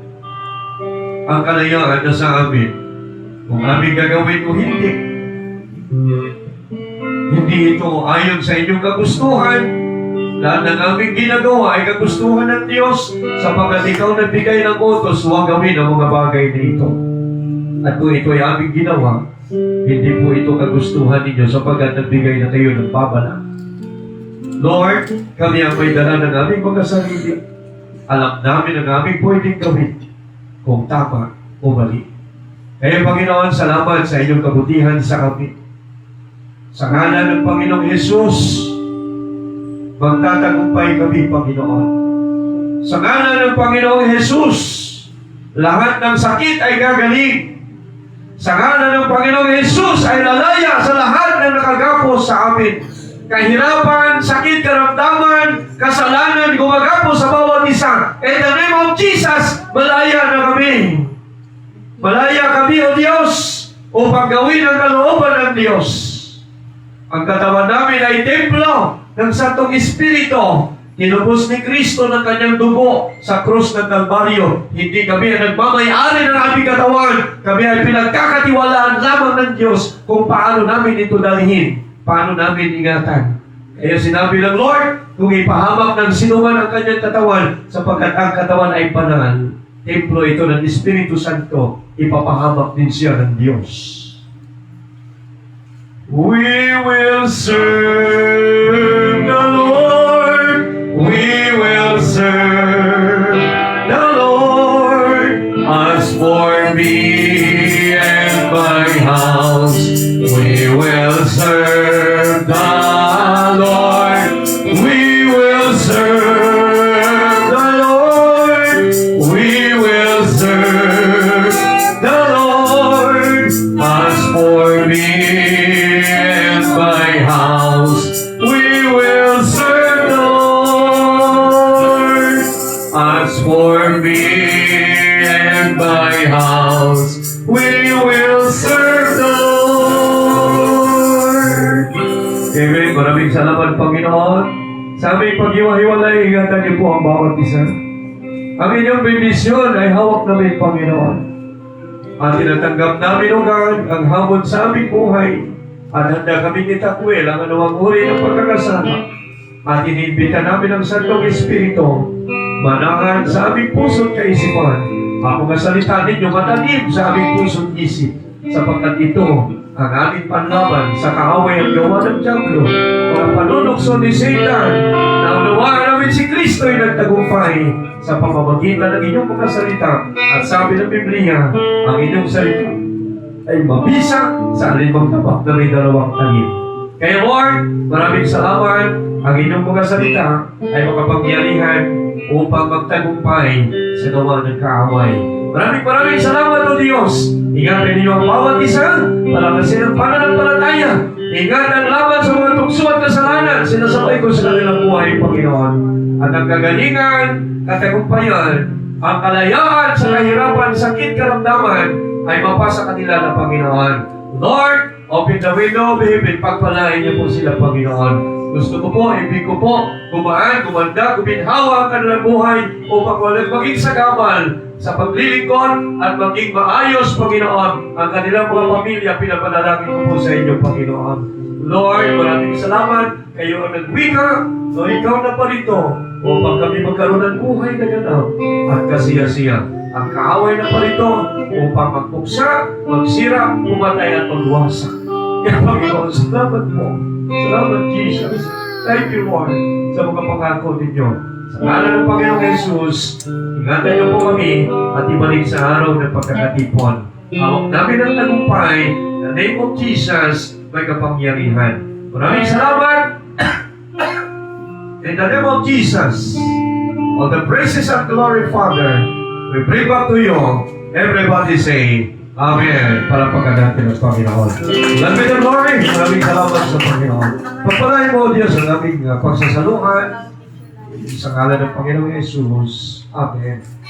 ang kalayaan na sa amin. Kung aming gagawin o hindi ito ayon sa inyong kagustuhan. Lahat ng aming ginagawa ay kagustuhan ng Diyos sapagkat ikaw nagbigay ng utos, huwag gawin ang mga bagay na ito. At kung ito ay aming ginawa, hindi po ito kagustuhan ninyo sapagkat nagbigay na kayo ng babala. Lord, kami ang may dala ng aming mga sarili. Alam namin ang aming pwedeng gawin kung tama o mali. Kaya Panginoon, salamat sa inyong kabutihan sa kami. Sa ngalan ng Panginoong Hesus, magtatagumpay kami, Panginoon. Sa ngalan ng Panginoong Hesus, lahat ng sakit ay gagaling. Sa ngalan ng Panginoong Hesus ay lalaya sa lahat ng nakagapos sa amin. Kahirapan, sakit, karamdaman, kasalanan, gumagapos sa bawat isa. In the name of Jesus, malaya na kami. Malaya kami, O Diyos, upang gawin ang kalooban ng Diyos. Ang katawan namin ay templo ng Santong Espiritu. Tinubos ni Kristo ng kanyang dugo sa krus ng Kalbaryo. Hindi kami ang nagmamayari ng aming katawan. Kami ay pinagkakatiwalaan lamang ng Diyos kung paano namin ito dalhin, paano namin ingatan. Kaya sinabi ng Lord, kung ipahamak ng sinuman ang kanyang katawan, sapagkat ang katawan ay banal, templo ito ng Espiritu Santo, ipapahamak din siya ng Diyos. We will serve the Lord. We will serve the Lord. As for me and my house, we will serve the Lord. We will serve the Lord. We will serve the Lord. As for me and my house, we will serve the Lord. As for me and my house, we will serve the Lord. Amen. Maraming salamat, Panginoon. Sa aming paghiwa-hiwalay, ingatan niyo po ang bawat isa. Ang inyong bendisyon ay hawak namin, Panginoon. At tinatanggap namin, O God, ang hamon sa aming buhay. At handa kami itakwil ang anumang uri ng pagkakasama. At iniimbita namin ang Santong Espiritu, manahan sa aming puso't kaisipan. Ang mga salita ninyo matalim sa aming puso't isip, sapagkat ito ang aming panlaban sa kaaway ang gawa ng Diablo, mga panunukso ni Satan. Naunawaan namin si Kristo ay nagtagumpay sa pamamagitan ng inyong mga salita. At sabi ng Biblia, ang inyong salita ay mabisa sa alinmang tapak na may dalawang talim. Kaya Lord, maraming salamat. Ang inyong mga salita ay makapangyarihan upang magtagumpay sa gawa ng kaaway. Maraming salamat, O Diyos. Ingatan ninyo ang bawat isa, palakasin ang pananampalataya. Ingatan laban sa mga tukso at kasalanan. Sinasabay ko sa kanilang buhay, Panginoon. At ang kagalingan, katagumpayan, ang kalayaan sa kahirapan, sakit, karamdaman, ay mapasa kanila ng Panginoon. Lord, open the window of heaven, pagpalain niyo po sila, Panginoon. Gusto ko po, ibig ko po, gumaan, gumanda, guminhawa ang kanilang buhay upang walang maging sagabal sa paglilingkod at maging maayos, Panginoon, ang kanilang mga pamilya. Pinapanalangin ko po sa inyo, Panginoon. Lord, maraming salamat. Kayo ang nagwika, so ikaw na pa rito upang kami magkaroon ng buhay na ganap at kasiya-siya. Ang kaaway na pa rito upang magpuksa, magsira, pumatay at magwasak. Kaya Panginoon, salamat po. Salamat, Jesus. Thank you, Lord, sa mga pangako ninyo. Sa ngalan ng Panginoong Jesus, ingatan niyo po kami at ibalik sa araw ng pagkakatipon. Hawak namin ang tagumpay. In the name of Jesus, may kapangyarihan. Maraming salamat. In the name of Jesus, all the praises and glory, Father, we bring back to you. Everybody say, Amen. Palapakan natin ang Panginoon. Let me the glory. Maraming salamat sa Panginoon. Pagpalain mo, Diyos, ang aming pagsasaluhan sa ngalan ng Panginoong Yesus. Amen.